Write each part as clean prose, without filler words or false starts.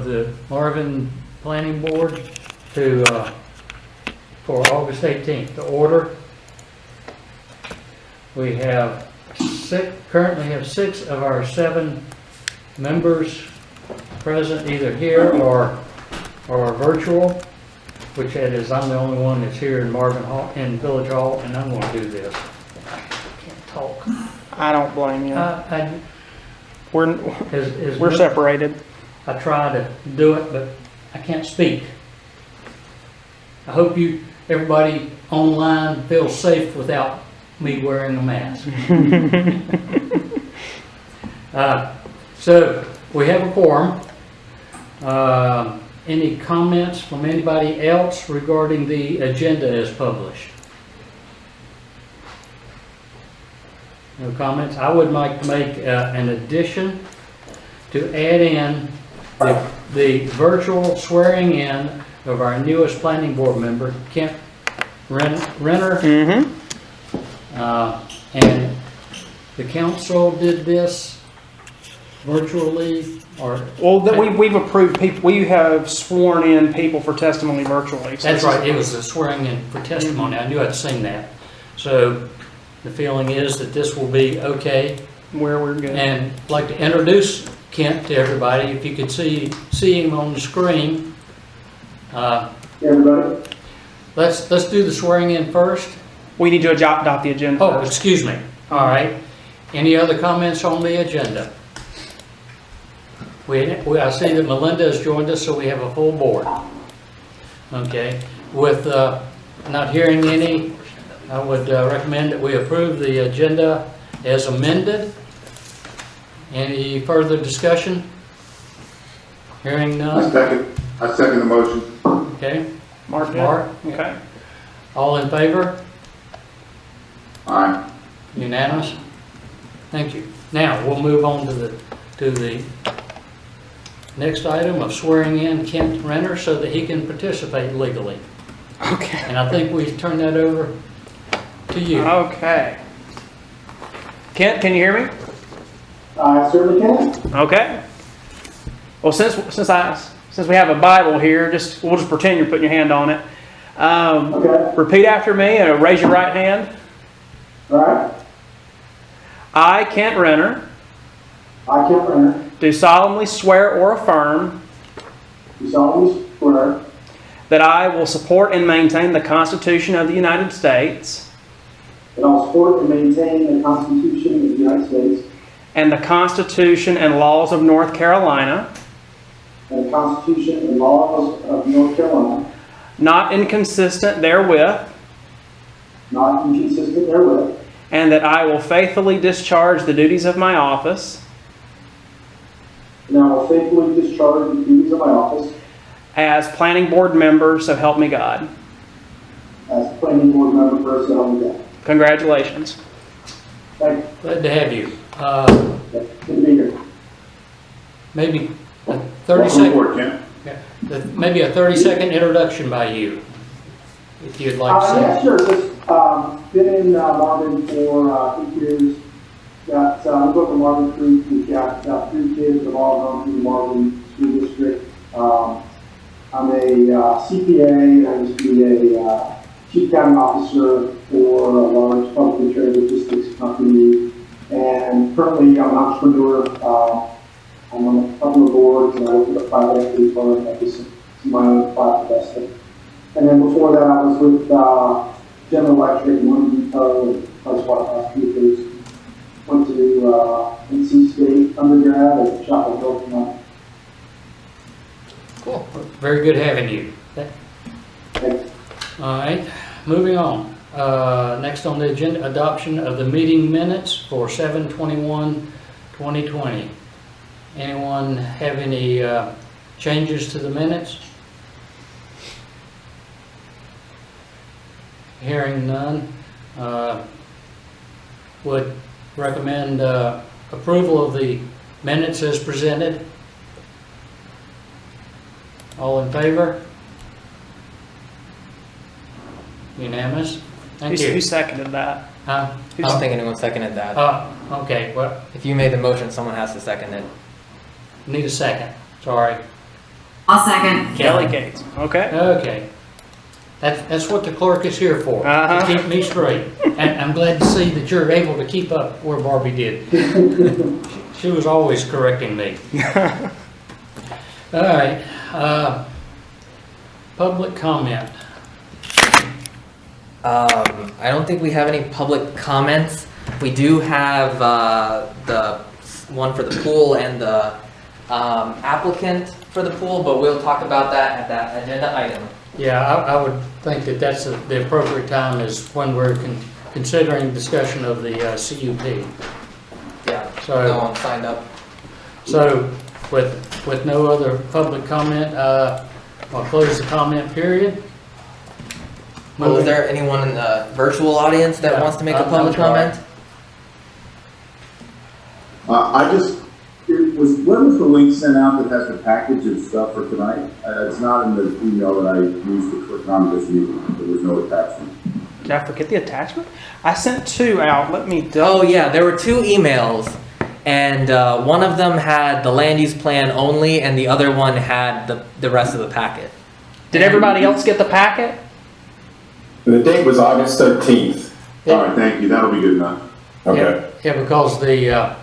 of the Marvin Planning Board to, for August 18th to order. We have currently have 6 of our 7 members present, either here or virtual, which that is, I'm the only one that's here in Marvin Hall, in Village Hall, and I'm going to do this. I can't talk. I don't blame you. We're We're separated. I try to do it, but I can't speak. I hope everybody online feels safe without me wearing a mask. So we have a quorum. Any comments from anybody else regarding the agenda as published? No comments. I would like to make an addition to add in the virtual swearing in of our newest planning board member, Kent Renner. Mm-hmm. And the council did this virtually, or? Well, we've approved people. We have sworn in people for testimony virtually. So That's right. It was a swearing in for testimony. I knew I'd seen that. So the feeling is that this will be okay. Where we're good. And I'd like to introduce Kent to everybody. If you could see him on the screen. Everybody? Let's do the swearing in first. We need to adopt the agenda. Oh, excuse me. All right. Any other comments on the agenda? I see that Melinda has joined us, so we have a full board. Okay. With not hearing any, I would recommend that we approve the agenda as amended. Any further discussion? Hearing none. I second the motion. Okay. Mark. Okay. All in favor? Aye. Unanimous? Thank you. Now, we'll move on to the next item of swearing in Kent Renner so that he can participate legally. Okay. And I think we turn that over to you. Okay. Kent, can you hear me? I certainly can. Okay. Well, since we have a Bible here, we'll just pretend you're putting your hand on it. Okay. Repeat after me and raise your right hand. All right. I, Kent Renner, I, Kent Renner, do solemnly swear or affirm do solemnly swear that I will support and maintain the Constitution of the United States that I will support and maintain the Constitution of the United States and the Constitution and laws of North Carolina, and the Constitution and laws of North Carolina, not inconsistent therewith, not inconsistent therewith, and that I will faithfully discharge the duties of my office and I will faithfully discharge the duties of my office as planning board member, so help me God. as planning board member for so help me God. Congratulations. Thank you. Glad to have you. Good to be here. Maybe a 30-second, maybe a 30-second introduction by you, if you'd like to say. Yeah, sure. Just been in Marvin for 8 years. We go to Marvin Creek. We've got 3 kids that have all gone through the Marvin School District. I'm a CPA. I used to be a chief accounting officer for a large publicly traded logistics company. And currently I'm an entrepreneur. I'm on a couple of boards and I work with a private equity firm that is my own private investing. And then before that, I was with General Electric, One Depot, and PricewaterhouseCoopers. Went to NC State undergrad at Chapel Hill, Vermont. Cool. Very good having you. Thanks. All right, moving on. Next on the agenda, adoption of the meeting minutes for 7/21/2020. Anyone have any changes to the minutes? Hearing none, would recommend approval of the minutes as presented. All in favor? Unanimous? Thank you. Who seconded that? Huh? I don't think anyone seconded that. Okay, well, If you made the motion, someone has to second it. need a second, sorry. I'll second. Kelly Gates. Okay. Okay. That's what the clerk is here for, Uh-huh. to keep me straight. And I'm glad to see that you're able to keep up where Barbie did. She was always correcting me. All right, public comment. I don't think we have any public comments. We do have the one for the pool and the applicant for the pool, but we'll talk about that at that agenda item. Yeah, I would think that that's the appropriate time is when we're considering discussion of the CUP. Yeah, So- no one signed up. So with no other public comment, I'll close the comment period. Well, is there anyone in the virtual audience that Yeah, wants to make a I'm public sorry. comment? When was the link sent out that has the package of stuff for tonight? It's not in the email that I used to click on this meeting. There was no attachment. Did I forget the attachment? I sent 2 out. Let me double. Oh yeah, there were 2 emails, and one of them had the land use plan only, and the other one had the rest of the packet. Did everybody else get the packet? The date was August 13th. All right, thank you. That'll be good enough. Okay. Yeah, because the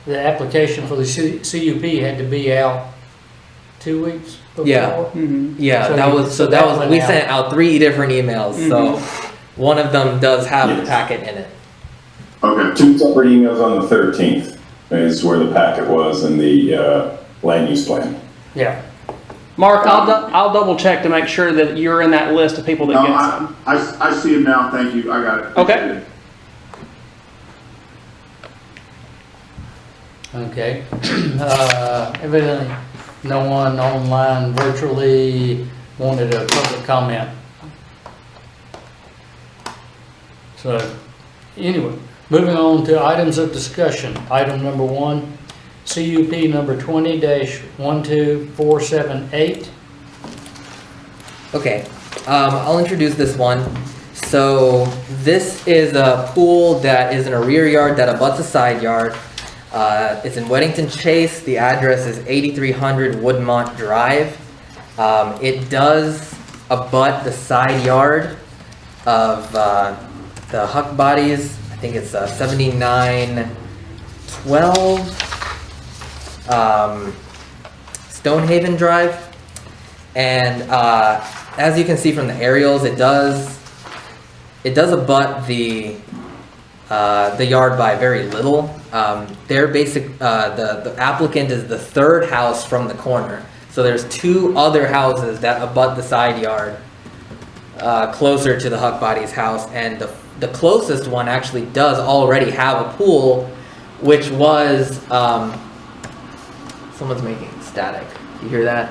application for the CUP had to be out 2 weeks before. Yeah. Mm-hmm. Yeah, So that you- was so so that that was went we out. sent out 3 different emails, so one of them does have the Yes. packet in it. Okay. 2 separate emails on the 13th is where the packet was in the land use plan. Yeah, Mark, I'll double check to make sure that you're in that list of people that No, get some. I see it now. Thank you. I got it. Okay. okay. Evidently, no one online virtually wanted a public comment. So, anyway, moving on to items of discussion. Item number 1, CUP number 20-12478. Okay, I'll introduce this one. So this is a pool that is in a rear yard that abuts a side yard. It's in Weddington Chase. The address is 8300 Woodmont Drive. It does abut the side yard of the Huck Bodies. I think it's 7912 Stonehaven Drive. And as you can see from the aerials, it does abut the yard by very little. Their basic the applicant is the 3rd house from the corner, so there's 2 other houses that abut the side yard closer to the Huck Bodies house, and the closest one actually does already have a pool, which was someone's making static. You hear that?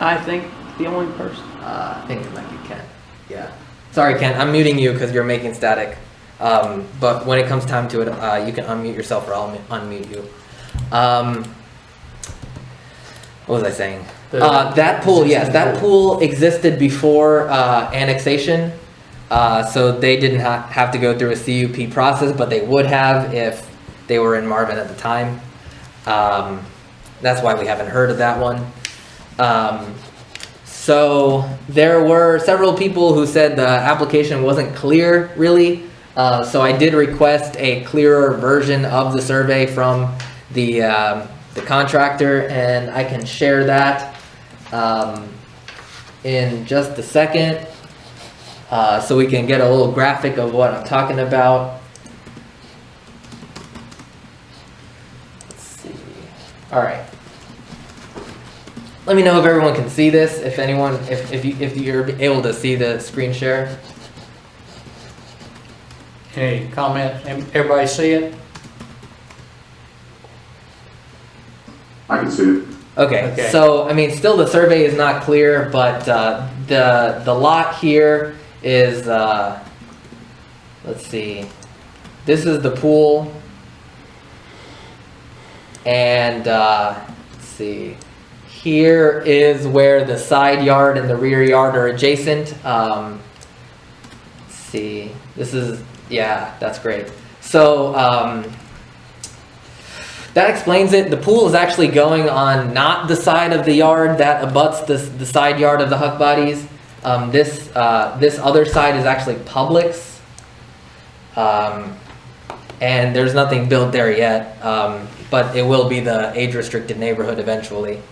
I think the only person. I think it might be Kent. Yeah. Sorry, Kent. I'm muting you because you're making static. But when it comes time to it, you can unmute yourself or I'll unmute you. What was I saying? That pool, yes, that pool existed before annexation. So they didn't have to go through a CUP process, but they would have if they were in Marvin at the time. That's why we haven't heard of that one. So there were several people who said the application wasn't clear, really. So I did request a clearer version of the survey from the contractor, and I can share that in just a second, so we can get a little graphic of what I'm talking about. Let's see. All right. Let me know if everyone can see this. If anyone, if you're able to see the screen share. Any comment? Everybody see it? I can see it. Okay, so I mean, still the survey is not clear, but the lot here is let's see, this is the pool, and let's see, here is where the side yard and the rear yard are adjacent. Let's see, this is, yeah, that's great. So that explains it. The pool is actually going on not the side of the yard that abuts the side yard of the Huck Bodies. This other side is actually Publix. And there's nothing built there yet, but it will be the age-restricted neighborhood eventually.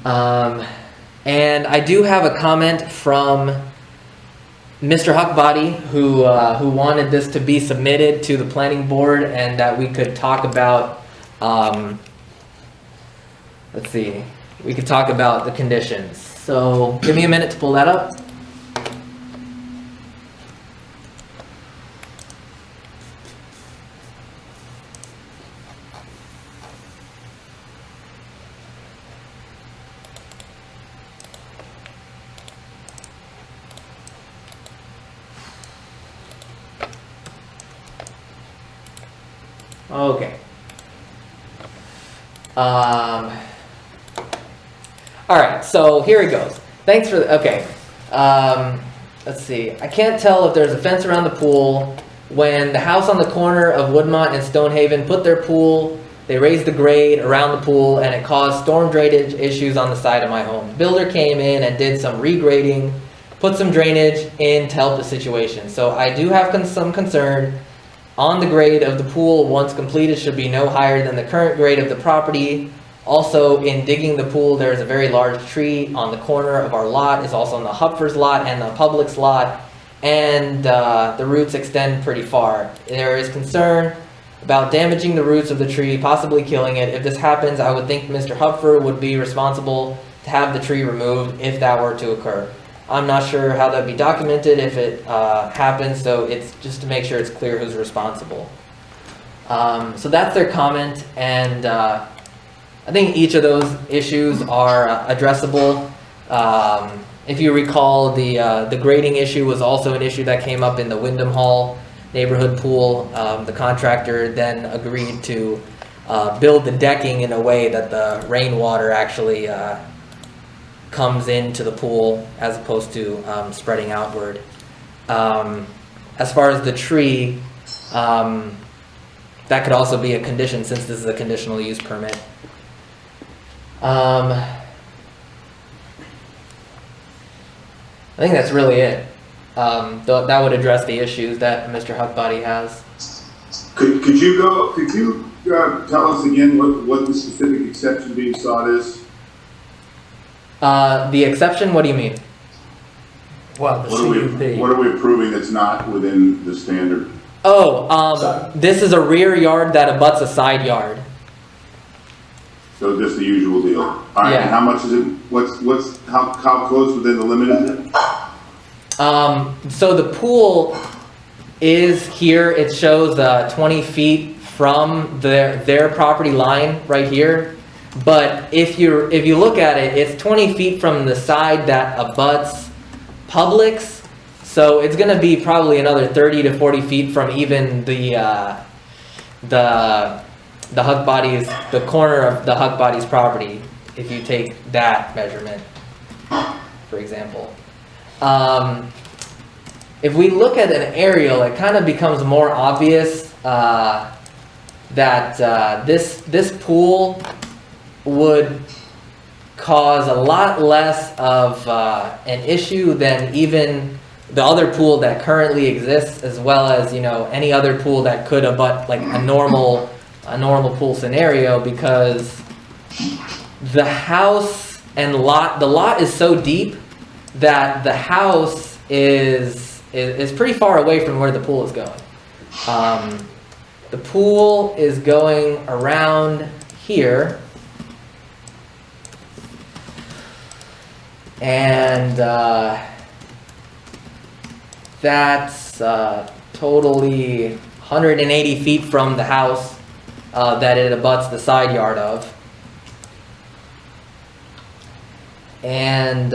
And I do have a comment from Mr. Huckbody, who wanted this to be submitted to the planning board and that we could talk about, let's see, we could talk about the conditions. So give me a minute to pull that up. Okay. All right, so here it goes. Thanks for okay. Let's see. I can't tell if there's a fence around the pool. When the house on the corner of Woodmont and Stonehaven put their pool, they raised the grade around the pool and it caused storm drainage issues on the side of my home. Builder came in and did some regrading, put some drainage in to help the situation. So I do have some concern. On the grade of the pool, once completed, should be no higher than the current grade of the property. Also, in digging the pool, there is a very large tree on the corner of our lot. It's also on the Hupfer's lot and the Publix lot, and the roots extend pretty far. There is concern about damaging the roots of the tree, possibly killing it. If this happens, I would think Mr. Hupfer would be responsible to have the tree removed if that were to occur. I'm not sure how that'd be documented if it happens, so it's just to make sure it's clear who's responsible. So that's their comment, and I think each of those issues are addressable. If you recall, the grading issue was also an issue that came up in the Wyndham Hall neighborhood pool. The contractor then agreed to build the decking in a way that the rainwater actually comes into the pool as opposed to spreading outward. As far as the tree, that could also be a condition since this is a conditional use permit. I think that's really it. That would address the issues that Mr. Huckbody has. Could you tell us again what the specific exception being sought is? The exception, what do you mean? Well, the CUP. What are we approving that's not within the standard? Oh, this is a rear yard that abuts a side yard. So just the usual deal. All right, Yeah. and how much is it? How close within the limit is it? So the pool is here. It shows 20 feet from their property line right here. But if you look at it, it's 20 feet from the side that abuts Publix. So it's going to be probably another 30 to 40 feet from even the Huck Bodies, the corner of the Huck Bodies property, if you take that measurement, for example. If we look at an aerial, it kind of becomes more obvious that this pool would cause a lot less of an issue than even the other pool that currently exists, as well as any other pool that could abut like a normal pool scenario, because the house and the lot is so deep that the house is pretty far away from where the pool is going. The pool is going around here, and that's totally 180 feet from the house that it abuts the side yard of. And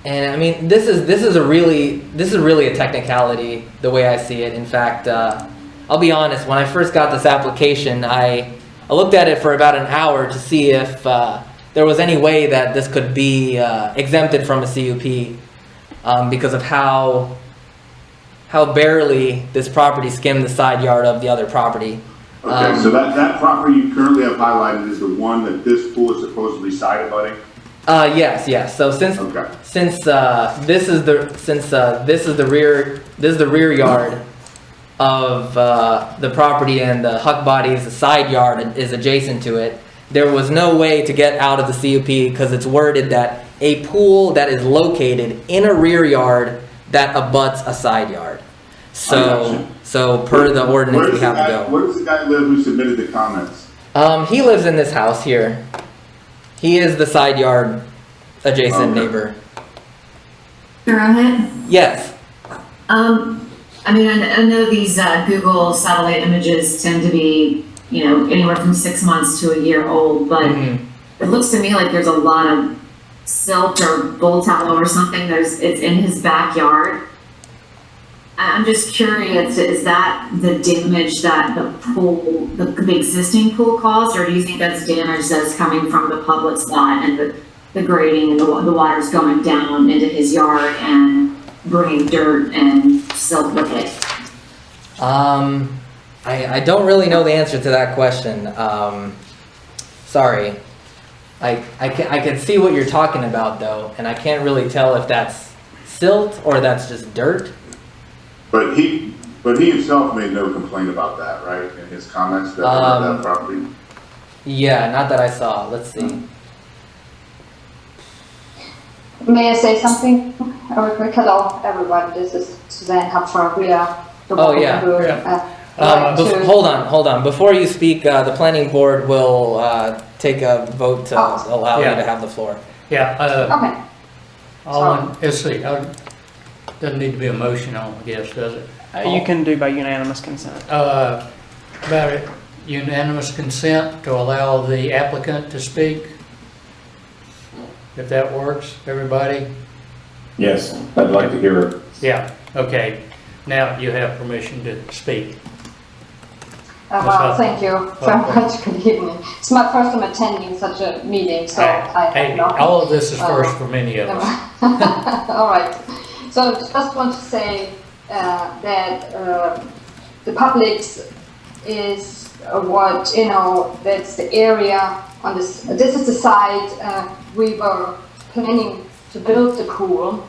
I mean, this is really a technicality the way I see it. In fact, I'll be honest, when I first got this application, I looked at it for about an hour to see if there was any way that this could be exempted from a CUP, because of how how barely this property skimmed the side yard of the other property. Okay, so that property you currently have highlighted is the one that this pool is supposedly side abutting? Yes. So since Okay. this is the rear yard of the property, and the Huck Body's side yard is adjacent to it, there was no way to get out of the CUP because it's worded that a pool that is located in a rear yard that abuts a side yard. So per the ordinance, we have to go. Where does the guy live who submitted the comments? He lives in this house here. He is the side yard adjacent Okay. neighbor. Rohit? Yes. I mean, I know these Google satellite images tend to be, you know, anywhere from 6 months to a year old, but it looks to me like there's a lot of silt or bull tallow or something it's in his backyard. I'm just curious, is that the damage that the pool, the existing pool caused, or do you think that's damage that's coming from the public's lot and the grading and the water's going down into his yard and bringing dirt and silt with it? I don't really know the answer to that question. Sorry. I can see what you're talking about though, and I can't really tell if that's silt or that's just dirt. But he himself made no complaint about that, right, in his comments about that property? Yeah, not that I saw. Let's see. May I say something real quick? Hello, everyone. This is Suzanne Hapfer. We are the Oh, woman yeah. who, like to- Hold on. Before you speak, the planning board will take a vote to allow you Yeah. to have the floor. Yeah, Okay. let's see, doesn't need to be a motion on, I guess, does it? You can do by unanimous consent. About it, unanimous consent to allow the applicant to speak? If that works, everybody? Yes, I'd like to hear it. Yeah, okay. Now you have permission to speak. Well, thank you very much. Good evening. It's my first time attending such a meeting, so I Hey, have no. all of this is first for many of us. All right. So just want to say that the Publix is what, you know, that's the area on this. This is the site we were planning to build the pool,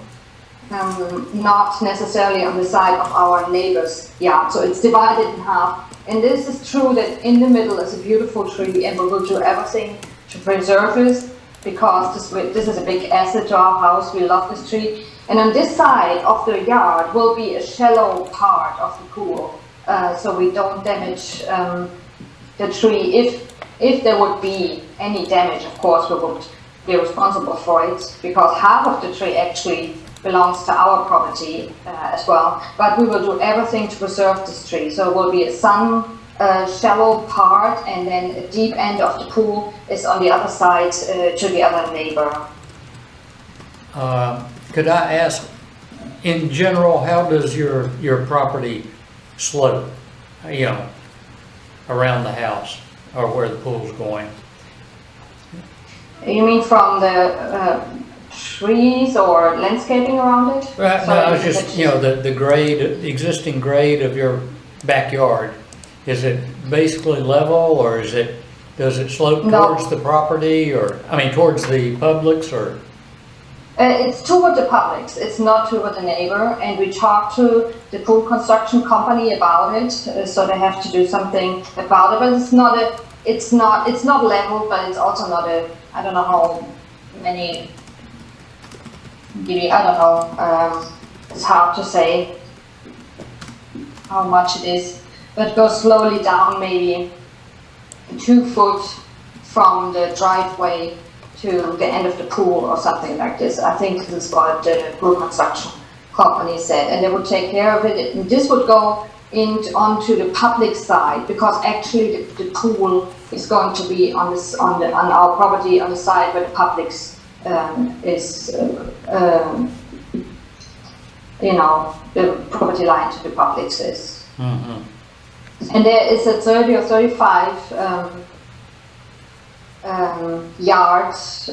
not necessarily on the side of our neighbor's yard. So it's divided in half. And this is true that in the middle is a beautiful tree, and we will do everything to preserve it because this is a big asset to our house. We love this tree. And on this side of the yard will be a shallow part of the pool, so we don't damage the tree. If there would be any damage, of course, we would be responsible for it, because half of the tree actually belongs to our property as well. But we will do everything to preserve this tree. So it will be a shallow part, and then a deep end of the pool is on the other side to the other neighbor. Could I ask, in general, how does your property slope, you know, around the house or where the pool's going? You mean from the trees or landscaping around it? Right, no, I was just, you know, the grade, the existing grade of your backyard, is it basically level, or does it slope No. towards the property, or, I mean, towards the Publix, or? It's toward the Publix, it's not toward the neighbor, and we talked to the pool construction company about it, so they have to do something about it, but it's not level, but it's also not I don't know how many, I don't know, it's hard to say how much it is, but it goes slowly down, maybe 2 foot from the driveway to the end of the pool or something like this. I think this is what the pool construction company said, and they would take care of it. And this would go onto the public side, because actually the pool is going to be on our property on the side where the Publix is, you know, the property line to the Publix is. Mm-hmm. And there is a 30 or 35 yards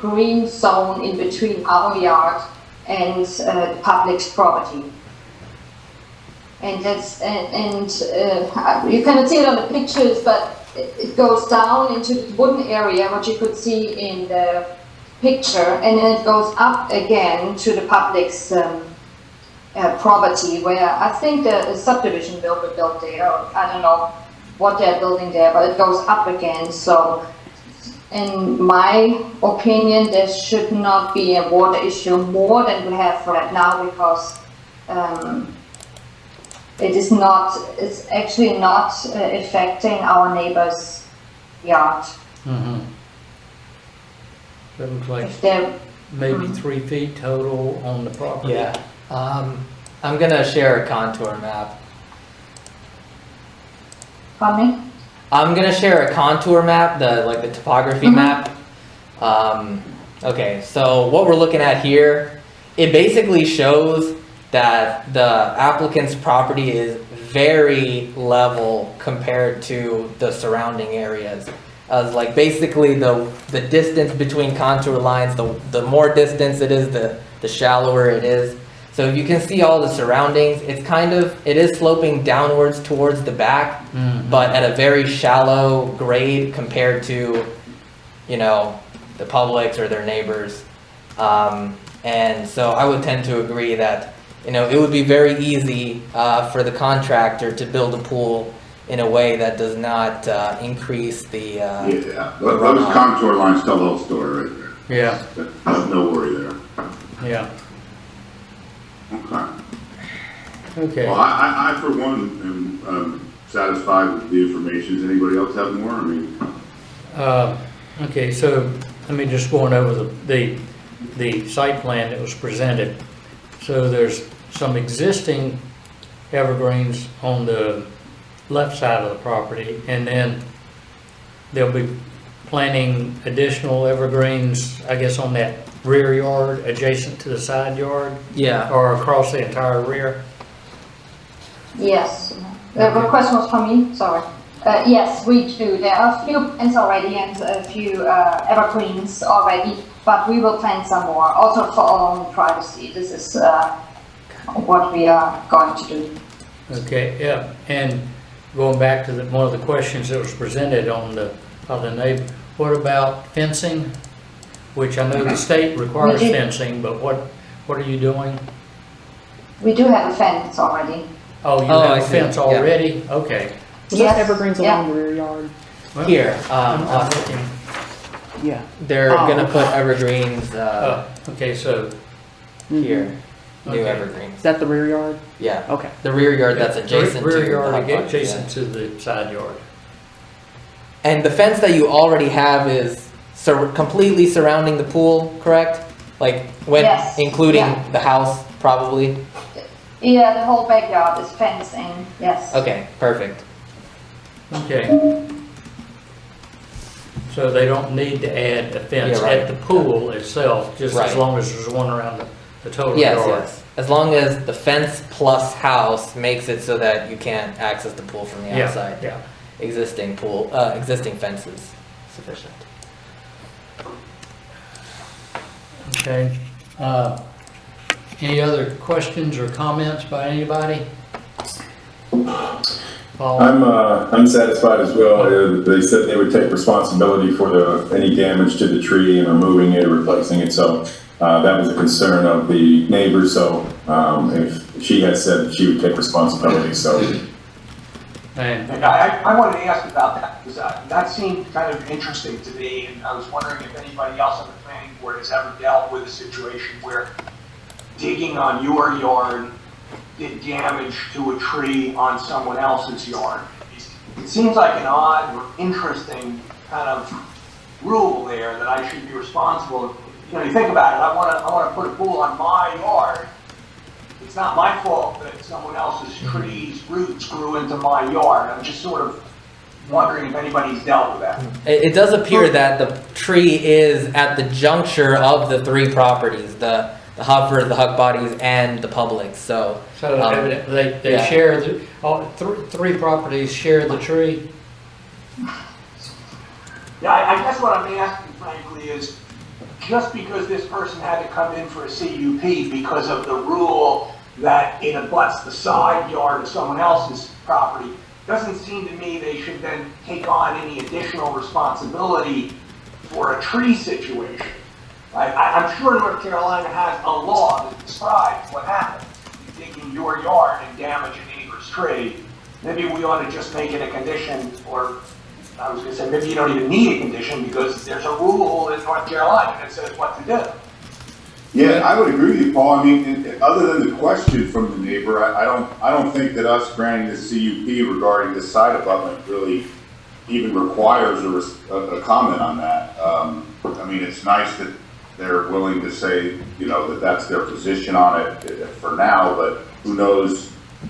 green zone in between our yard and the Publix property. And you cannot see it on the pictures, but it goes down into the wooden area, what you could see in the picture, and then it goes up again to the public's property, where I think the subdivision will be built there. I don't know what they're building there, but it goes up again. So in my opinion, there should not be a water issue more than we have right now, because it's actually not affecting our neighbor's yard. Mm-hmm. It looks like If they're, maybe 3 feet total on the property. Yeah. I'm gonna share a contour map. pardon me? I'm gonna share a contour map, the topography map. Okay, so what we're looking at here, it basically shows that the applicant's property is very level compared to the surrounding areas. As like basically the distance between contour lines, the more distance it is, the shallower it is. So you can see all the surroundings. It is sloping downwards towards the back, but at a very shallow grade compared to, you know, the Publix or their neighbors. And so I would tend to agree that, you know, it would be very easy for the contractor to build a pool in a way that does not increase the Yeah, those contour lines tell the whole story right there. Yeah, No worry there. yeah, Okay. okay. Well, I for one am satisfied with the information. Does anybody else have more? I mean, Okay, so let me just go on over the site plan that was presented. So there's some existing evergreens on the left side of the property, and then they'll be planting additional evergreens, I guess, on that rear yard adjacent to the side yard, yeah. or across the entire rear. Yes. The question was from me, sorry. Yes, we do. There are a few plants already and a few evergreens already, but we will plant some more, also for our own privacy. This is what we are going to do. Okay, yeah, and going back to one of the questions that was presented on the neighbor, what about fencing? Which I know the state requires We do. fencing, but what are you doing? We do have a fence already. Oh, you Oh, have I a see, fence yeah. already? Okay. Was Yes, that evergreens yeah. along the rear yard? Well, Here, I'm Austin, looking. Yeah. they're Oh, gonna okay. put evergreens Okay, so, here, new Okay. evergreens. Is that the rear yard? Yeah, Okay. the rear yard that's adjacent rear to yard the hot box, adjacent to the side yard. yeah. And the fence that you already have is completely surrounding the pool, correct? Like when Yes, including yeah. the house, probably. Yeah, the whole backyard is fenced in, yes. Okay, perfect. Okay. So they don't need to add a fence Yeah, right. at the pool itself, just as Right. long as there's one around the total Yes, yard. yes. As long as the fence plus house makes it so that you can't access the pool from the Yeah, outside. yeah. Existing fence is sufficient. Okay. Any other questions or comments by anybody? Paul? I'm satisfied as well. They said they would take responsibility for any damage to the tree and removing it or replacing it. So that was a concern of the neighbors. So if she had said that she would take responsibility, so And I wanted to ask about that, because that seemed kind of interesting to me, and I was wondering if anybody else on the planning board has ever dealt with a situation where digging on your yard did damage to a tree on someone else's yard. It seems like an odd or interesting kind of rule there that I should be responsible. You know, you think about it, I want to put a pool on my yard. It's not my fault that someone else's tree's roots grew into my yard. I'm just sort of wondering if anybody's dealt with that. It does appear that the tree is at the juncture of the three properties, the Hufford, the Huck Bodies, and the Publix. So evidently they yeah. share, all three properties share the tree? Yeah, I guess what I'm asking frankly is, just because this person had to come in for a CUP because of the rule that it abuts the side yard of someone else's property, doesn't seem to me they should then take on any additional responsibility for a tree situation. I'm sure North Carolina has a law that describes what happens. You dig in your yard and damage a neighbor's tree. Maybe we ought to just make it a condition, or I was gonna say, maybe you don't even need a condition because there's a rule in North Carolina that says what to do. Yeah, I would agree with you, Paul. I mean, other than the question from the neighbor, I don't think that us granting the CUP regarding this side abutment really even requires a comment on that. I mean, it's nice that they're willing to say, you know, that that's their position on it for now, but who knows,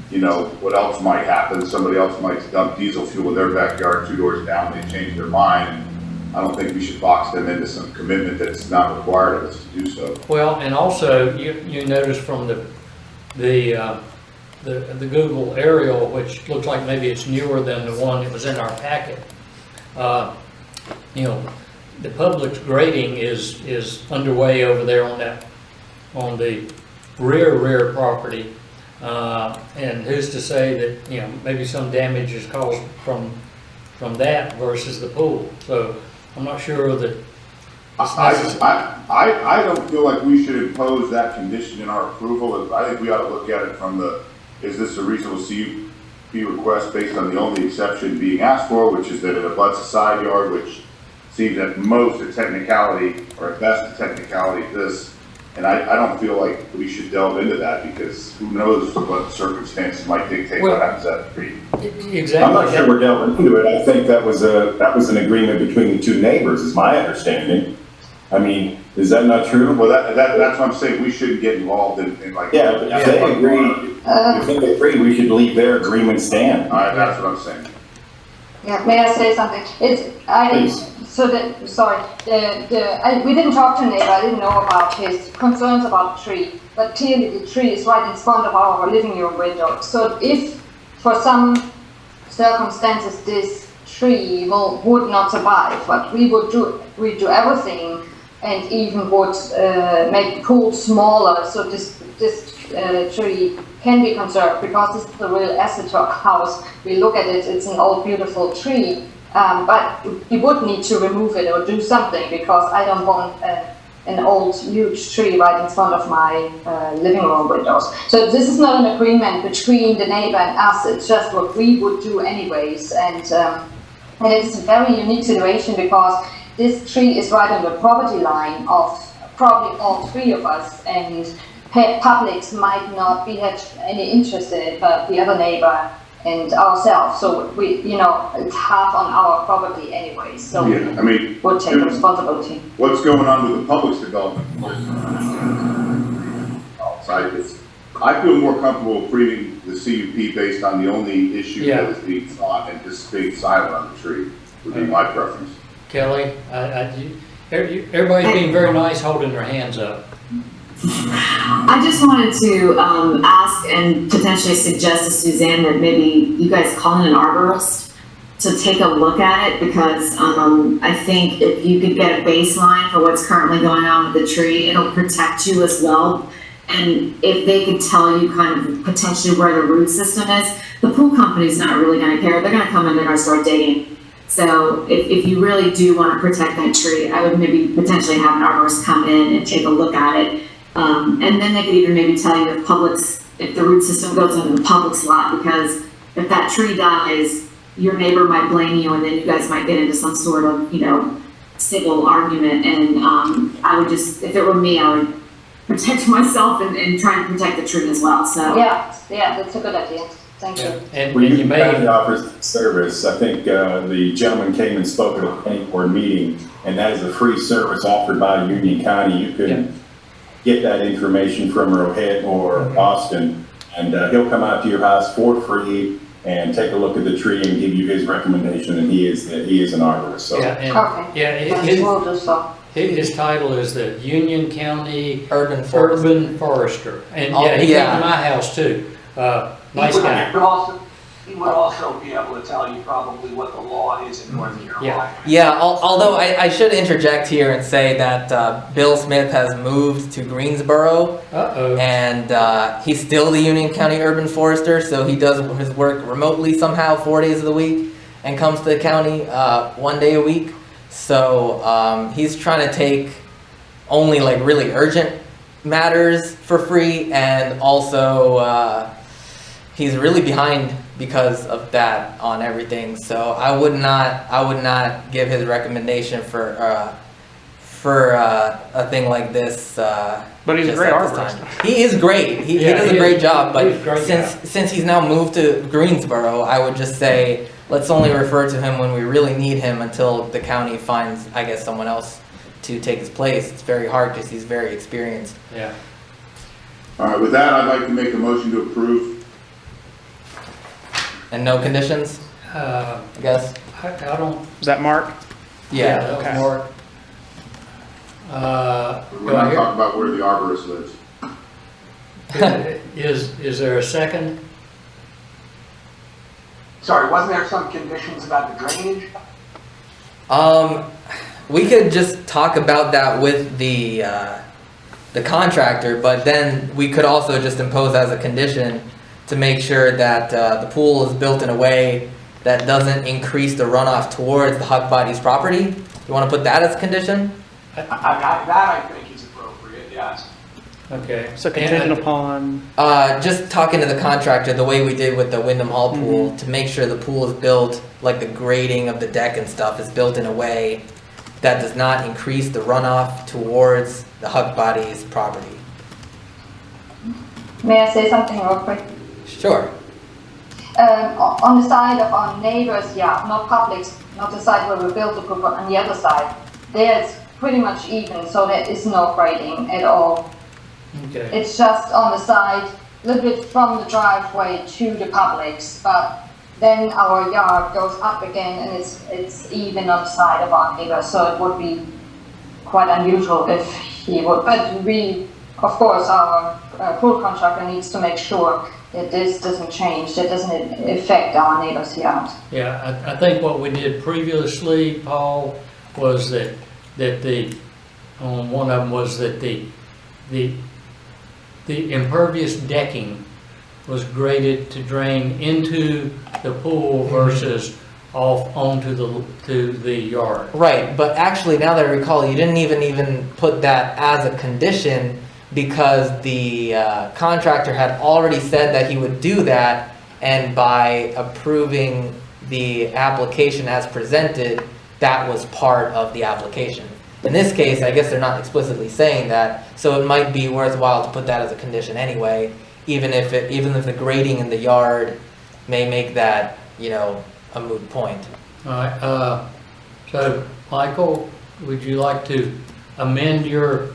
you know, what else might happen. Somebody else might dump diesel fuel in their backyard 2 doors down, they change their mind. I don't think we should box them into some commitment that's not required of us to do so. Well, and also, you notice from the Google aerial, which looks like maybe it's newer than the one that was in our packet. You know, the public's grading is underway over there on the rear property. And who's to say that, you know, maybe some damage is caused from that versus the pool. So I'm not sure that it's necessary. I don't feel like we should impose that condition in our approval. I think we ought to look at it from is this a reasonable CUP request based on the only exception being asked for, which is that it abuts a side yard, which seems at most a technicality, or at best a technicality of this. And I don't feel like we should delve into that because who knows what circumstances might dictate what happens at the tree. Exactly. I'm not sure we're delving into it. I think that was an agreement between the two neighbors, is my understanding. I mean, is that not true? Well, that's what I'm saying. We shouldn't get involved in like. Yeah, but if they agree, if they agree, we should leave their agreement stand. That's what I'm saying. Yeah, may I say something? Please. We didn't talk to the neighbor, I didn't know about his concerns about the tree, but clearly the tree is right in front of our living room window. So if for some circumstances this tree would not survive, but we'd do everything and even would make the pool smaller so this tree can be conserved because it's the real asset to our house. We look at it, it's an old beautiful tree. But you would need to remove it or do something because I don't want an old huge tree right in front of my living room windows. So this is not an agreement between the neighbor and us, it's just what we would do anyways. And it's a very unique situation because this tree is right on the property line of probably all three of us, and publics might not have any interest in it, but the other neighbor and ourselves, so we, you know, it's half on our property anyway, so Yeah, I mean, we'll take responsibility. what's going on with the public's development? I feel more comfortable approving the CUP based on the only issue that is being sought and just being silent on the tree would be my preference. Kelly, everybody's being very nice holding their hands up. I just wanted to ask and potentially suggest to Suzanne that maybe you guys call in an arborist to take a look at it, because I think if you could get a baseline for what's currently going on with the tree, it'll protect you as well. And if they could tell you kind of potentially where the root system is, the pool company's not really going to care. They're going to come in, they're going to start digging. So if you really do want to protect that tree, I would maybe potentially have an arborist come in and take a look at it. And then they could even maybe tell you if the root system goes into the public's lot, because if that tree dies, your neighbor might blame you, and then you guys might get into some sort of, you know, civil argument. And I would just, if it were me, I would protect myself and try and protect the tree as well. So Yeah, that's a good idea. Thank you. And When you you may, offers service, I think the gentleman came and spoke at a planning board meeting, and that is a free service offered by Union County. You can get that information from Rohit or Austin, and he'll come out to your house for free and take a look at the tree and give you his recommendation, and he is an arborist. So We'll do so. his title is the Union County Urban Forest. Urban Forester. And Oh, he came yeah. to my house too. Nice He guy. would also, he would also be able to tell you probably what the law is in North Carolina. Yeah, although I should interject here and say that Bill Smith has moved to Greensboro, Uh-oh. and he's still the Union County Urban Forester, so he does his work remotely somehow 4 days of the week and comes to the county 1 day a week. So he's trying to take only like really urgent matters for free, and also he's really behind because of that on everything. So I would not give his recommendation for a thing like this. But he's a just great at this arborist. time. He is great. He Yeah, does he a great is. job. But He's a great guy. since he's now moved to Greensboro, I would just say let's only refer to him when we really need him until the county finds, I guess, someone else to take his place. It's very hard because he's very experienced. Yeah. All right, with that, I'd like to make a motion to approve. And no conditions, I I guess. don't, Is that Mark? yeah, Yeah. that was okay. Mark. We're Do I not hear- talking about where the arborist lives. Is there a second? Sorry, wasn't there some conditions about the drainage? We could just talk about that with the contractor, but then we could also just impose as a condition to make sure that the pool is built in a way that doesn't increase the runoff towards the Huck Body's property. You want to put that as a condition? That I think is appropriate, yes. Okay. So contingent upon, Just talking to the contractor the way we did with the Wyndham Hall pool to make sure the pool is built, like the grading of the deck and stuff is built in a way that does not increase the runoff towards the Huck Body's property. May I say something real quick? Sure. On the side of our neighbors, yeah, not public's, not the side where we built the pool, but on the other side, there it's pretty much even, so there is no grading at all. Okay. It's just on the side, a little bit from the driveway to the public's, but then our yard goes up again and it's even on the side of our neighbor, so it would be quite unusual if he would, but we, of course, our pool contractor needs to make sure that this doesn't change, that doesn't affect our neighbor's yard. Yeah, I think what we did previously, Paul, was that one of them was that the impervious decking was graded to drain into the pool versus off onto the yard. Right, but actually, now that I recall, you didn't even put that as a condition because the contractor had already said that he would do that, and by approving the application as presented, that was part of the application. In this case, I guess they're not explicitly saying that, so it might be worthwhile to put that as a condition anyway, even if the grading in the yard may make that, a moot point. All right, so Michael, would you like to amend your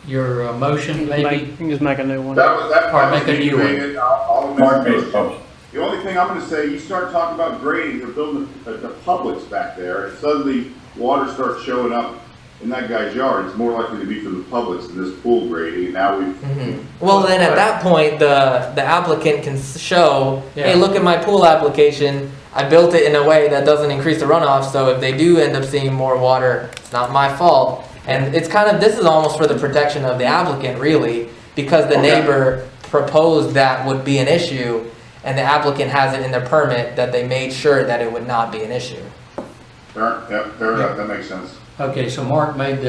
motion maybe? you can just make a new one. That Or part make a new one. I'll amend Mark the made a motion. motion. The only thing I'm gonna say, you start talking about grading, they're building the Publix back there, and suddenly water starts showing up in that guy's yard. It's more likely to be from the Publix than this pool grading, and now we've. Well, then at that point, the applicant can show, hey, Yeah. look at my pool application. I built it in a way that doesn't increase the runoff, so if they do end up seeing more water, it's not my fault. And it's this is almost for the protection of the applicant, really, because the Okay. neighbor proposed that would be an issue, and the applicant has it in their permit that they made sure that it would not be an issue. Fair enough, that makes sense. Okay, so Mark made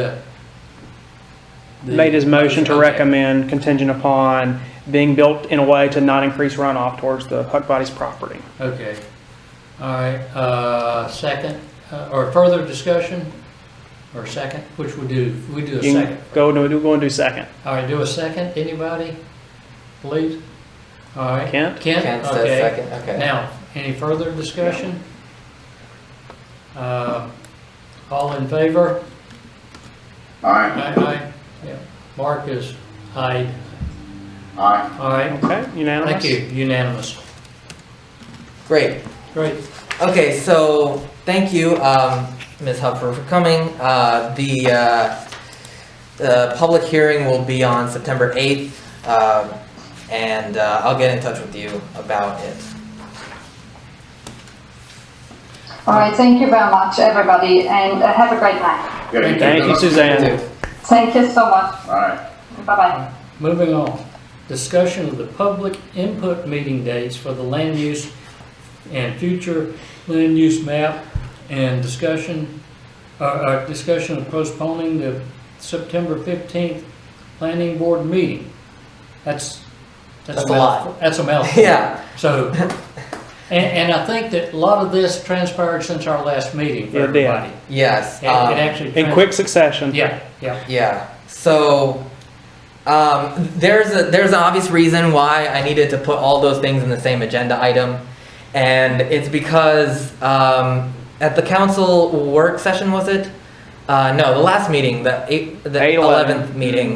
Made his motion to Okay. recommend contingent upon being built in a way to not increase runoff towards the Huck Body's property. Okay. All right, second, or further discussion? Or second, which we do a You second. can go and do second. All right, do a second, anybody, please? All right. Kent? Kent says Okay. second, okay. Now, any further discussion? All in favor? Aye, Aye. Yeah. Mark is aye. aye. All right, Okay, unanimous? thank you, unanimous. Great. Great. Okay, so thank you, Ms. Hupfer, for coming. The public hearing will be on September 8th, and I'll get in touch with you about it. All right, thank you very much, everybody, and have a great night. Yeah, Thank you, Suzanne. Thank you so much. All right. Bye-bye. Moving on, discussion of the public input meeting dates for the land use and future land use map, and discussion of postponing the September 15th planning board meeting. That's That's a lot. That's a mouthful. Yeah. So, and I think that a lot of this transpired since our last meeting for It did. everybody. Yes. It actually. In quick succession. Yeah, yeah. Yeah. So there's an obvious reason why I needed to put all those things in the same agenda item, and it's because at the council work session, was it? No, the last meeting, the 11th meeting,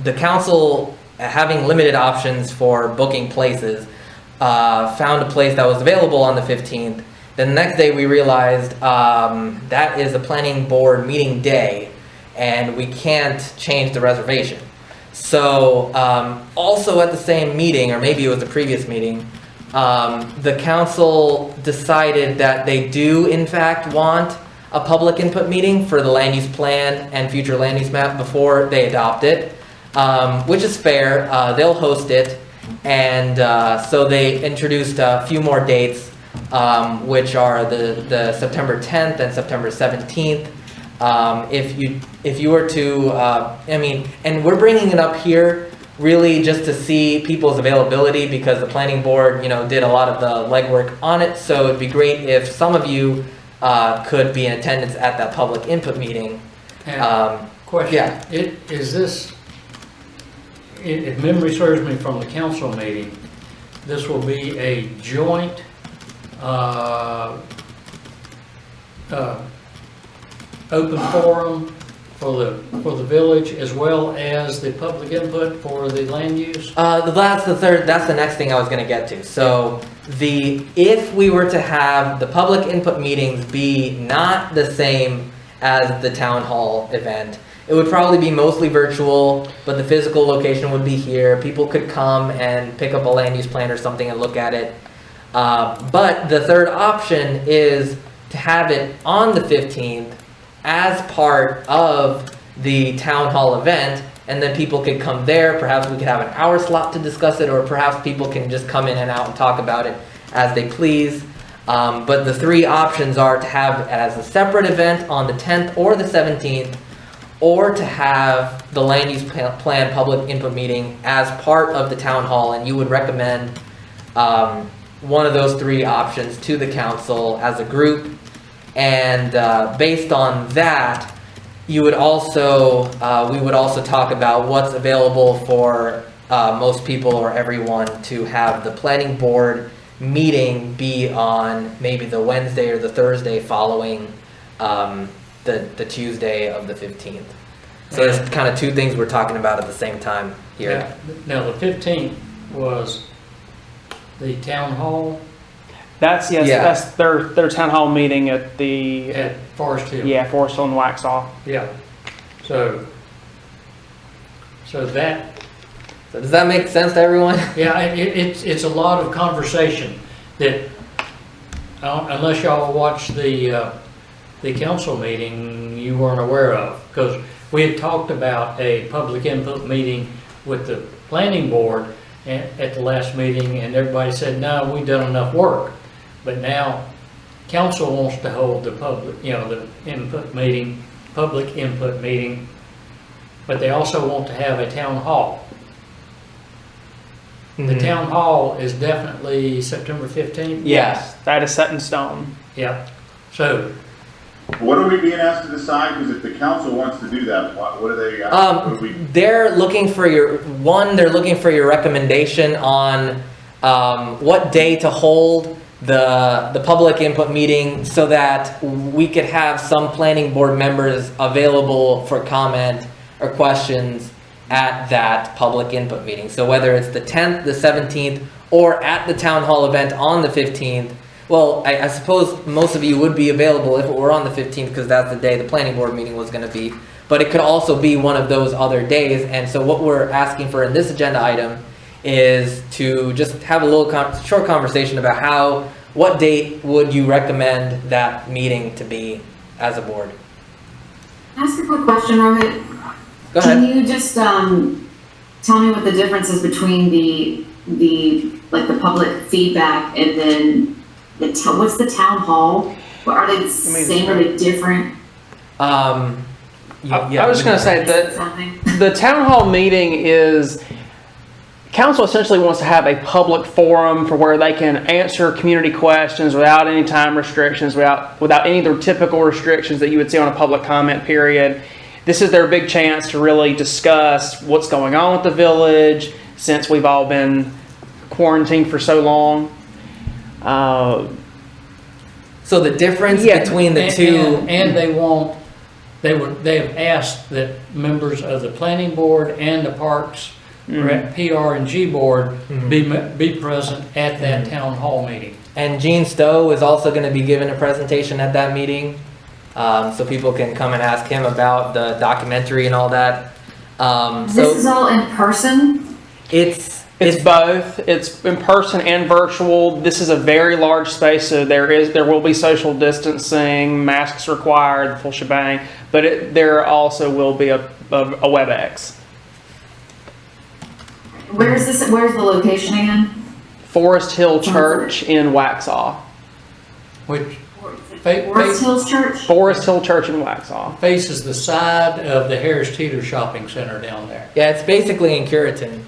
the council, having limited options for booking places, found a place that was available on the 15th. Then the next day we realized that is a planning board meeting day, and we can't change the reservation. So also at the same meeting, or maybe it was the previous meeting, the council decided that they do in fact want a public input meeting for the land use plan and future land use map before they adopt it, which is fair. They'll host it, and so they introduced a few more dates, which are the September 10th and September 17th. If you were to, and we're bringing it up here really just to see people's availability, because the planning board, did a lot of the legwork on it. So it'd be great if some of you could be in attendance at that public input meeting. Question. Yeah. Is this, if memory serves me from the council meeting, this will be a joint, open forum for the village as well as the public input for the land use? That's the next thing I was gonna get to. So if we were to have the public input meetings be not the same as the town hall event, it would probably be mostly virtual, but the physical location would be here. People could come and pick up a land use plan or something and look at it. But the third option is to have it on the 15th as part of the town hall event, and then people could come there. Perhaps we could have an hour slot to discuss it, or perhaps people can just come in and out and talk about it as they please. But the three options are to have it as a separate event on the 10th or the 17th, or to have the land use plan public input meeting as part of the town hall, and you would recommend one of those three options to the council as a group. And based on that, we would also talk about what's available for most people or everyone to have the planning board meeting be on maybe the Wednesday or the Thursday following the Tuesday of the 15th. So there's kind of two things we're talking about at the same time here. Now the 15th was the town hall That's their town hall meeting at at Forest Hill. Forest Hill and Waxhaw. Yeah. So that, So does that make sense to everyone? yeah, it's a lot of conversation that, unless y'all watched the council meeting, you weren't aware of, because we had talked about a public input meeting with the planning board at the last meeting, and everybody said, no, we've done enough work. But now council wants to hold the public, the public input meeting, but they also want to have a town hall. The town hall is definitely September 15th? Yes, that is set in stone. Yeah. So, What are we being asked to decide? Because if the council wants to do that, what are they? What do we? They're looking for your recommendation on what day to hold the public input meeting, so that we could have some planning board members available for comment or questions at that public input meeting. So whether it's the 10th, the 17th, or at the town hall event on the 15th. Well, I suppose most of you would be available if it were on the 15th, because that's the day the planning board meeting was going to be. But it could also be one of those other days. And so what we're asking for in this agenda item is to just have a little short conversation about what date would you recommend that meeting to be as a board? Can I ask a quick question, Rohit? Go Can ahead. you just tell me what the difference is between the public feedback and then what's the town hall? What, are they the same? Are they different? I was just gonna say that Something? the town hall meeting is, council essentially wants to have a public forum for where they can answer community questions without any time restrictions, without any of the typical restrictions that you would see on a public comment period. This is their big chance to really discuss what's going on with the village since we've all been quarantined for so long. So the difference Yeah. between the two, And they have asked that members of the planning board and the parks, PR and G board be present at that town hall meeting. and Gene Stowe is also going to be giving a presentation at that meeting, so people can come and ask him about the documentary and all that. This is all in person? It's It's both. It's in person and virtual. This is a very large space, so there will be social distancing, masks required, the full shebang. But there also will be a WebEx. Where's the location again? Forest Hill Church in Waxhaw. Which Forest Hills Church? Forest Hill Church in Waxhaw. faces the side of the Harris Teeter Shopping Center down there. yeah, it's basically in Curitan.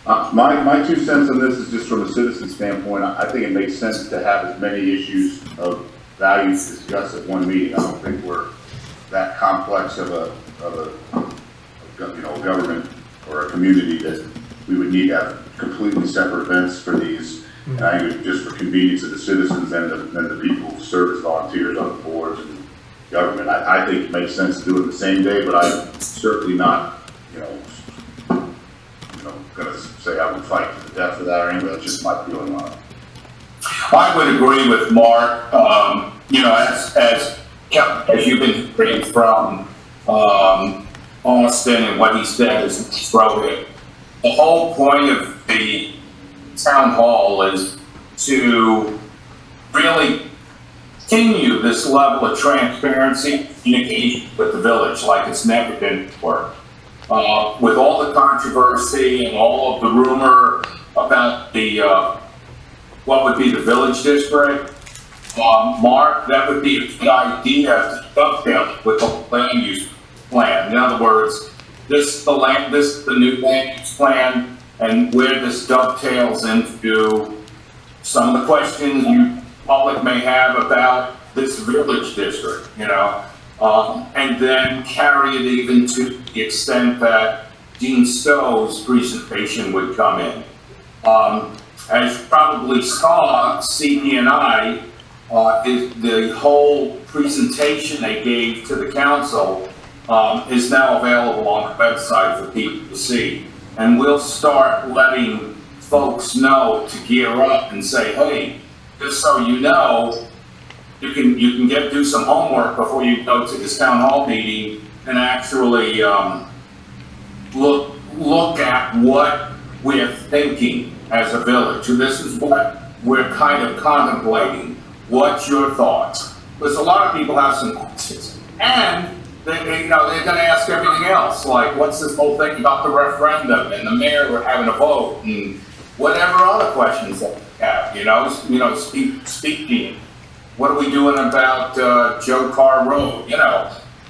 My 2 cents on this is just from a citizen standpoint. I think it makes sense to have as many issues of value to discuss at one meeting. I don't think we're that complex of a government or a community that we would need to have completely separate events for these. And I think it's just for convenience of the citizens and the people who serve as volunteers on the boards and government. I think it makes sense to do it the same day, but I'm certainly not, gonna say I would fight to the death for that or anything. That's just my feeling on it. I would agree with Mark. As you've been hearing from Austin and what he said is Rohit. The whole point of the town hall is to really continue this level of transparency and communication with the village like it's never been before. With all the controversy and all of the rumor about the what would be the village district, Mark, that would be a good idea to dovetail with the land use plan. In other words, the new land use plan, and where this dovetails into some of the questions you public may have about this village district, and then carry it even to the extent that Gene Stowe's presentation would come in. As you probably saw, CP&I, the whole presentation they gave to the council is now available on the website for people to see. And we'll start letting folks know to gear up and say, hey, just so you know, you can do some homework before you go to this town hall meeting and actually look at what we're thinking as a village. And this is what we're kind of contemplating. What's your thoughts? Because a lot of people have some questions, and they're going to ask everything else, like what's this whole thing about the referendum and the mayor having a vote and whatever other questions that we have. Speaking. What are we doing about Joe Carr Road?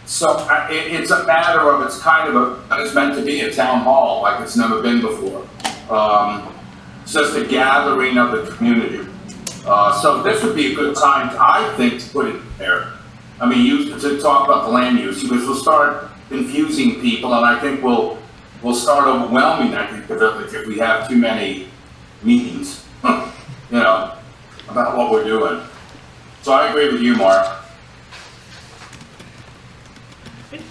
So it's a matter of, it's meant to be a town hall like it's never been before. It's just a gathering of the community. So this would be a good time, I think, to put it there. I mean, to talk about the land use, because we'll start confusing people, and I think we'll start overwhelming, the village if we have too many meetings, about what we're doing. So I agree with you, Mark.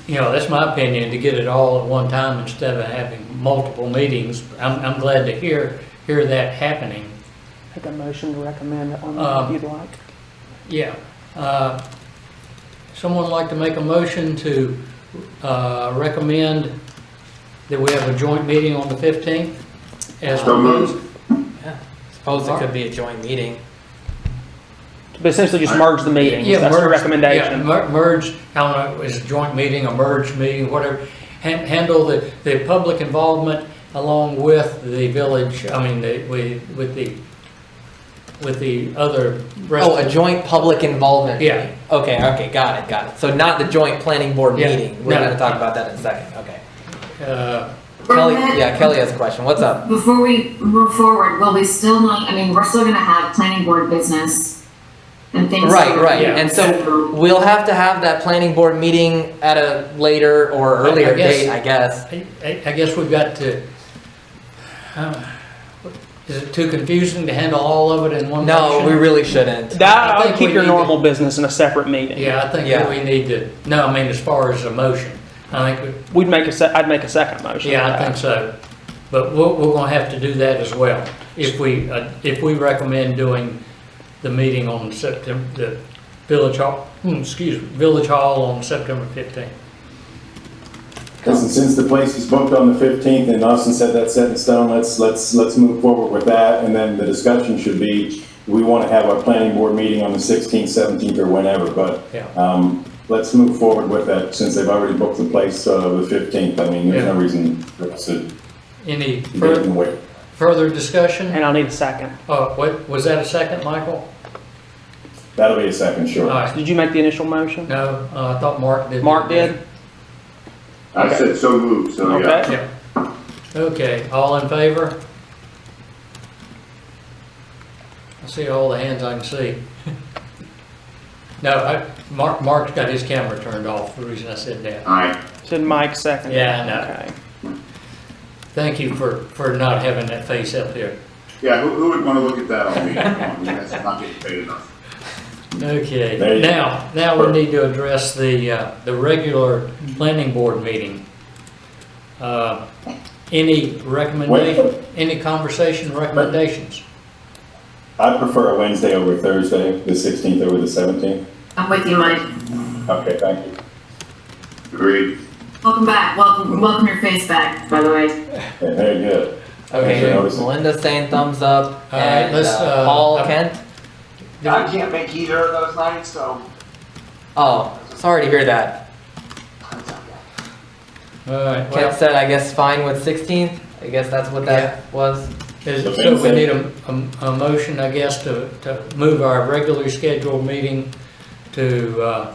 That's my opinion, to get it all at one time instead of having multiple meetings. I'm glad to hear that happening. Make a motion to recommend that one if you'd like. Yeah. Someone like to make a motion to recommend that we have a joint meeting on the 15th as So moved. proposed. Suppose it could be a joint meeting. But essentially just merge the meetings. Yeah, That's the merge- recommendation. yeah, merge, I don't know, is it a joint meeting, a merged meeting, whatever. Handle the public involvement along with the village, I mean, with the other. rest Oh, a of- joint public involvement. Yeah. meeting. Okay, got it. So not the joint planning board Yeah, meeting. We're no. gonna talk about that in a second, okay. Kelly, Rohit, yeah, Kelly has a question. What's up? Before we move forward, will we still not, I mean, we're still gonna have planning board business and things. Right. Yeah. And so we'll have to have that planning board meeting at a later or I earlier guess- date, I guess. I guess we've got to, is it too confusing to handle all of it in one No, motion? we really shouldn't. That, I I would think keep we your need to- normal business in a separate meeting. Yeah, I think Yeah. that we need to, no, I mean, as far as a motion, I think, I'd make a second motion. yeah, for I that. think so. But we're gonna have to do that as well. If we recommend doing the meeting on September, the Village Hall, Village Hall on September 15th. Listen, since the place is booked on the 15th and Austin said that's set in stone, let's move forward with that. And then the discussion should be, we want to have our planning board meeting on the 16th, 17th, or whenever. But Yeah. let's move forward with that since they've already booked the place the 15th. I mean, there's no Yeah. reason for us to Any get in the way. further discussion? And I'll need a second. Oh, what, was that a second, Michael? That'll be a second, sure. All right. Did you make the initial motion? No, I thought Mark did. Mark did? I said so moved, so yeah. Okay. Yeah. Okay, all in favor? I see all the hands I can see. No, Mark's got his camera turned off, the reason I said that. All right. Said Mike second. Yeah, I know. Okay. Thank you for not having that face up there. Yeah, who would want to look at that on me? I mean, that's not getting paid enough. Okay, There you go. now we need to address the regular planning board meeting. Any recommendation, any conversation recommendations? I prefer a Wednesday over Thursday, the 16th over the 17th. I'm with you, Mike. Okay, thank you. Agreed. Welcome back. Welcome your face back, by the way. Okay, very good. Thanks Okay, for noticing. Melinda's saying thumbs up. All right, And let's, Paul, Kent? I can't make either of those nights, so. Oh, sorry to hear that. All right, Kent well, said, I guess, fine with 16th. I guess that's what that was. so we need a motion, I guess, to move our regularly scheduled meeting to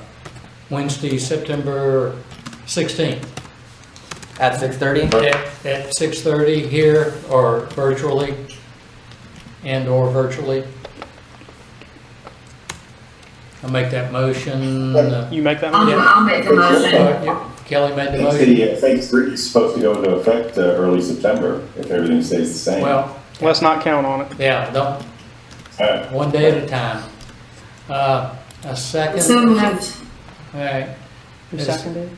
Wednesday, September 16th At 6:30? at 6:30 here or virtually, and/or virtually. I'll make that motion. You make that I'll, motion? I'll make the motion. Kelly made the I think motion. the phase 3 is supposed to go into effect early September if everything stays the same. Well, Let's not count on it. yeah, don't, one day at a time. A second? So moved. All right, Who Yes. seconded?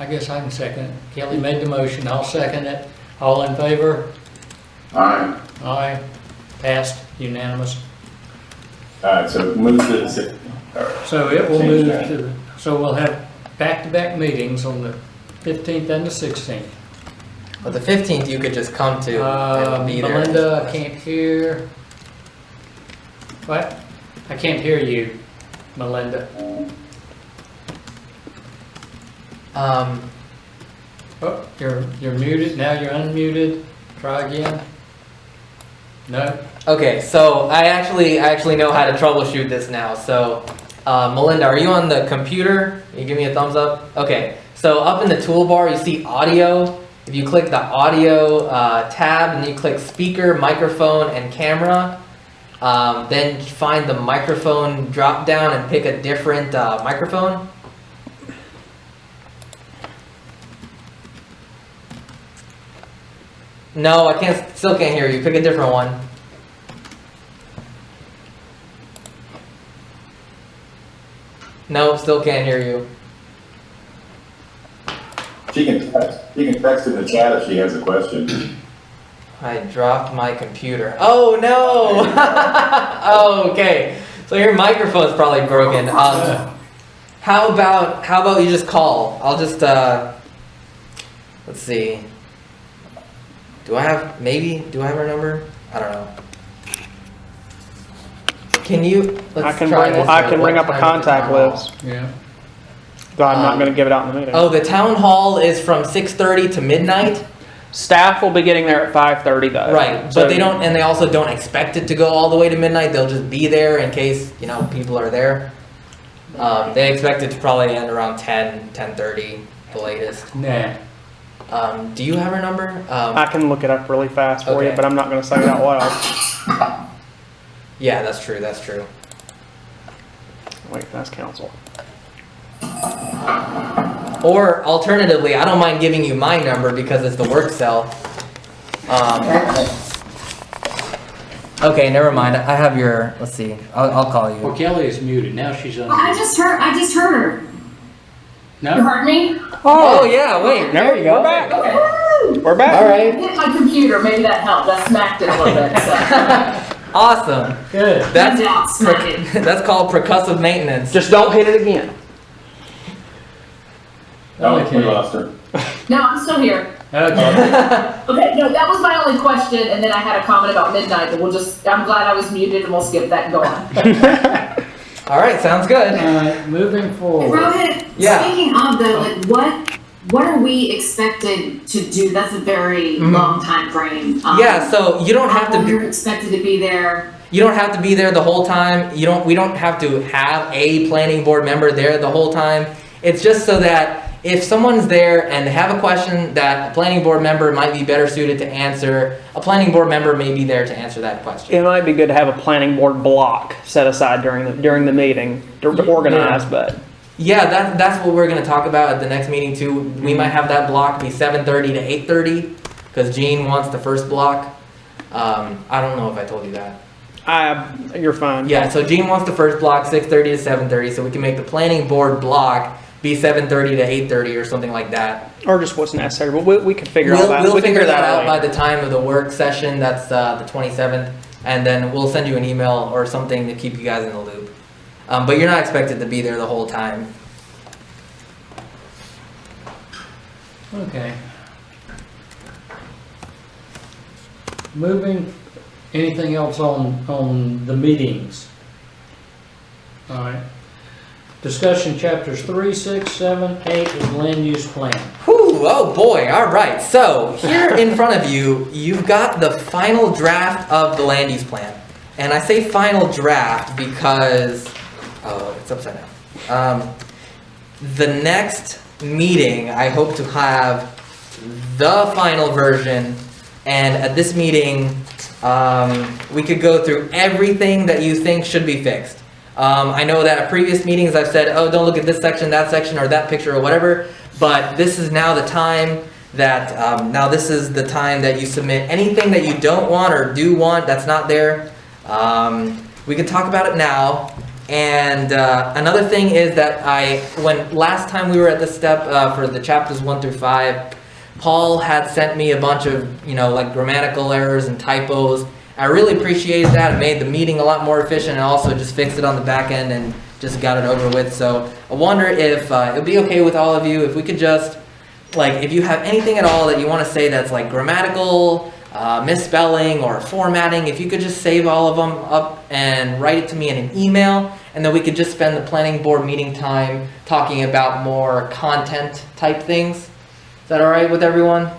I guess I can second it. Kelly made the motion, I'll second it. All in favor? All right. Aye. Passed, unanimous. All right, so move to the 16th. All right. So it will Change move that. to, so we'll have back-to-back meetings on the 15th and the 16th. But the 15th you could just come to and be there. Melinda, I can't hear. What? I can't hear you, Melinda. Oh, you're muted, now you're unmuted. Try again. No? Okay, so I actually know how to troubleshoot this now. So, Melinda, are you on the computer? Can you give me a thumbs up? Okay, so up in the toolbar you see audio. If you click the audio tab and you click speaker, microphone, and camera, then find the microphone drop down and pick a different microphone. No, still can't hear you. Pick a different one. No, still can't hear you. She can text in the chat if she has a question. I dropped my computer. Oh no! Oh, okay. So your microphone's probably broken. How about you just call? I'll just let's see. Do I have her number? I don't know. Can you? I can bring up a contact list, Yeah. but I'm not going to give it out in the meeting. Oh, the town hall is from 6:30 to midnight. Staff will be getting there at 5:30 though. Right, So but they don't, and they also don't expect it to go all the way to midnight. They'll just be there in case, people are there. They expect it to probably end around 10:30, the latest. Nah. Do you have her number? I can look it up really fast for you, Okay. but I'm not going to say it out loud. Yeah, that's true. Wait, that's council. Or alternatively, I don't mind giving you my number because it's the work cell. Okay, never mind. I have your. Let's see. I'll call Well, you. Kelly is muted. Now she's on. I just heard her. You No? heard me? Oh yeah. Wait. There we go. We're back. Okay. We're back. All I right. hit my computer, maybe that helped. I smacked it a little bit, so. Awesome. Good. That's Yeah, smack it. that's called percussive maintenance. Just don't hit it again. Oh, Okay. we lost her. No, I'm still here. Okay. Okay, no, that was my only question, and then I had a comment about midnight, but I'm glad I was muted, and we'll skip that and go on. All right. Sounds good. Moving forward. Rohit, Yeah. speaking of though, like what are we expected to do? That's a very long time frame. Yeah. So you don't have to. You're expected to be there. You don't have to be there the whole time. We don't have to have a planning board member there the whole time. It's just so that if someone's there and they have a question that a planning board member might be better suited to answer, a planning board member may be there to answer that question. It might be good to have a planning board block set aside during the meeting to organize, but Yeah, that's what we're going to talk about at the next meeting too. We might have that block be 7:30 to 8:30 because Gene wants the first block. I don't know if I told you that. you're fine. Yeah, so Gene wants the first block 6:30 to 7:30, so we can make the planning board block be 7:30 to 8:30 or something like that. Or just what's necessary, but we can figure all that. We'll We can figure that out later. by the time of the work session. That's the 27th, and then we'll send you an email or something to keep you guys in the loop. But you're not expected to be there the whole time. Okay. Moving, anything else on the meetings? All right. Discussion chapters 3, 6, 7, 8 of the land use plan. Whew, oh boy, all right. So here in front of you, you've got the final draft of the land use plan. And I say final draft because, oh, it's upside down. The next meeting, I hope to have the final version. And at this meeting, we could go through everything that you think should be fixed. I know that at previous meetings I've said, oh, don't look at this section, or that picture, or whatever. But this is now the time that, this is the time that you submit anything that you don't want or do want that's not there. We can talk about it now. And another thing is that when last time we were at this step for the chapters 1 through 5, Paul had sent me a bunch of, like grammatical errors and typos. I really appreciated that. It made the meeting a lot more efficient and also just fixed it on the back end and just got it over with. So I wonder if it would be okay with all of you if we could just, if you have anything at all that you want to say that's like grammatical, misspelling, or formatting, if you could just save all of them up and write it to me in an email, and then we could just spend the planning board meeting time talking about more content type things. Is that all right with everyone?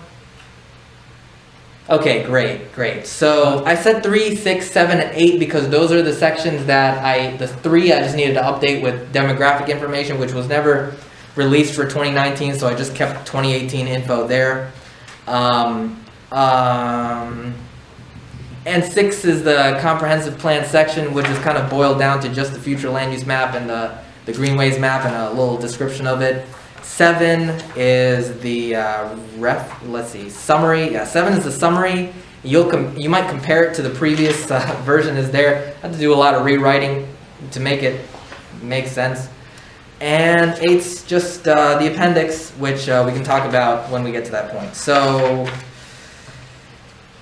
Okay, great. So I said 3, 6, 7, and 8 because those are the sections that the 3 I just needed to update with demographic information, which was never released for 2019, so I just kept 2018 info there. And 6 is the comprehensive plan section, which is kind of boiled down to just the future land use map and the greenways map and a little description of it. 7 is the summary. Yeah, 7 is the summary. You might compare it to the previous version is there. I had to do a lot of rewriting to make it make sense. And 8's just the appendix, which we can talk about when we get to that point. So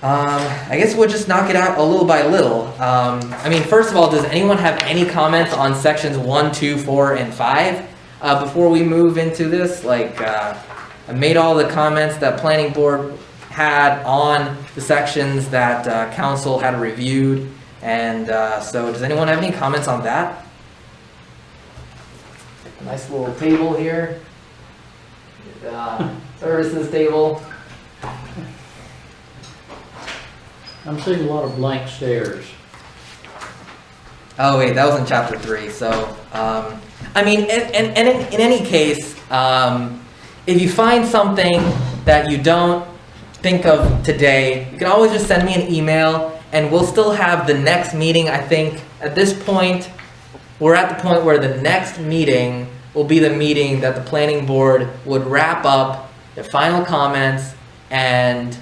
I guess we'll just knock it out a little by little. First of all, does anyone have any comments on sections 1, 2, 4, and 5? Before we move into this, I made all the comments that planning board had on the sections that council had reviewed. And so does anyone have any comments on that? A nice little table here. Services table. I'm seeing a lot of blank stares. Oh wait, that was in chapter 3. So, I mean, in any case, if you find something that you don't think of today, you can always just send me an email, and we'll still have the next meeting. I think at this point, we're at the point where the next meeting will be the meeting that the planning board would wrap up their final comments and,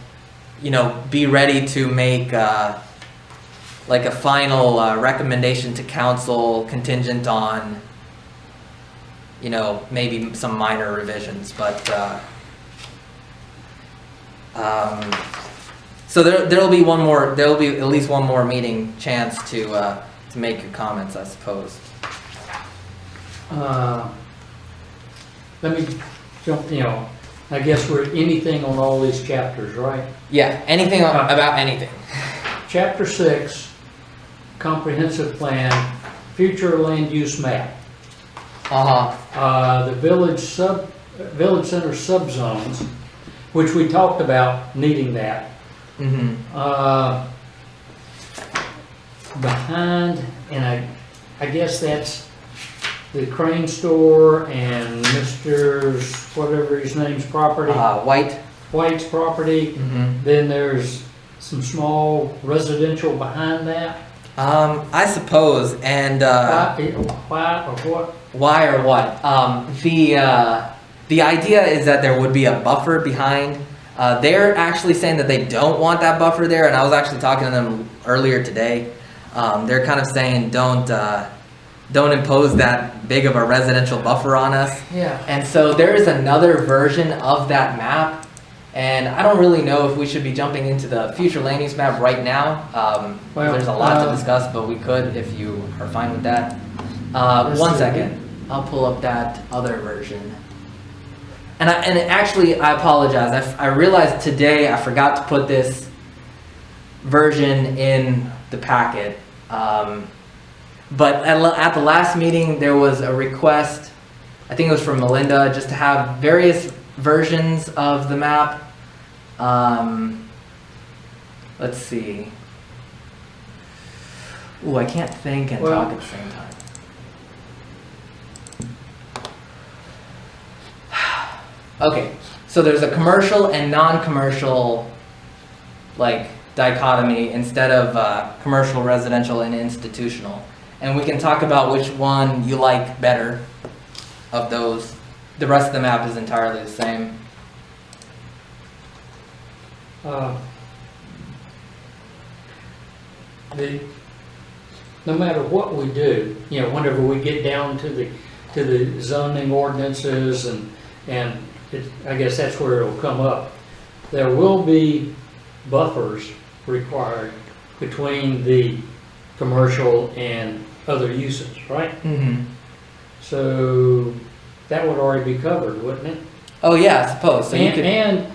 you know, be ready to make like a final recommendation to council contingent on, you know, maybe some minor revisions, but so there'll be at least one more meeting chance to make your comments, I suppose. Let me jump, you know, I guess we're anything on all these chapters, right? Yeah, anything about anything. Chapter 6, comprehensive plan, future land use map. The village center subzones, which we talked about needing that. Mm-hmm. Behind, and I guess that's the Crane store and Mr.'s, whatever his name's property. White's property. Mm-hmm. Then there's some small residential behind that. I suppose, and Why or what? why or what? The idea is that there would be a buffer behind. They're actually saying that they don't want that buffer there, and I was actually talking to them earlier today. They're kind of saying don't impose that big of a residential buffer on us. Yeah. And so there is another version of that map, and I don't really know if we should be jumping into the future land use map right now. Well, there's a lot to discuss, but we could if you are fine with that. One second, I'll pull up that other version. And actually, I apologize. I realized today I forgot to put this version in the packet. But at the last meeting, there was a request, I think it was from Melinda, just to have various versions of the map. Let's see. Ooh, I can't think and talk at the same time. Okay, so there's a commercial and non-commercial, like, dichotomy instead of commercial, residential, and institutional. And we can talk about which one you like better of those. The rest of the map is entirely the same. No matter what we do, you know, whenever we get down to the zoning ordinances and I guess that's where it'll come up. There will be buffers required between the commercial and other uses, right? Mm-hmm. So that would already be covered, wouldn't it? Oh yeah, I suppose. So And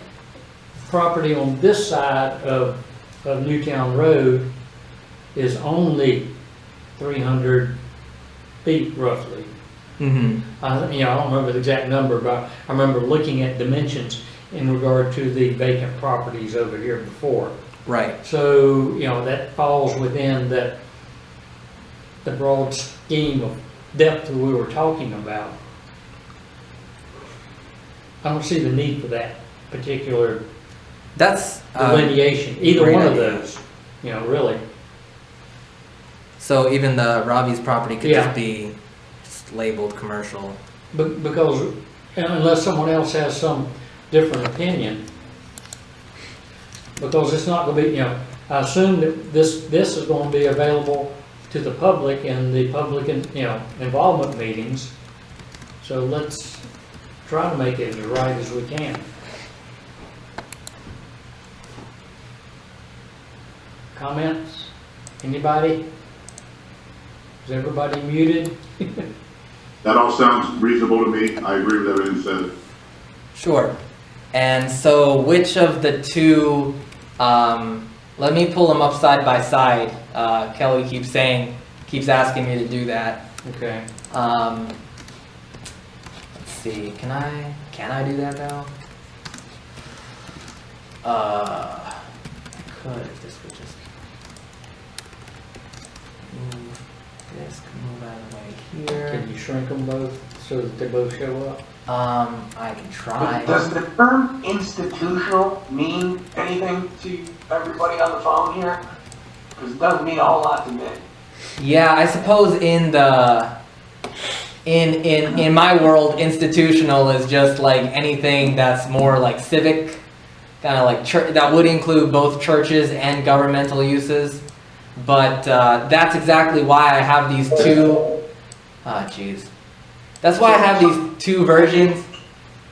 property on this side of Newtown Road is only 300 feet roughly. Mm-hmm. I don't remember the exact number, but I remember looking at dimensions in regard to the vacant properties over here before. Right. So, that falls within the broad scheme of depth that we were talking about. I don't see the need for that particular That's delineation, either one of those, really. So even the Ravi's property could Yeah. just be labeled commercial. Because unless someone else has some different opinion, because it's not going to be, I assume that this is going to be available to the public in the public, involvement meetings. So let's try to make it as right as we can. Comments? Anybody? Is everybody muted? That all sounds reasonable to me. I agree with everything said. Sure. And so which of the two, let me pull them up side by side. Kelly keeps asking me to do that. Okay. Let's see, can I do that now? I could if this would just move, this could move out of the way here. Can you shrink them both so that they both show up? I can try. Does the term institutional mean anything to everybody on the phone here? Because it doesn't mean a whole lot to me. Yeah, I suppose in my world, institutional is just like anything that's more like civic, kind of like church, that would include both churches and governmental uses. But that's exactly why I have these two. That's why I have these two versions.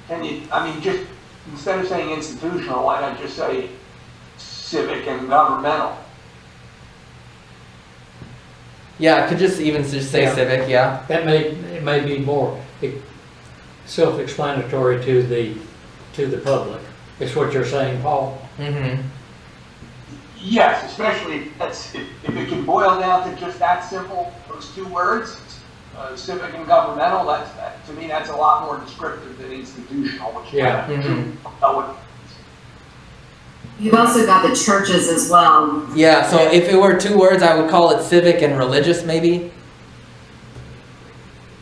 Can you, I mean, just instead of saying institutional, why not just say civic and governmental? Yeah, I could just say Yeah. civic. Yeah. It may be more self-explanatory to the public. Is what you're saying, Paul? Mm-hmm. Yes, especially if it can boil down to just that simple, those two words, civic and governmental, to me, that's a lot more descriptive than institutional, which Yeah. You've also got the churches as well. Yeah. So if it were two words, I would call it civic and religious, maybe.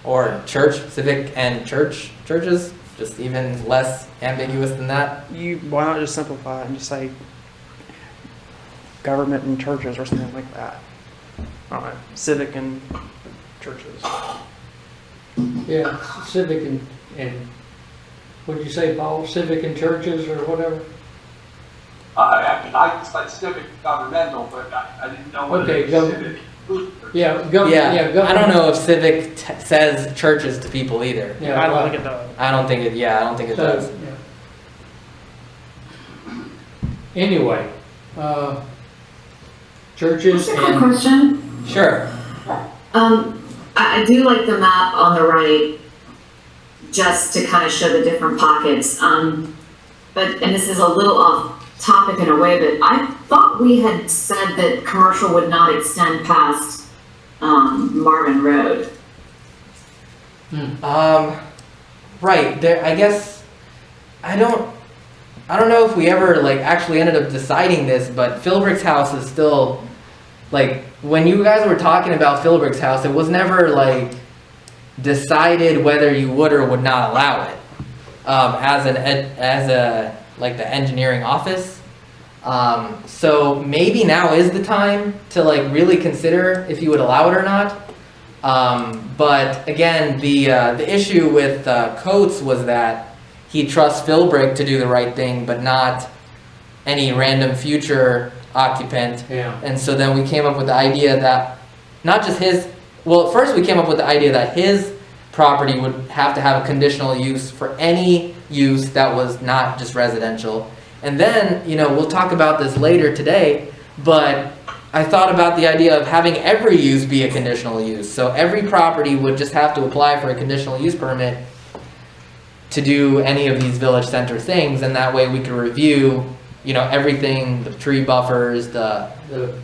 Or church, civic and churches, just even less ambiguous than that. Why not just simplify it and just say government and churches or something like that? All right, civic and churches. Yeah, civic and what'd you say, Paul? Civic and churches or whatever? I said civic governmental, but I didn't know whether Okay, it was civic. Yeah, Yeah, I don't know if civic says churches to people either. Yeah, I don't right. think it does. I don't think it does. So, yeah. Anyway, churches Just a quick and, question. Sure. I do like the map on the right, just to kind of show the different pockets. And this is a little off topic in a way, but I thought we had said that commercial would not extend past Marvin Road. Right there. I guess I don't know if we ever like actually ended up deciding this, but Philbrick's house is still like when you guys were talking about Philbrick's house, it was never like decided whether you would or would not allow it as the engineering office. So maybe now is the time to like really consider if you would allow it or not. But again, the issue with Coates was that he trusts Philbrick to do the right thing, but not any random future occupant. yeah, And so then we came up with the idea that not just first we came up with the idea that his property would have to have a conditional use for any use that was not just residential. And then, we'll talk about this later today, but I thought about the idea of having every use be a conditional use. So every property would just have to apply for a conditional use permit to do any of these village center things, and that way we could review, everything, the tree buffers, the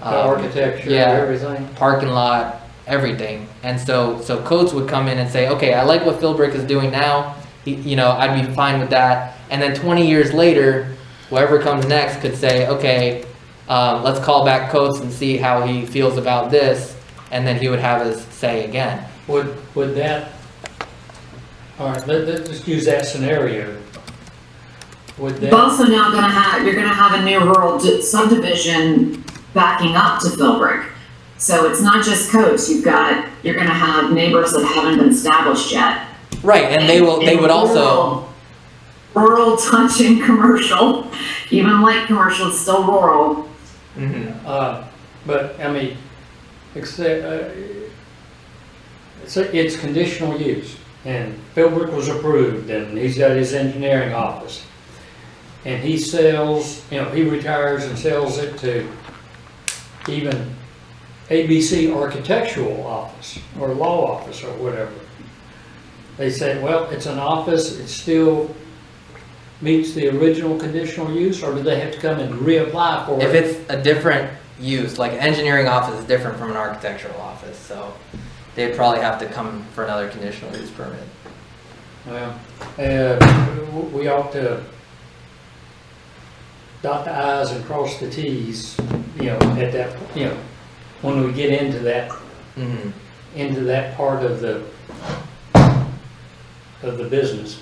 architecture, yeah. everything. parking lot, everything. And so Coates would come in and say, okay, I like what Philbrick is doing now. I'd be fine with that. And then 20 years later, whoever comes next could say, okay, let's call back Coates and see how he feels about this. And then he would have his say again. Would that, all right, let's just use that scenario. Would You're that, also now you're gonna have a new rural subdivision backing up to Philbrick. So it's not just Coates, you're gonna have neighbors that haven't been established yet. Right, and they would also... Rural touching commercial, even light commercial, it's still rural. but, I mean, it's conditional use, and Philbrick was approved, and he's got his engineering office. And he sells, he retires and sells it to even ABC Architectural Office, or Law Office, or whatever. They say, well, it's an office, it's still meets the original conditional use, or do they have to come and reapply for it? If it's a different use, like an engineering office is different from an architectural office, so they'd probably have to come for another conditional use permit. Well, we ought to dot the i's and cross the t's, at that, when we get into that, Mm-hmm. into that part of the business.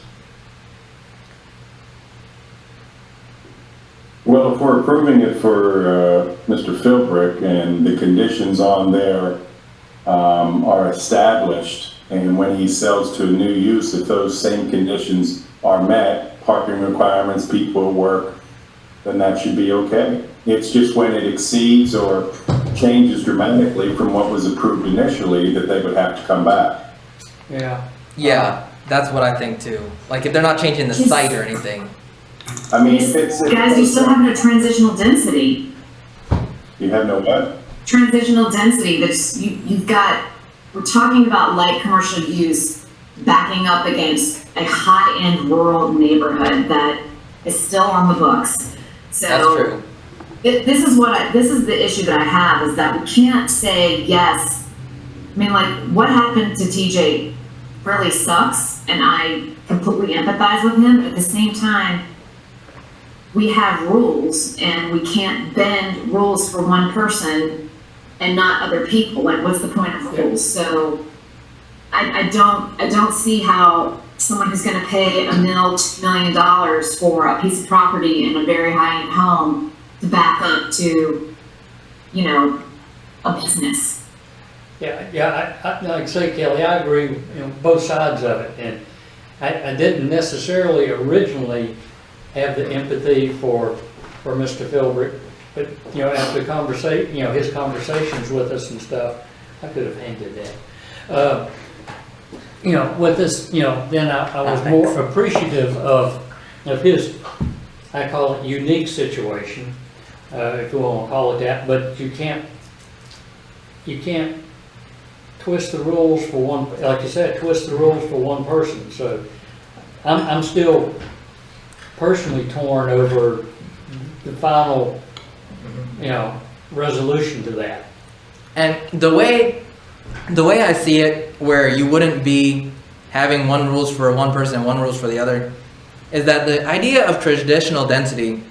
Well, if we're approving it for Mr. Philbrick and the conditions on there are established, and when he sells to a new use, if those same conditions are met, parking requirements, people work, then that should be okay. It's just when it exceeds or changes dramatically from what was approved initially that they would have to come back. Yeah. Yeah, that's what I think too. Like if they're not changing the site or anything. I mean, if it's... Guys, you still have no transitional density. You have no what? Transitional density, you've got, we're talking about light commercial use backing up against a high-end rural neighborhood that is still on the books. So That's true. This is the issue that I have, is that we can't say yes. I mean, like, what happened to TJ really sucks, and I completely empathize with him. At the same time, we have rules, and we can't bend rules for one person and not other people. Like, what's the point of rules? So I don't see how someone who's going to pay $2 million for a piece of property in a very high-end home to back up to, a business. Yeah, I like I say, Kelly, I agree, both sides of it, and I didn't necessarily originally have the empathy for Mr. Philbrick, but, after his conversations with us and stuff, I could have handled that. With this, then I was more appreciative of his, I call it unique situation, if you want to call it that, but you can't twist the rules for one, like you said, twist the rules for one person. So I'm still personally torn over the final, resolution to that. And the way I see it, where you wouldn't be having one rules for one person and one rules for the other, is that the idea of traditional density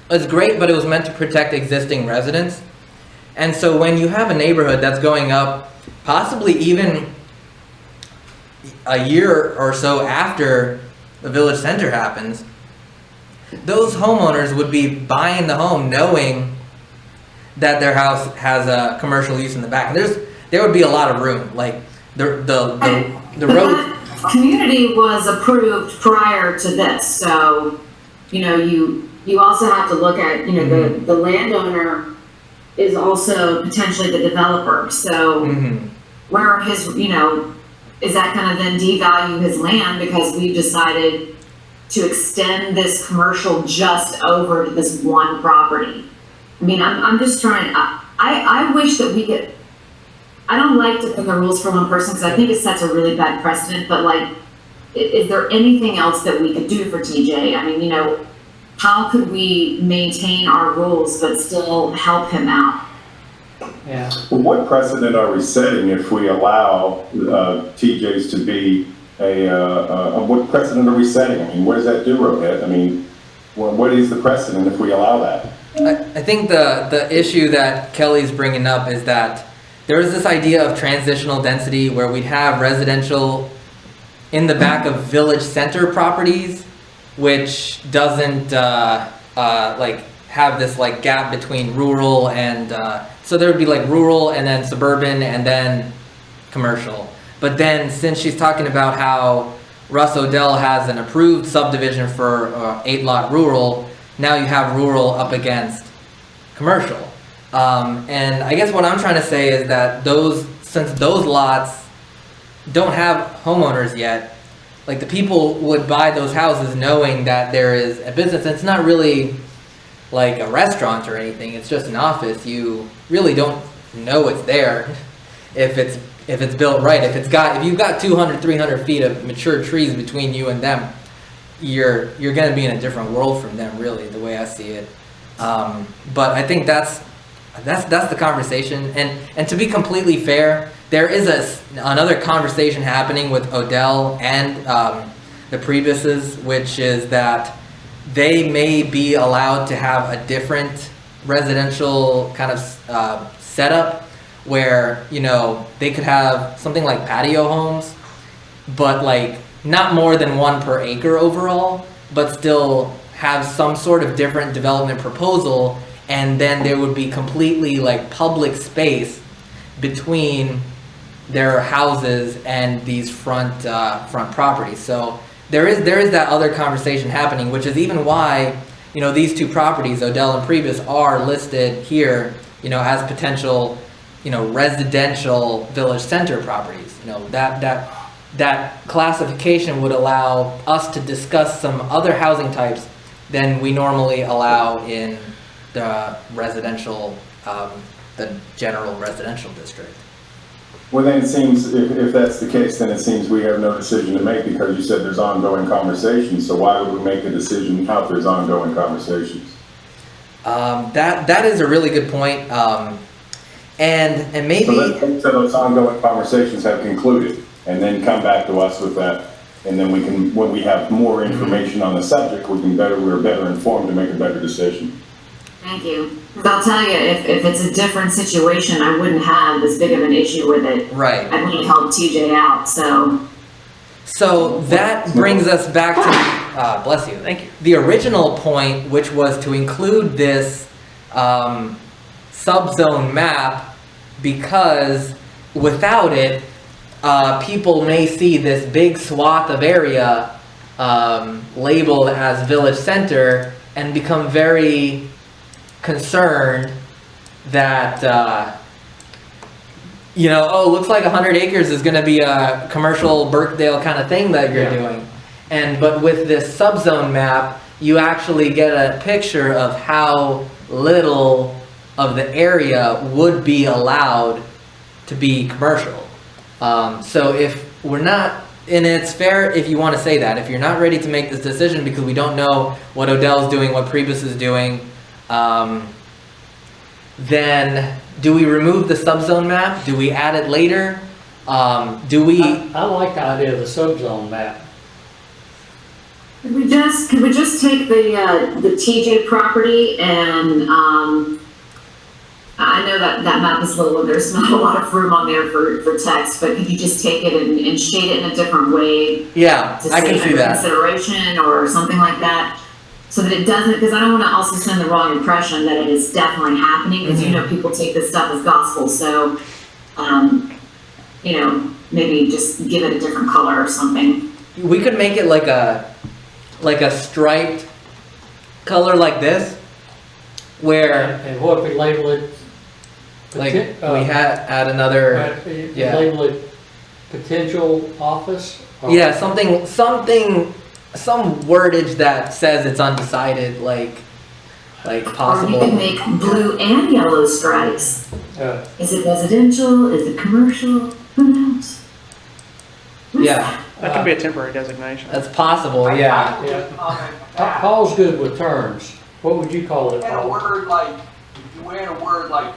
is great, but it was meant to protect existing residents. And so when you have a neighborhood that's going up, possibly even a year or so after the village center happens, those homeowners would be buying the home knowing that their house has a commercial use in the back. There would be a lot of room. Like the road. That community was approved prior to this, so you also have to look at the landowner is also potentially the developer. So where are his is that going to then devalue his land because we decided to extend this commercial just over to this one property? I mean, I'm just trying. I wish that we could. I don't like to put the rules for one person because I think it sets a really bad precedent. But like, is there anything else that we could do for TJ? I mean, how could we maintain our rules but still help him out? Yeah. Well, what precedent are we setting if we allow TJs to be what precedent are we setting? I mean, what does that do, Rohit? I mean, what is the precedent if we allow that? I think the issue that Kelly's bringing up is that there is this idea of transitional density where we'd have residential in the back of village center properties, which doesn't like have this like gap between rural and so there would be like rural and then suburban and then commercial. But then since she's talking about how Russ O'Dell has an approved subdivision for 8-lot rural, now you have rural up against commercial. And I guess what I'm trying to say is that since those lots don't have homeowners yet, like the people would buy those houses knowing that there is a business. It's not really like a restaurant or anything. It's just an office. You really don't know it's there if it's built right. If you've got 200, 300 feet of mature trees between you and them, you're going to be in a different world from them, really, the way I see it. But I think that's the conversation. And to be completely fair, there is another conversation happening with Odell and the Priebus's, which is that they may be allowed to have a different residential kind of setup where, you know, they could have something like patio homes, but like not more than 1 per acre overall, but still have some sort of different development proposal, and then there would be completely like public space between their houses and these front properties. So there is that other conversation happening, which is even why, you know, these 2 properties, Odell and Priebus, are listed here, you know, as potential, you know, residential village center properties. You know, that classification would allow us to discuss some other housing types than we normally allow in the residential, the general residential district. Well, then it seems, if that's the case, then it seems we have no decision to make, because you said there's ongoing conversations. So why would we make a decision if there's ongoing conversations? That is a really good point. And maybe... So let's hope that those ongoing conversations have concluded, and then come back to us with that. And then we can, when we have more information on the subject, we're better informed to make a better decision. Thank you. 'Cause I'll tell you, if it's a different situation, I wouldn't have this big of an issue with it. Right. I wouldn't help TJ out, so. So that brings us back to, bless you. Thank you. The original point, which was to include this subzone map, because without it, people may see this big swath of area labeled as village center and become very concerned that, you know, oh, looks like 100 acres is going to be a commercial Birkdale kind of thing that you're doing. But with this subzone map, you actually get a picture of how little of the area would be allowed to be commercial. So if we're not, and it's fair if you want to say that, if you're not ready to make this decision because we don't know what Odell's doing, what Priebus is doing, then do we remove the subzone map? Do we add it later? Do we? I like the idea of the subzone map. Could we just take the TJ property and, I know that map is little and there's not a lot of room on there for text, but could you just take it and shade it in a different way? Yeah, I can see that. Consideration or something like that, so that it doesn't, because I don't want to also send the wrong impression that it is definitely happening, because you know people take this stuff as gospel, so, you know, maybe just give it a different color or something. We could make it like a striped color like this, where And what if we label it? like we add another, yeah. Label it potential office? Or- yeah, some wordage that says it's undecided, like Or you possible. can make blue and yellow stripes. Is it residential? Is it commercial? Who knows? Yeah, That could be a temporary designation. that's possible. I Yeah, would just comment that. Paul's good with terms. What would you call it, Add a Paul? word like, if you add a word like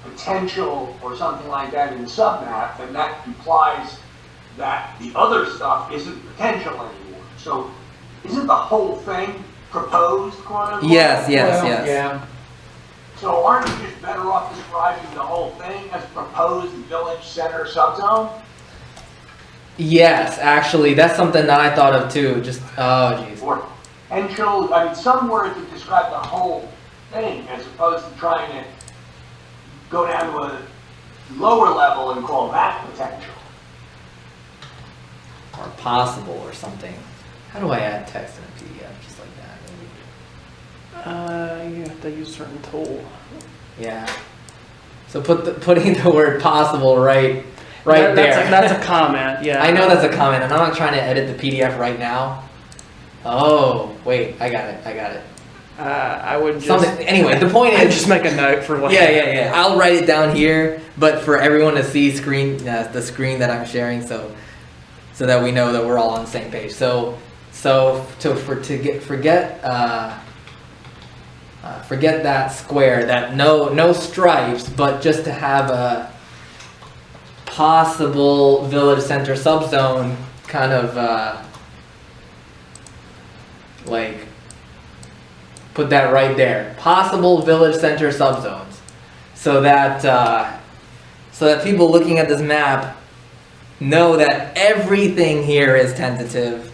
potential or something like that in the submap, then that implies that the other stuff isn't potential anymore. So isn't the whole thing proposed, quote unquote? yes, Well, yes. Yeah, So aren't you just better off describing the whole thing as proposed village center subzone? Yes, actually, that's something that I thought of too. Just, oh geez. Or potential, I mean, some words that describe the whole thing as opposed to trying to go down to a lower level and call that potential. Or possible or something. How do I add text in a PDF just like that? You have to use a certain tool. Yeah. So putting the word possible right there. That's a comment, yeah. I know that's a comment, and I'm not trying to edit the PDF right now. Oh, wait, I got it. I would just... Something. Anyway, the point I'd is, just make a note for later. yeah. I'll write it down here, but for everyone to see the screen that I'm sharing, so that we know that we're all on the same page. So So forget that square, that no stripes, but just to have a possible village center subzone kind of like put that right there. Possible village center subzones, so that people looking at this map know that everything here is tentative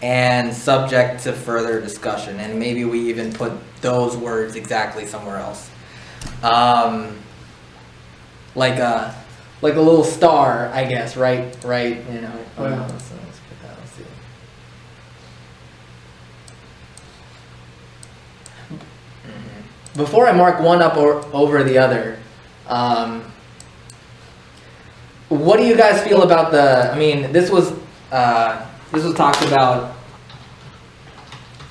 and subject to further discussion, and maybe we even put those words exactly somewhere else, like a little star, I guess, right, you know. So let's put that. Let's see. Before I mark one up over the other, what do you guys feel about I mean, this was talked about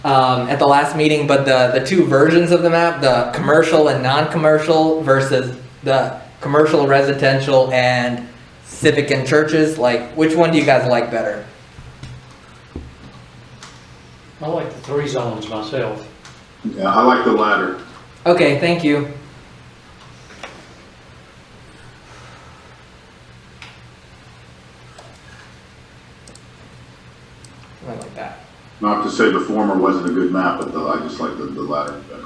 at the last meeting, but the two versions of the map, the commercial and non-commercial versus the commercial, residential, and civic and churches, like, which one do you guys like better? I like the 3 zones myself. Yeah, I like the latter. Okay, thank you. I like that. Not to say the former wasn't a good map, but I just like the latter better.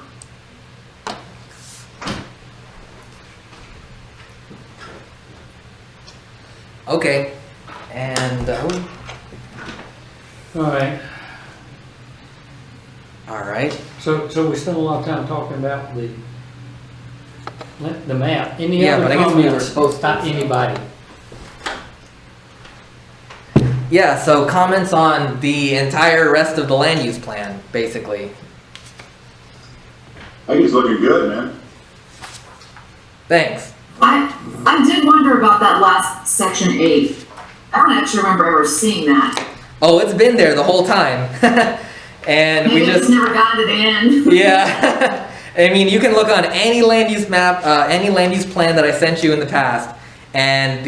Okay, and All right, all right. so we spent a lot of time talking about the map. Any Yeah, other but I guess we were comments? supposed to- Not anybody. Yeah, so comments on the entire rest of the land use plan, basically. I think it's looking good, man. Thanks. I did wonder about that last section 8. I don't actually remember ever seeing that. Oh, it's been there the whole time. And we Maybe I just, just never got to the end. yeah. I mean, you can look on any land use map, any land use plan that I sent you in the past, and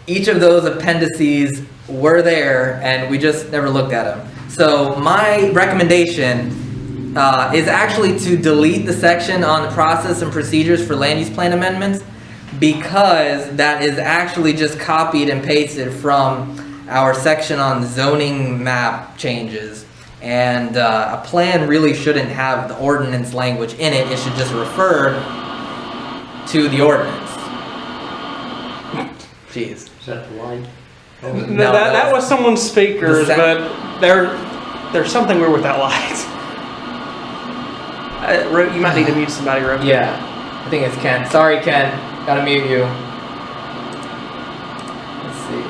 each of those appendices were there, and we just never looked at them. So my recommendation is actually to delete the section on the process and procedures for land use plan amendments, because that is actually just copied and pasted from our section on zoning map changes. And a plan really shouldn't have the ordinance language in it. It should just refer to the ordinance. Jeez. Is that the light? No, that was someone's speakers, the but there's something weird with that light. You might need to mute somebody, Rob. Yeah, I think it's Ken. Sorry, Ken. Gotta mute you. Let's see.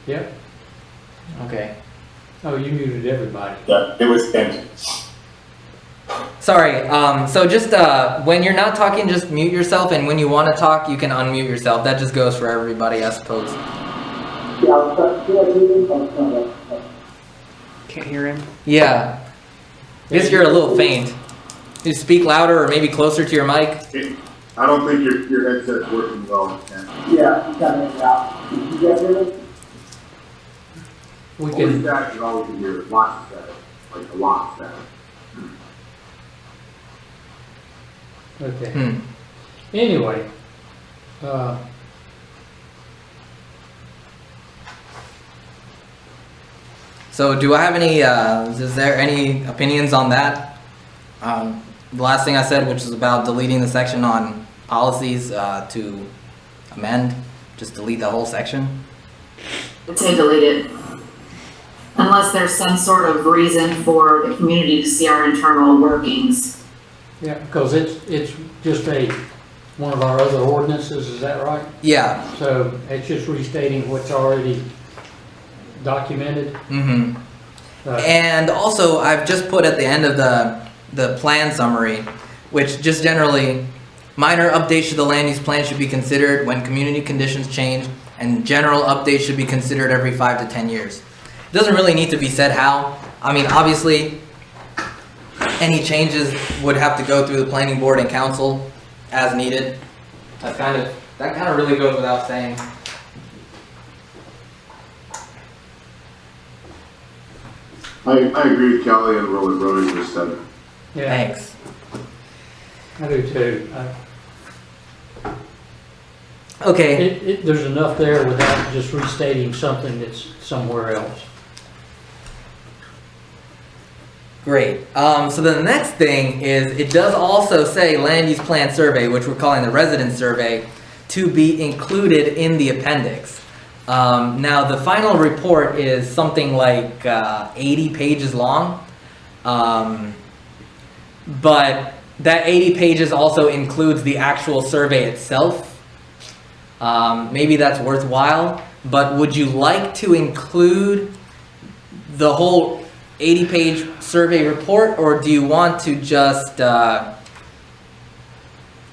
Yep. Okay. Oh, you muted everybody. Yeah, it was Ken. Sorry. So just when you're not talking, just mute yourself, and when you want to talk, you can unmute yourself. That just goes for everybody, I suppose. Can't hear him. Yeah. I guess you're a little faint. You speak louder or maybe closer to your mic. I don't think your headset's working well, Ken. Yeah, you got it out. Did you guys hear me? We Always can, that, you always can hear it, lots of static, like a lot of static. okay. Anyway, So do I have any, is there any opinions on that? The last thing I said, which is about deleting the section on policies to amend, just delete the whole section? I'd say delete it. Unless there's some sort of reason for the community to see our internal workings. yeah, because it's just one of our other ordinances, is that right? Yeah. So it's just restating what's already documented. Mm-hmm. Uh, And also, I've just put at the end of the plan summary, which just generally, minor updates to the land use plan should be considered when community conditions change, and general updates should be considered every 5 to 10 years. It doesn't really need to be said how. I mean, obviously, any changes would have to go through the planning board and council as needed. That's kind of that kind of really goes without saying. I agree with Kelly and what Rose just said. Yeah, Thanks. I do too. Okay. There's enough there without just restating something that's somewhere else. Great. So the next thing is, it does also say land use plan survey, which we're calling the residence survey, to be included in the appendix. Now the final report is something like 80 pages long, but that 80 pages also includes the actual survey itself. Maybe that's worthwhile, but would you like to include the whole 80-page survey report, or do you want to just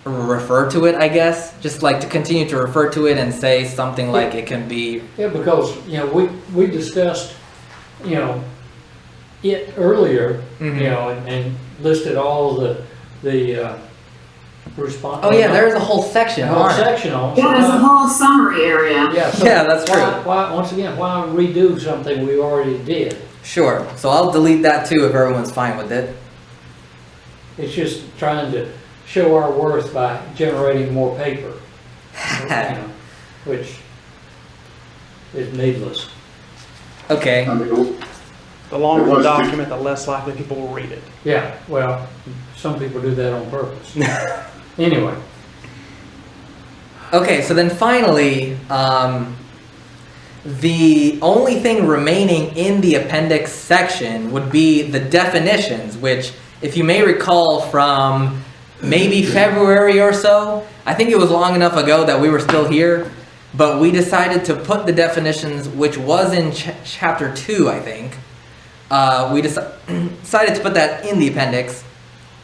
refer to it, I guess? Just like to continue to refer to it and say something like it can be... Yeah, because, you know, we discussed, you know, it earlier, you know, and listed all the response. Oh yeah, there's a whole section whole on it. section on. Yeah, there's a whole summary area. Yeah, so Yeah, that's true. why, once again, why redo something we already did? Sure. So I'll delete that too if everyone's fine with it. It's just trying to show our worth by generating more paper, you know, which is needless. Okay. I mean, The longer It the was too- document, the less likely people will read it. Yeah, well, some people do that on purpose. Anyway, Okay, so then finally, the only thing remaining in the appendix section would be the definitions, which, if you may recall from maybe February or so, I think it was long enough ago that we were still here, but we decided to put the definitions, which was in chapter 2, I think. We decided to put that in the appendix,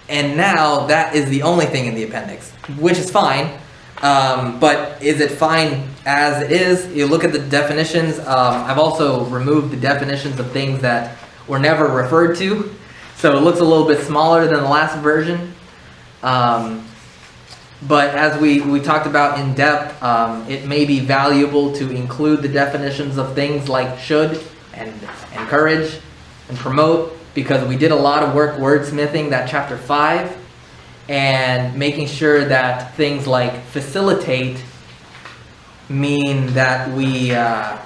and now that is the only thing in the appendix, which is fine. But is it fine as it is? You look at the definitions. I've also removed the definitions of things that were never referred to, so it looks a little bit smaller than the last version. But as we talked about in depth, it may be valuable to include the definitions of things like should and encourage and promote, because we did a lot of work wordsmithing that chapter 5 and making sure that things like facilitate mean that we are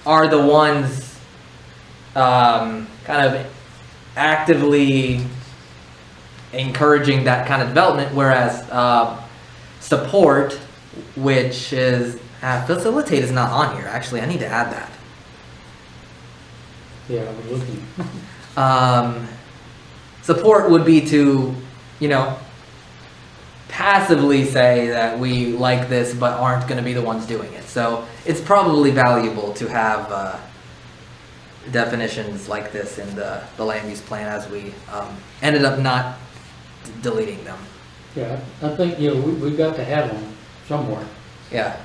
the ones kind of actively encouraging that kind of development, whereas support, which is facilitate, is not on here. Actually, I need to add that. yeah, I was looking. Support would be to, you know, passively say that we like this but aren't going to be the ones doing it. So it's probably valuable to have definitions like this in the land use plan, as we ended up not deleting them. Yeah, I think, you know, we've got to have them somewhere. Yeah.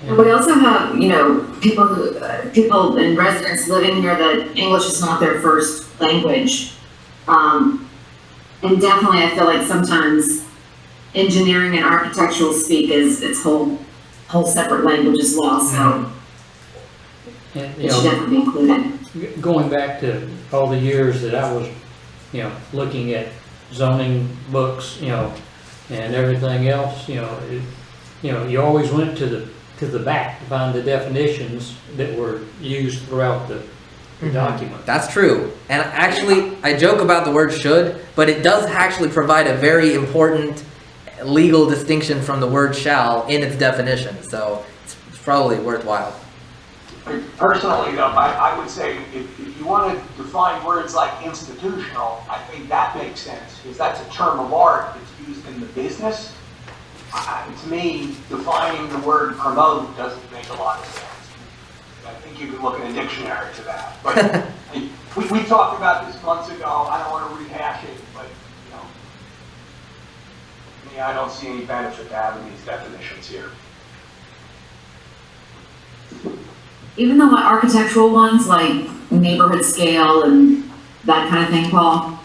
But we also have, you know, people and residents living here that English is not their first language. And definitely I feel like sometimes engineering and architectural speak is its whole separate language as well, so And, you it should know, definitely be included. going back to all the years that I was, you know, looking at zoning books, you know, and everything else, you know, you always went to the back to find the definitions that were used throughout the document. That's true. And actually, I joke about the word should, but it does actually provide a very important legal distinction from the word shall in its definition. So it's probably worthwhile. Personally, though, I would say if you want to define words like institutional, I think that makes sense, because that's a term of art that's used in the business. To me, defining the word promote doesn't make a lot of sense. I think you can look in a dictionary to that. But we talked about this months ago. I don't want to rehash it, but, you know, to me, I don't see any benefit to having these definitions here. Even though my architectural ones, like neighborhood scale and that kind of thing, Paul.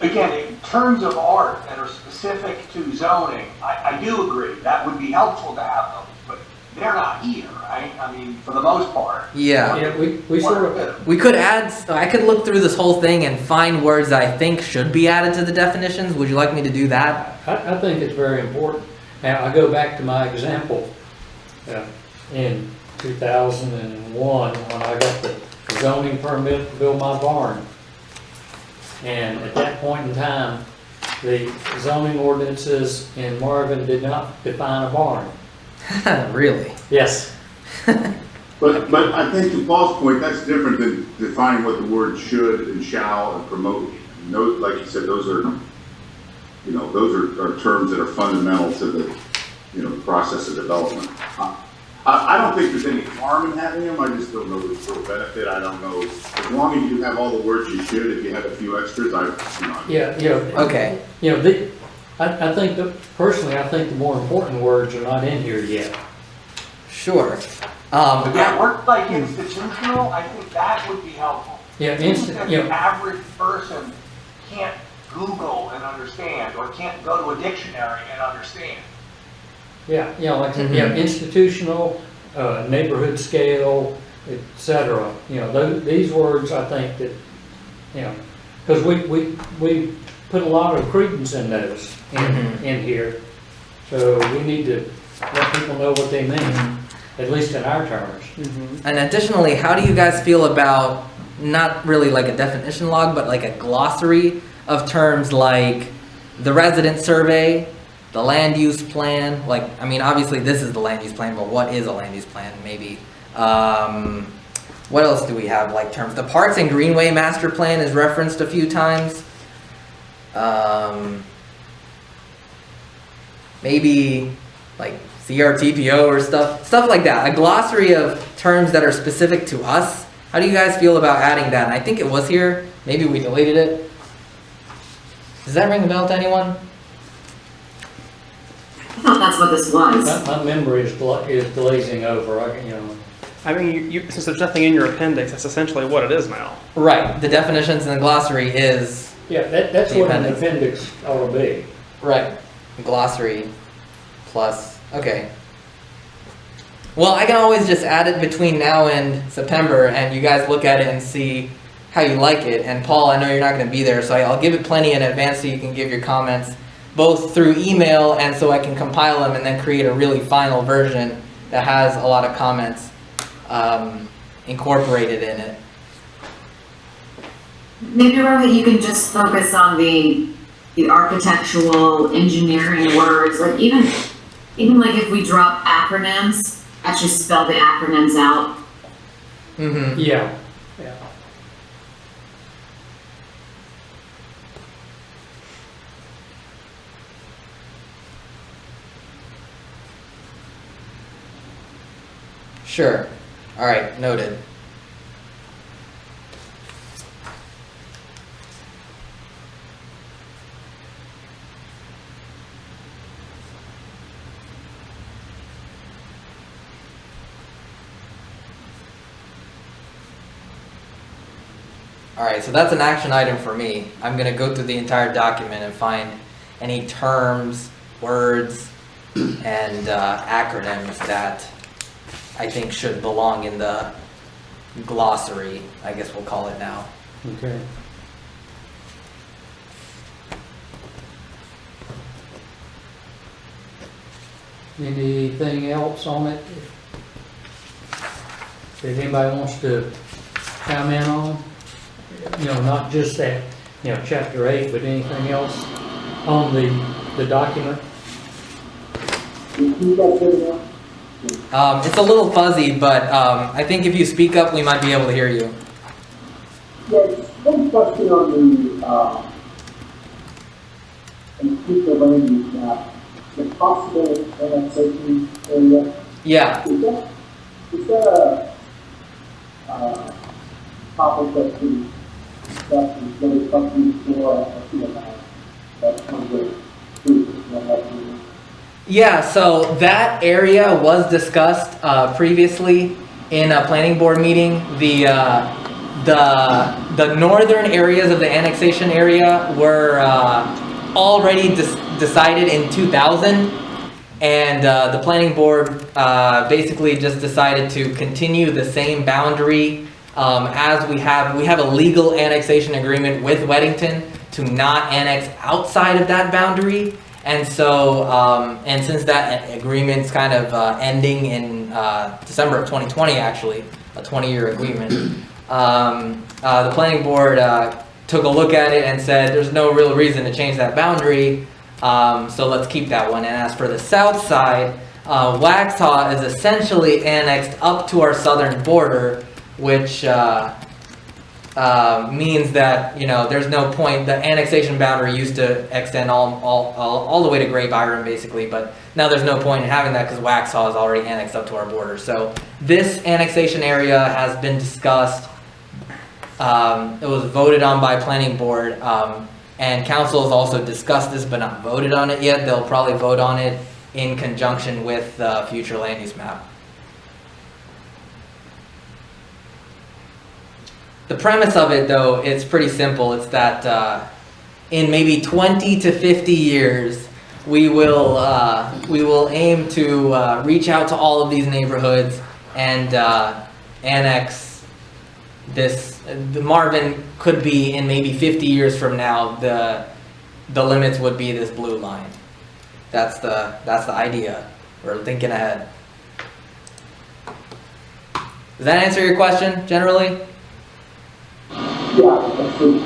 Again, terms of art that are specific to zoning, I do agree, that would be helpful to have those, but they're not here, right? I mean, for the most part. Yeah. Yeah, we sort of, We could add, I could look through this whole thing and find words that I think should be added to the definitions. Would you like me to do that? I think it's very important. Now, I go back to my example, in 2001, when I got the zoning permit to build my barn. And at that point in time, the zoning ordinances in Marvin did not define a barn. Really? Yes. But I think to Paul's point, that's different than defining what the word should and shall and promote mean. And those, like you said, those are, you know, those are terms that are fundamental to the, you know, process of development. I don't think there's any harm in having them, I just don't know the full benefit, I don't know. As long as you have all the words you should, if you have a few extras, Yeah, you know. Okay. You know, I think that, personally, I think the more important words are not in here yet. Sure. Yeah, words like institutional, I think that would be helpful. Yeah, Things that the average person can't Google and understand, or can't go to a dictionary and understand. Yeah, you know, like, institutional, neighborhood scale, et cetera. You know, these words, I think that, you know, because we put a lot of credence in those in here. So we need to let people know what they mean, at least in our terms. And additionally, how do you guys feel about not really like a definition log, but like a glossary of terms like the resident survey, the land use plan? Like, I mean, obviously this is the land use plan, but what is a land use plan? Maybe. What else do we have? Like terms, the Parks and Greenway Master Plan is referenced a few times. Maybe like CRTPO or stuff like that. A glossary of terms that are specific to us. How do you guys feel about adding that? And I think it was here. Maybe we deleted it. Does that ring a bell to anyone? I thought that's what this was. My memory is glazing over, you know. I mean, since there's nothing in your appendix, that's essentially what it is now. Right. The definitions in the glossary is Yeah, that's The what an appendix. appendix ought to be. right. Glossary plus. Okay. Well, I can always just add it between now and September, and you guys look at it and see how you like it. And Paul, I know you're not going to be there, so I'll give it plenty in advance so you can give your comments, both through email and so I can compile them and then create a really final version that has a lot of comments incorporated in it. Maybe, Rohit, you can just focus on the architectural engineering words, like even like if we drop acronyms, actually spell the acronyms out. Mm-hmm. Yeah. Sure. All right, noted. All right, so that's an action item for me. I'm gonna go through the entire document and find any terms, words, and acronyms that I think should belong in the glossary, I guess we'll call it now. Okay. Anything else on it that anybody wants to comment on? You know, not just that, you know, chapter 8, but anything else on the document? It's a little fuzzy, but I think if you speak up, we might be able to hear you. Yes, one question on the future land use map, the possible annexation area. Yeah. Is that a topic that we discussed with other companies for a CMI that comes with food? Yeah, so that area was discussed previously in a planning board meeting. the northern areas of the annexation area were already decided in 2000, and the planning board basically just decided to continue the same boundary as we have a legal annexation agreement with Weddington to not annex outside of that boundary. And so, and since that agreement's kind of ending in December of 2020, actually, a 20-year agreement, the planning board took a look at it and said, there's no real reason to change that boundary, so let's keep that one. And as for the south side, Waxhaw is essentially annexed up to our southern border, which means that, you know, there's no point. The annexation boundary used to extend all the way to Great Byron, basically, but now there's no point in having that because Waxhaw is already annexed up to our border. So this annexation area has been discussed. It was voted on by planning board, and council has also discussed this but not voted on it yet. They'll probably vote on it in conjunction with the future land use map. The premise of it, though, it's pretty simple. It's that in maybe 20 to 50 years, we will aim to reach out to all of these neighborhoods and annex this. The Marvin could be in maybe 50 years from now. The limits would be this blue line. That's the idea. We're thinking ahead. Does that answer your question generally? Yeah, that's good.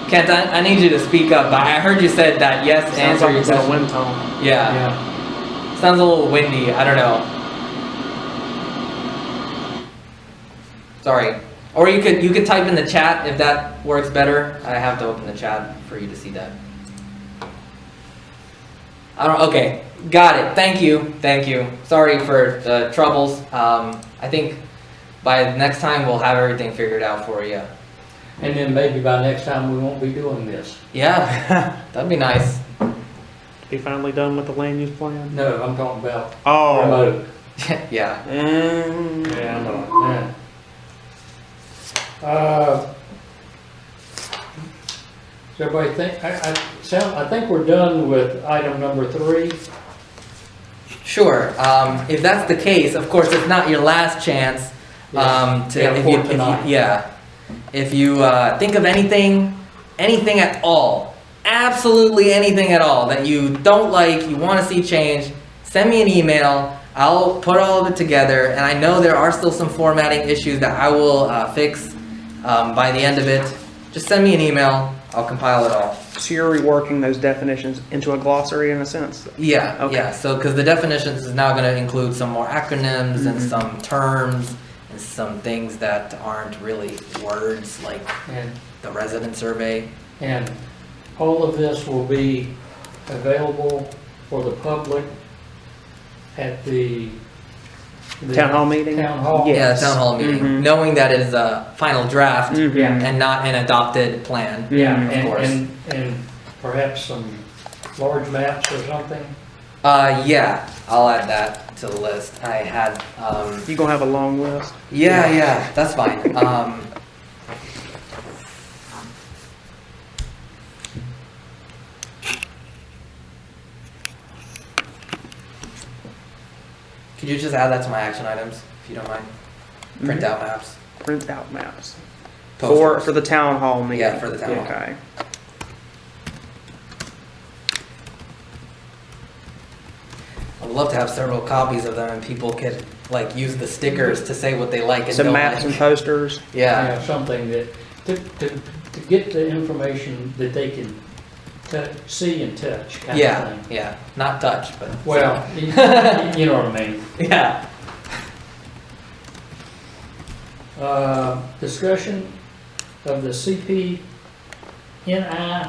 Kent, I need you to speak up. I heard you said that yes, Sounds answer like your it's in a question. wind tunnel. Yeah. Sounds a little windy. I don't know. Sorry. Or you could type in the chat if that works better. I have to open the chat for you to see that. Okay, got it. Thank you. Sorry for the troubles. I think by next time we'll have everything figured out for you. And then maybe by next time we won't be doing this. Yeah, that'd be nice. Be finally done with the land use plan? No, I'm talking about Oh. remote. Yeah. Yeah, I know. Yeah. Does everybody think? I think we're done with item number 3. Sure. If that's the case, of course, it's not your last chance. If you think of anything at all, absolutely anything at all that you don't like, you want to see change, send me an email. I'll put all of it together, and I know there are still some formatting issues that I will fix by the end of it. Just send me an email. I'll compile it all. So you're reworking those definitions into a glossary in a sense? Yeah, Okay. yeah. So, because the definitions is now going to include some more acronyms and some terms and some things that aren't really words, like And the resident survey. And all of this will be available for the public at the Town hall meeting? Town hall. Yeah. Yeah, the town hall meeting, knowing that it is a final draft Yeah. and not an adopted plan. Yeah, of course. and perhaps some large maps or something. Yeah, I'll add that to the list. I had, You gonna have a long list? yeah, that's fine. Could you just add that to my action items, if you don't mind? Print out maps. Print out maps. Posters. For the town hall meeting? Yeah, for the town hall. Okay. I would love to have several copies of them and people could like use the stickers to say what they like and Some don't maps like. and posters? Yeah, Something that, to get the information that they can see and touch kind of yeah, thing. yeah. Not touch, but. Well, you know what I mean. Yeah. Discussion of the CPNI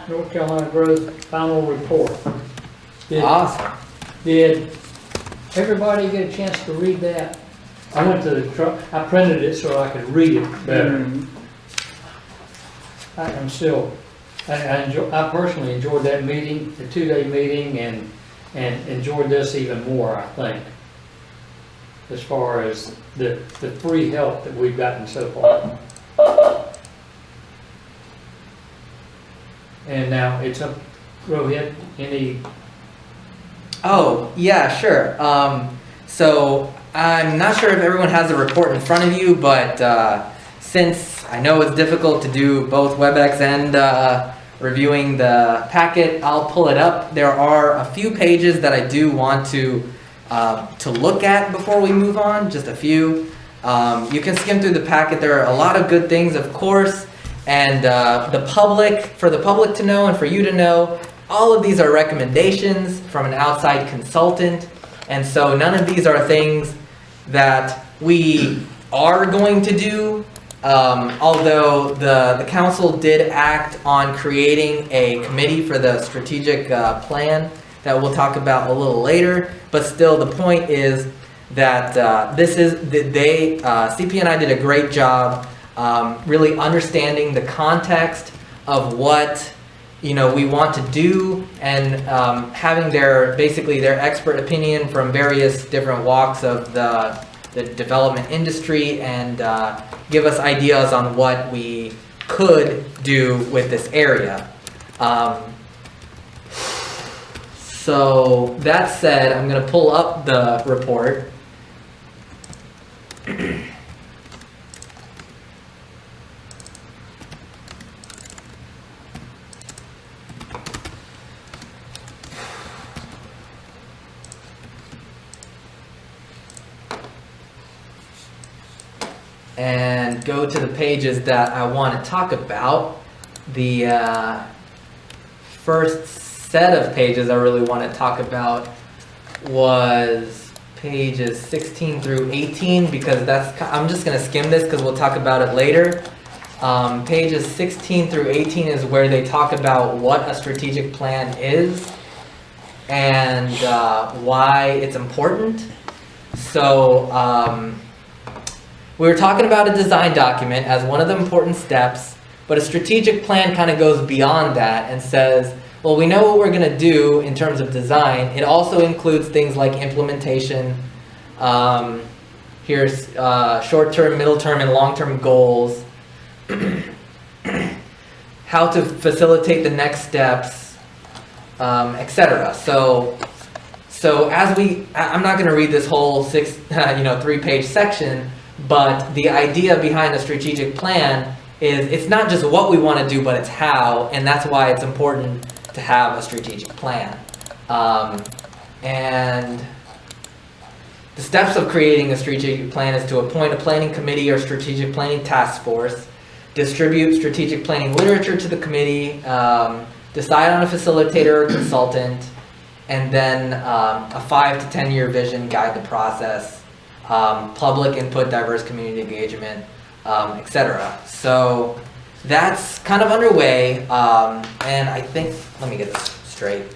North Carolina Growth final report. Awesome. Did everybody get a chance to read that? I went to the truck, I printed it so I could read it better. I personally enjoyed that meeting, the 2-day meeting, and and enjoyed this even more, I think, as far as the free help that we've gotten so far. And now it's up, Rohit, any, Oh, yeah, sure. So I'm not sure if everyone has the report in front of you, but since I know it's difficult to do both WebEx and reviewing the packet, I'll pull it up. There are a few pages that I do want to look at before we move on, just a few. You can skim through the packet. There are a lot of good things, of course, and for the public to know and for you to know, all of these are recommendations from an outside consultant, and so none of these are things that we are going to do, although the council did act on creating a committee for the strategic plan that we'll talk about a little later, but still the point is that CP&I did a great job really understanding the context of what we want to do, and having their expert opinion from various different walks of the development industry, and give us ideas on what we could do with this area. So that said, I'm going to pull up the report. And go to the pages that I want to talk about. The first set of pages I really want to talk about was pages 16 through 18, because I'm just going to skim this because we'll talk about it later. Pages 16 through 18 is where they talk about what a strategic plan is and why it's important. So we were talking about a design document as one of the important steps, but a strategic plan kind of goes beyond that and says, well, we know what we're going to do in terms of design. It also includes things like implementation. Here's short-term, middle-term, and long-term goals. How to facilitate the next steps, etc. So I'm not going to read this whole 3-page section. But the idea behind a strategic plan is it's not just what we want to do, but it's how, and that's why it's important to have a strategic plan. And the steps of creating a strategic plan is to appoint a planning committee or strategic planning task force, distribute strategic planning literature to the committee, decide on a facilitator or consultant, and then a 5 to 10 year vision guide the process. Public input, diverse community engagement, etc. So that's kind of underway, and I think, let me get this straight.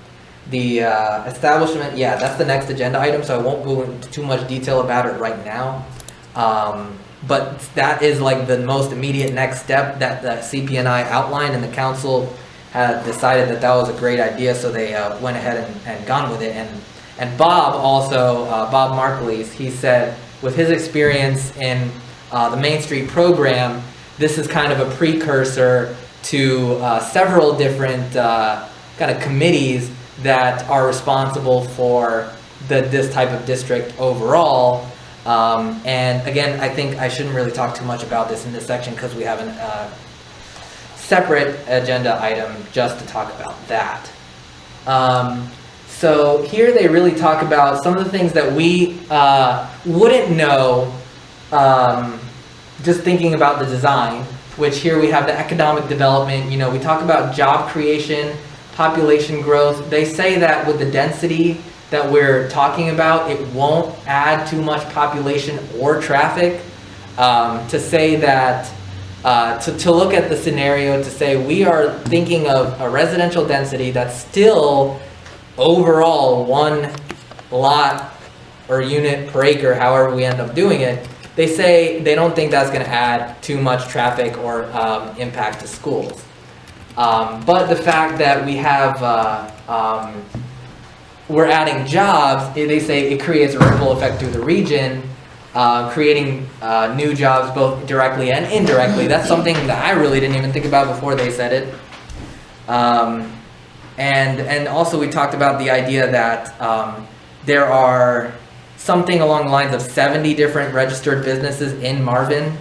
The establishment, yeah, that's the next agenda item, so I won't go into too much detail about it right now. But that is like the most immediate next step that the CP&I outlined, and the council had decided that that was a great idea, so they went ahead and gone with it. And Bob also, Bob Marklees, he said, with his experience in the Main Street program, this is kind of a precursor to several different kind of committees that are responsible for this type of district overall. And again, I think I shouldn't really talk too much about this in this section because we have a separate agenda item just to talk about that. So here they really talk about some of the things that we wouldn't know just thinking about the design, which here we have the economic development. We talk about job creation, population growth. They say that with the density that we're talking about, it won't add too much population or traffic. To say that, to look at the scenario to say we are thinking of a residential density that's still overall one lot or unit per acre, however we end up doing it, they say they don't think that's going to add too much traffic or impact to schools. But the fact that we have we're adding jobs, they say it creates a ripple effect through the region, creating new jobs both directly and indirectly. That's something that I really didn't even think about before they said it. And also we talked about the idea that there are something along the lines of 70 different registered businesses in Marvin,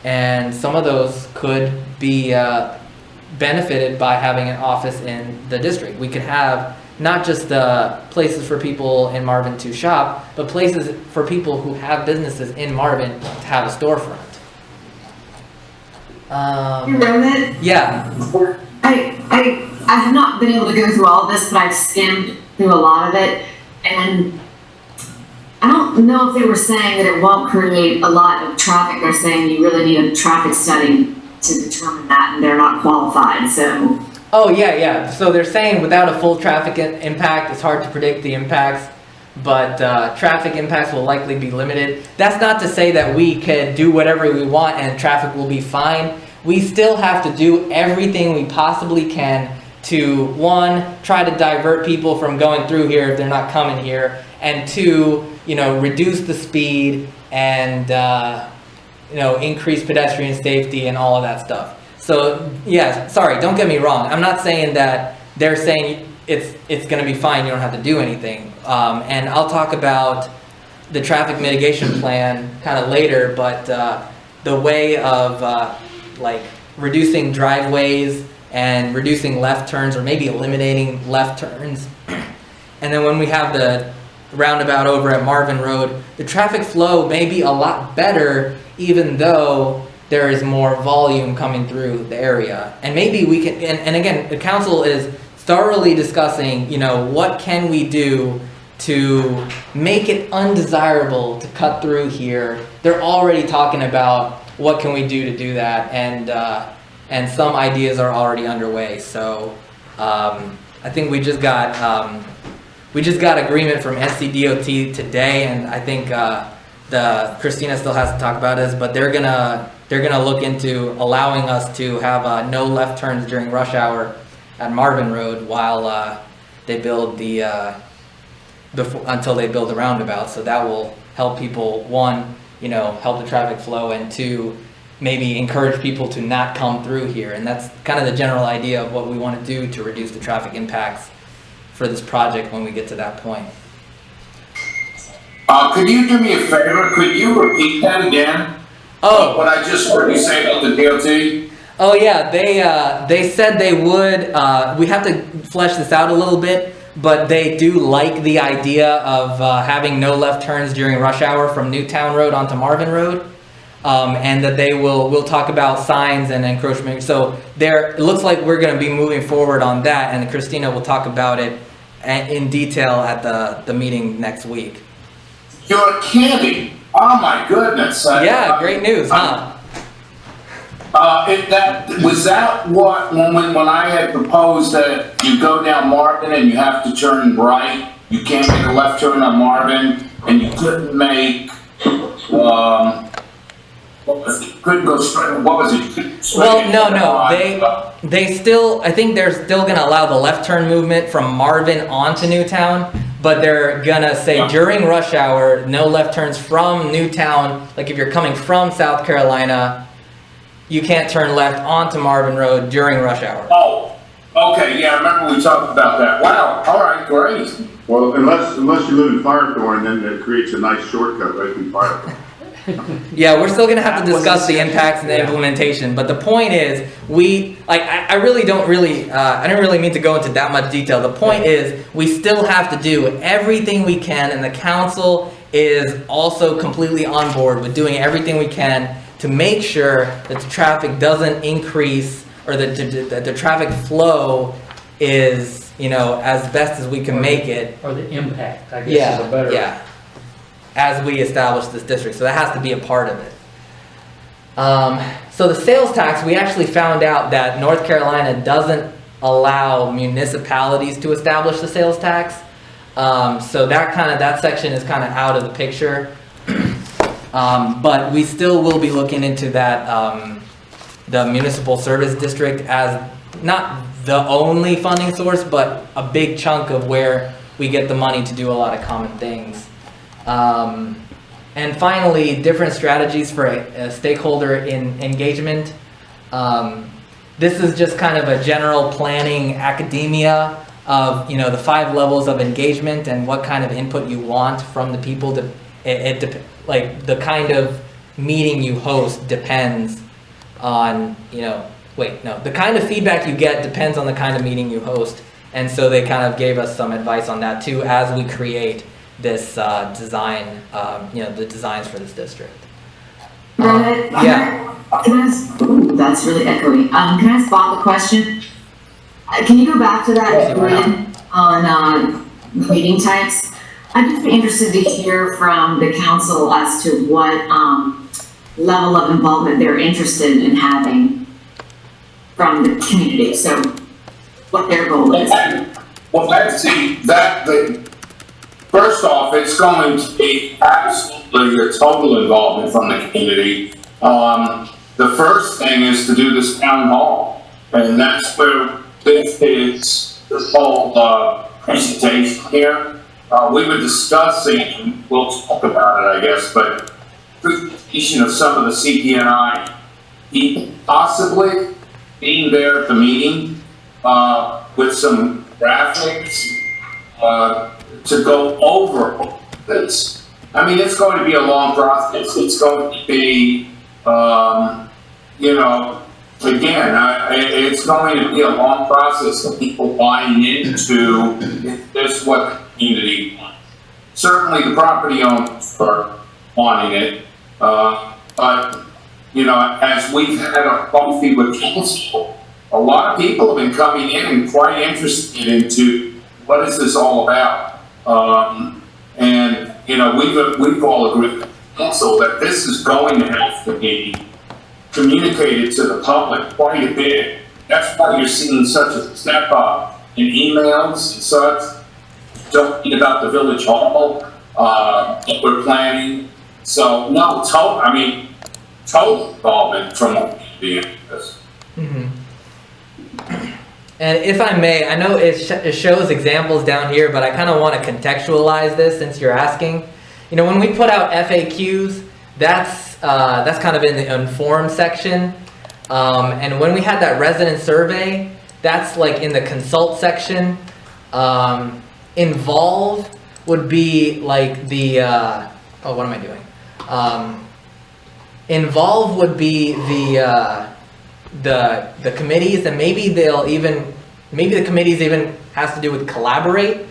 and some of those could be benefited by having an office in the district. We could have not just places for people in Marvin to shop, but places for people who have businesses in Marvin to have a storefront. You Rohit? Yeah. I have not been able to go through all of this, but I've skimmed through a lot of it, and I don't know if they were saying that it won't create a lot of traffic. They're saying you really need a traffic study to determine that, and they're not qualified, so. Oh, yeah. So they're saying without a full traffic impact, it's hard to predict the impacts, but traffic impacts will likely be limited. That's not to say that we could do whatever we want and traffic will be fine. We still have to do everything we possibly can to, one, try to divert people from going through here if they're not coming here, and two, reduce the speed and, increase pedestrian safety and all of that stuff. So, yeah, sorry, don't get me wrong. I'm not saying that they're saying it's going to be fine, you don't have to do anything. And I'll talk about the traffic mitigation plan kind of later, but the way of reducing driveways and reducing left turns, or maybe eliminating left turns. And then when we have the roundabout over at Marvin Road, the traffic flow may be a lot better, even though there is more volume coming through the area. And maybe we can, and again, the council is thoroughly discussing, what can we do to make it undesirable to cut through here. They're already talking about what can we do to do that, and some ideas are already underway. So I think we just got agreement from SCDOT today, and I think Christina still has to talk about this, but they're gonna look into allowing us to have no left turns during rush hour at Marvin Road while they build until they build the roundabout. So that will help people, one, help the traffic flow, and two, maybe encourage people to not come through here. And that's kind of the general idea of what we want to do to reduce the traffic impacts for this project when we get to that point. Could you do me a favor? Could you repeat that again? Oh. What I just heard you say about the DOT? Oh yeah, they said they would. We have to flesh this out a little bit, but they do like the idea of having no left turns during rush hour from Newtown Road onto Marvin Road, and that we'll talk about signs and encroachment. So it looks like we're going to be moving forward on that, and Christina will talk about it in detail at the meeting next week. You're kidding! Oh my goodness! Yeah, great news, huh? Was that what when I had proposed that you go down Marvin and you have to turn right, you can't make a left turn on Marvin, and you couldn't make couldn't go straight. What was it? Well, no. They still, I think they're still going to allow the left turn movement from Marvin onto Newtown, but they're going to say during rush hour, no left turns from Newtown. Like if you're coming from South Carolina, you can't turn left onto Marvin Road during rush hour. Oh, okay. Yeah, I remember we talked about that. Wow. All right, great. Well, unless you live in Firethorn, then it creates a nice shortcut right through Firethorn. Yeah, we're still going to have to discuss the impacts and the implementation, but the point is, I don't really mean to go into that much detail. The point is, we still have to do everything we can, and the council is also completely on board with doing everything we can to make sure that the traffic doesn't increase, or that the traffic flow is, as best as we can make it. Or the impact, I guess, is a better. Yeah. As we establish this district. So that has to be a part of it. So the sales tax, we actually found out that North Carolina doesn't allow municipalities to establish the sales tax. So that section is kind of out of the picture. But we still will be looking into that, the municipal service district as not the only funding source, but a big chunk of where we get the money to do a lot of common things. And finally, different strategies for a stakeholder engagement. This is just kind of a general planning academia of, you know, the 5 levels of engagement and what kind of input you want from the people. Like the kind of meeting you host depends on, you know, the kind of feedback you get depends on the kind of meeting you host. And so they kind of gave us some advice on that too as we create this design, you know, the designs for this district. Yeah. Can I ask, ooh, that's really echoey. Can I ask Bob a question? Can you go back to that grid on meeting types? I'd just be interested to hear from the council as to what level of involvement they're interested in having from the community. So what their goal is. Well, let's see, first off, it's going to be absolutely a total involvement from the community. The first thing is to do this town hall, and that's where this is, this whole presentation here. We were discussing, we'll talk about it, I guess, but presentation of some of the CPNI people possibly being there at the meeting with some graphics to go over this. I mean, it's going to be a long process. It's going to be, you know, again, it's going to be a long process of people buying into this what the community wants. Certainly the property owners are wanting it, but, you know, as we've had a coffee with council, a lot of people have been coming in and quite interested into what is this all about. And, you know, we've all agreed with council that this is going to have to be communicated to the public quite a bit. That's why you're seeing such a step up in emails and such, talking about the village hall, what we're planning. So, no, total involvement from the interest. Mm-hmm. And if I may, I know it shows examples down here, but I kind of want to contextualize this since you're asking. You know, when we put out FAQs, that's kind of in the inform section. And when we had that resident survey, that's like in the consult section. Involve would be like the, what am I doing? Involve would be the committees, and maybe the committees even has to do with collaborate.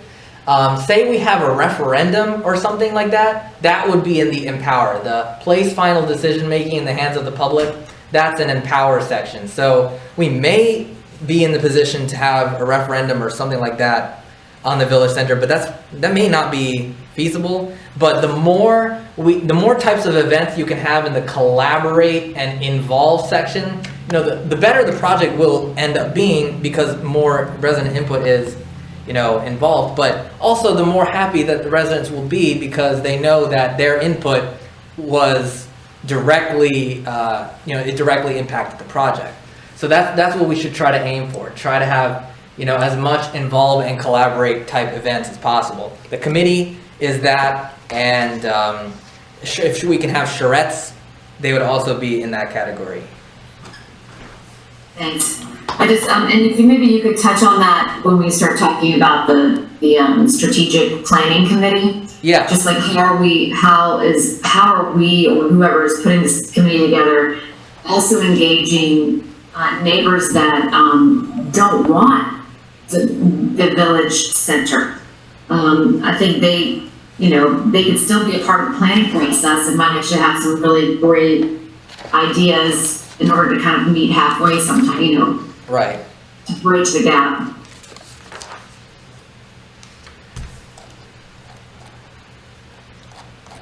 Say we have a referendum or something like that, that would be in the empower. The place final decision making in the hands of the public, that's an empower section. So we may be in the position to have a referendum or something like that on the village center, but that may not be feasible. But the more types of events you can have in the collaborate and involve section, you know, the better the project will end up being, because more resident input is, you know, involved. But also the more happy that the residents will be, because they know that their input was directly, you know, it directly impacted the project. So that's what we should try to aim for. Try to have, you know, as much involve and collaborate type events as possible. The committee is that, and if we can have charrettes, they would also be in that category. Thanks. I just, and if maybe you could touch on that when we start talking about the strategic planning committee. Yeah. Just like how are we, or whoever is putting this committee together, also engaging neighbors that don't want the village center. I think they could still be a part of the planning process and might actually have some really great ideas in order to kind of meet halfway sometime, you know. Right. To bridge the gap.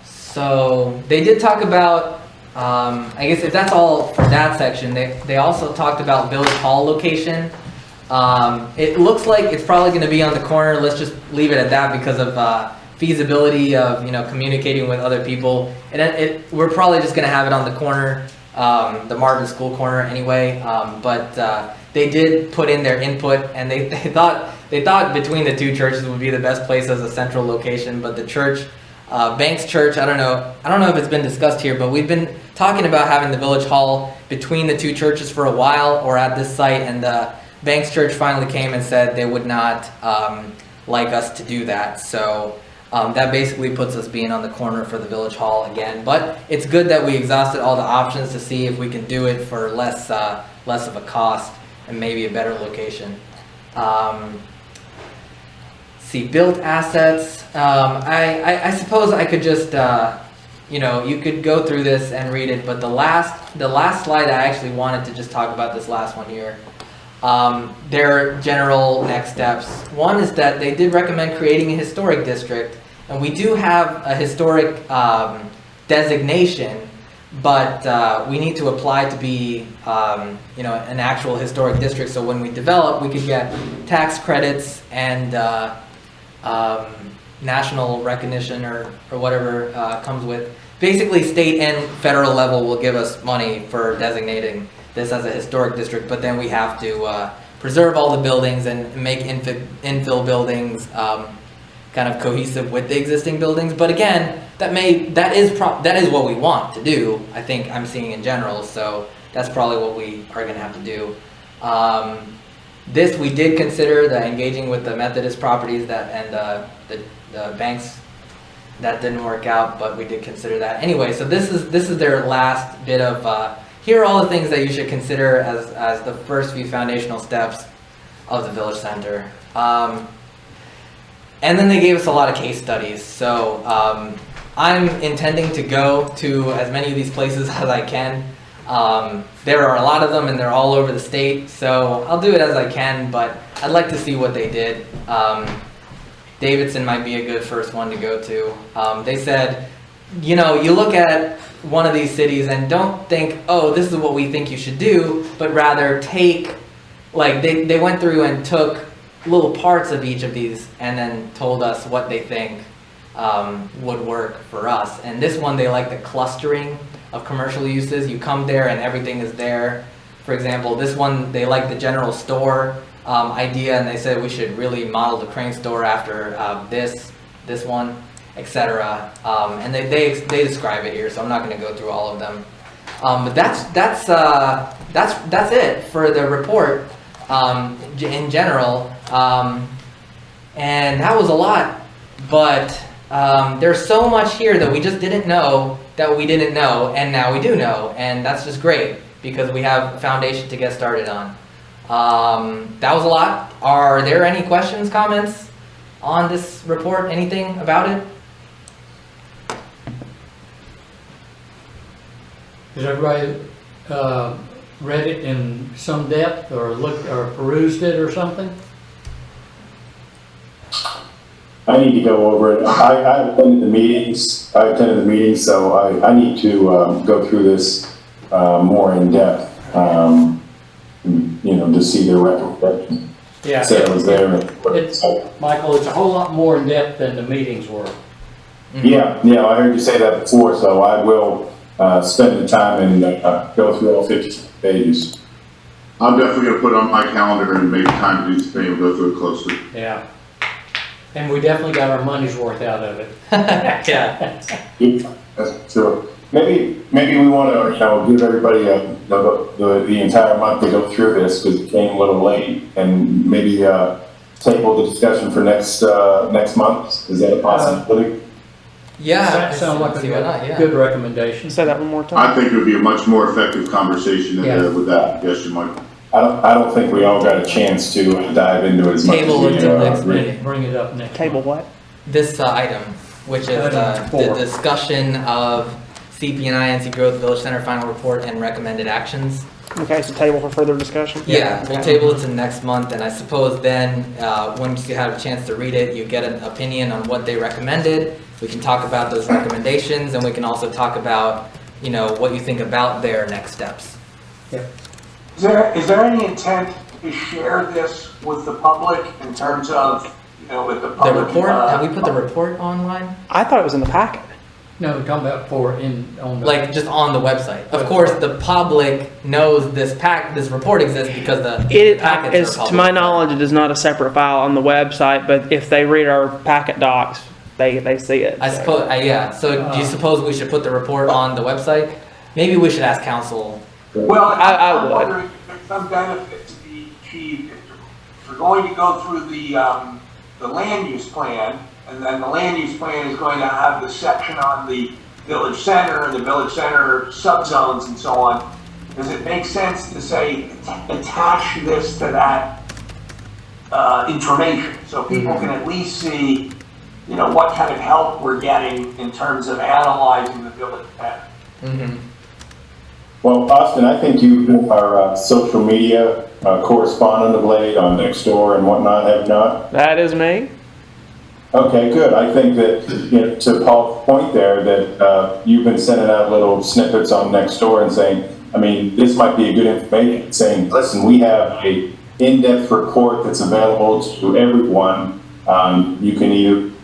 So they did talk about, I guess if that's all for that section, they also talked about village hall location. It looks like it's probably going to be on the corner. Let's just leave it at that because of feasibility of, you know, communicating with other people. And we're probably just going to have it on the corner, the Marvin School corner anyway. But they did put in their input, and they thought between the two churches would be the best place as a central location, but the church, Banks Church, I don't know if it's been discussed here, but we've been talking about having the village hall between the two churches for a while, or at this site, and Banks Church finally came and said they would not like us to do that. So that basically puts us being on the corner for the village hall again. But it's good that we exhausted all the options to see if we can do it for less of a cost and maybe a better location. See, built assets. I suppose I could just, you could go through this and read it, but the last slide I actually wanted to just talk about this last one here. Their general next steps. One is that they did recommend creating a historic district, and we do have a historic designation, but we need to apply to be, an actual historic district. So when we develop, we could get tax credits and national recognition or whatever comes with. Basically, state and federal level will give us money for designating this as a historic district, but then we have to preserve all the buildings and make infill buildings kind of cohesive with the existing buildings. But again, that is what we want to do. I think I'm seeing in general, so that's probably what we are going to have to do. This we did consider, the engaging with the Methodist properties and the banks. That didn't work out, but we did consider that anyway. So this is their last bit of. Here are all the things that you should consider as the first few foundational steps of the village center. And then they gave us a lot of case studies. So I'm intending to go to as many of these places as I can. There are a lot of them, and they're all over the state. So I'll do it as I can, but I'd like to see what they did. Davidson might be a good first one to go to. They said, you look at one of these cities and don't think, oh, this is what we think you should do, but rather take, they went through and took little parts of each of these and then told us what they think would work for us. And this one, they like the clustering of commercial uses. You come there and everything is there. For example, this one, they like the general store idea, and they said we should really model the Crane store after this one, etc. And they describe it here, so I'm not going to go through all of them. But that's it for the report in general. And that was a lot, but there's so much here that we just didn't know that we didn't know, and now we do know, and that's just great because we have a foundation to get started on. That was a lot. Are there any questions, comments on this report? Anything about it? Has everybody read it in some depth or looked or perused it or something? I need to go over it. I attended the meetings, so I need to go through this more in depth, to see their recommendation. Yeah. So it was there. Michael, it's a whole lot more in depth than the meetings were. Mm-hmm. Yeah, I heard you say that before, so I will spend the time and go through all 50 pages. I'm definitely gonna put it on my calendar and make time to do the same and go through it closely. Yeah. And we definitely got our money's worth out of it. Yeah. That's true. Maybe we want to, give everybody the entire month to go through this because it came a little late, and maybe table the discussion for next month. Is that a possibility? Yeah. That sounds like a good recommendation. Say that one more time. I think it would be a much more effective conversation with that suggestion, Michael. I don't think we all got a chance to dive into it as much as Table we until next really. meeting. Bring it up next. Table what? This item, which is Item the 4. discussion of CP&I, NC Growth Village Center final report and recommended actions. Okay, so table for further discussion? Yeah, we'll table it to next month, and I suppose then, once you have a chance to read it, you get an opinion on what they recommended. We can talk about those recommendations, and we can also talk about, what you think about their next steps. Yep. Is there any intent to share this with the public in terms of, with the The public? report, have we put the report online? I thought it was in the packet. No, we're talking about on the. Like just on the website. Of course, the public knows this report exists because the It packets is, are public. to my knowledge, it is not a separate file on the website, but if they read our packet docs, they see it. I suppose, yeah. So do you suppose we should put the report on the website? Maybe we should ask council. Well, I I'm would. wondering if there's some benefit to be achieved. If we're going to go through the land use plan, and then the land use plan is going to have the section on the village center and the village center subzones and so on. Does it make sense to say, attach this to that information, so people can at least see, you know, what kind of help we're getting in terms of analyzing the village plan? Mm-hmm. Well, Austin, I think you've been our social media correspondent of late on Nextdoor and whatnot, have you not? That is me. Okay, good. I think that, you know, to Paul's point there, that you've been sending out little snippets on Nextdoor and saying, I mean, this might be a good information, saying, listen, we have a in-depth report that's available to everyone. You can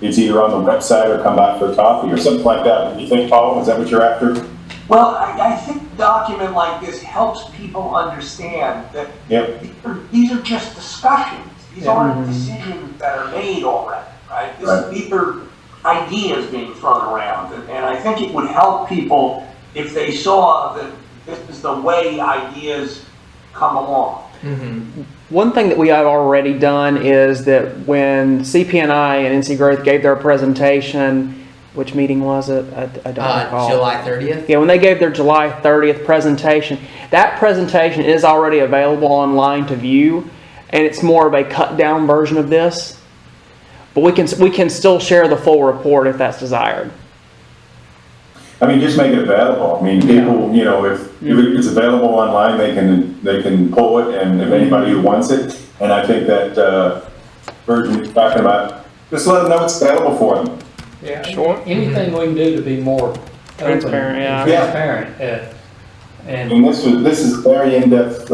it's either on the website or come by for coffee or something like that. What do you think, Paul? Is that what you're after? Well, I think a document like this helps people understand that Yep. these are just discussions. These aren't decisions that are made already, right? These are ideas being thrown around. And I think it would help people if they saw that this is the way ideas come along. Mm-hmm. One thing that we have already done is that when CPNI and NC Growth gave their presentation, which meeting was it? I don't recall. July 30th. Yeah, when they gave their July 30th presentation, that presentation is already available online to view, and it's more of a cut down version of this. But we can still share the full report if that's desired. I mean, just make it available. I mean, people, you know, if it's available online, they can pull it, and if anybody who wants it, and I think that version you're talking about, just let them know it's available for them. Yeah, Sure. anything we can do to be more open Transparent, yeah. and transparent, and And this is very in-depth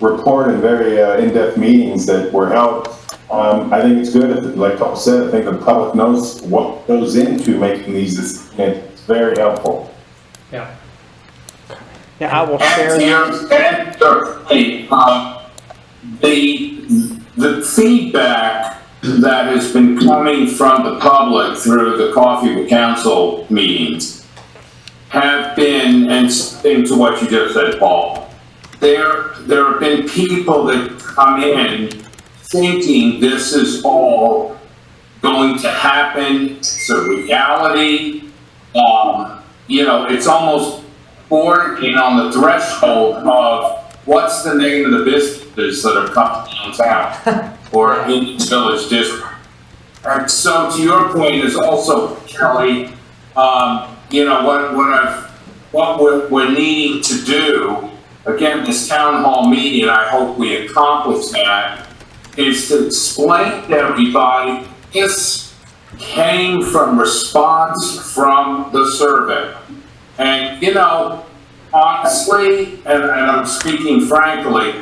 report and very in-depth meetings that were held. I think it's good, like Paul said, I think the public knows what goes into making these decisions. It's very helpful. yeah. Yeah, I will share And that. certainly, the feedback that has been coming from the public through the Coffee with Council meetings have been, and to what you just said, Paul, there have been people that come in thinking this is all going to happen. It's a reality. You know, it's almost bordering on the threshold of what's the name of the businesses that are coming downtown or in this village district. And so to your point is also, Kelly, you know, what we're needing to do, again, this town hall meeting, I hope we accomplish that, is to explain to everybody this came from response from the survey. And, you know, honestly, and I'm speaking frankly,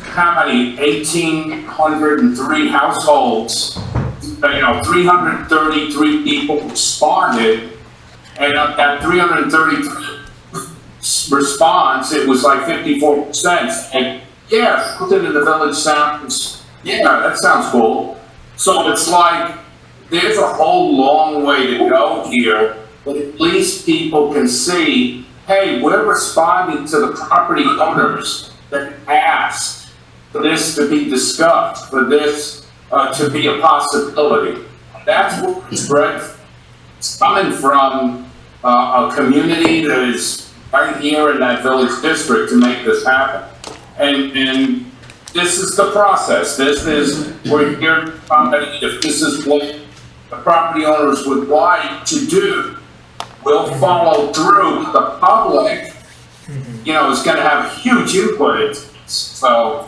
how many 1,803 households, you know, 333 people responded, and of that 333 response, it was like 54%. And yeah, put it in the village sounds, yeah, that sounds cool. So it's like, there's a whole long way to go here, but at least people can see, hey, we're responding to the property owners that asked for this to be discussed, for this to be a possibility. That's what it's coming from a community that is right here in that village district to make this happen. And this is the process. This is, we're here, if this is what the property owners would like to do, we'll follow through. The public, you know, is going to have huge input into this. So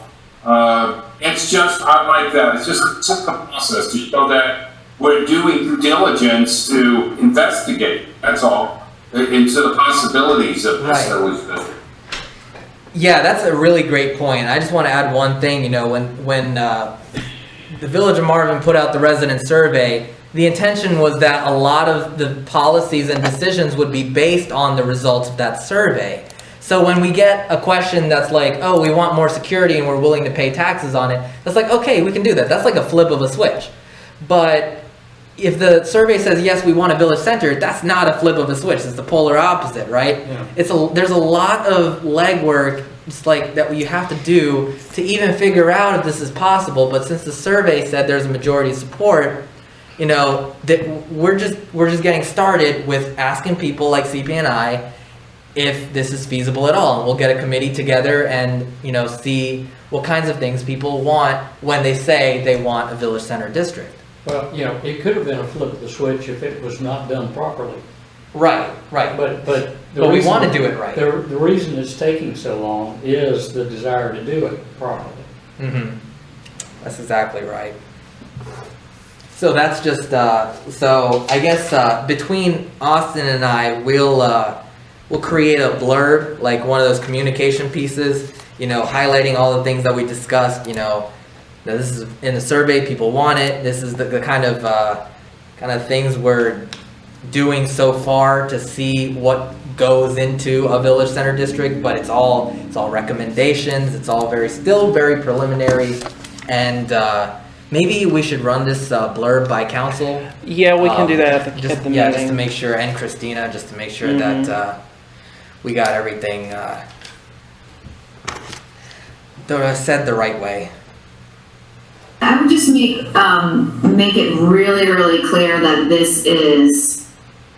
it's just, I like that. It's just a process to show that we're doing due diligence to investigate. That's all, into the possibilities of this village district. Yeah, that's a really great point. I just want to add one thing. You know, when the Village of Marvin put out the resident survey, the intention was that a lot of the policies and decisions would be based on the results of that survey. So when we get a question that's like, oh, we want more security and we're willing to pay taxes on it, that's like, okay, we can do that. That's like a flip of a switch. But if the survey says, yes, we want a village center, that's not a flip of a switch. It's the polar opposite, right? Yeah. There's a lot of legwork just like that you have to do to even figure out if this is possible. But since the survey said there's a majority support, you know, that we're just getting started with asking people like CP&I if this is feasible at all. And we'll get a committee together and, you know, see what kinds of things people want when they say they want a village center district. Well, you know, it could have been a flip of the switch if it was not done properly. Right. But we want to do it right. The reason it's taking so long is the desire to do it properly. Mm-hmm. That's exactly right. So that's just, so I guess between Austin and I, we'll create a blurb, like one of those communication pieces, you know, highlighting all the things that we discussed, you know, that this is in the survey, people want it, this is the kind of things we're doing so far to see what goes into a village center district, but it's all recommendations, it's all still very preliminary, and maybe we should run this blurb by council. Yeah, we can do that at the meeting. Yeah, just to make sure, and Christina, just to make sure that we got everything said the right way. I would just make it really, really clear that this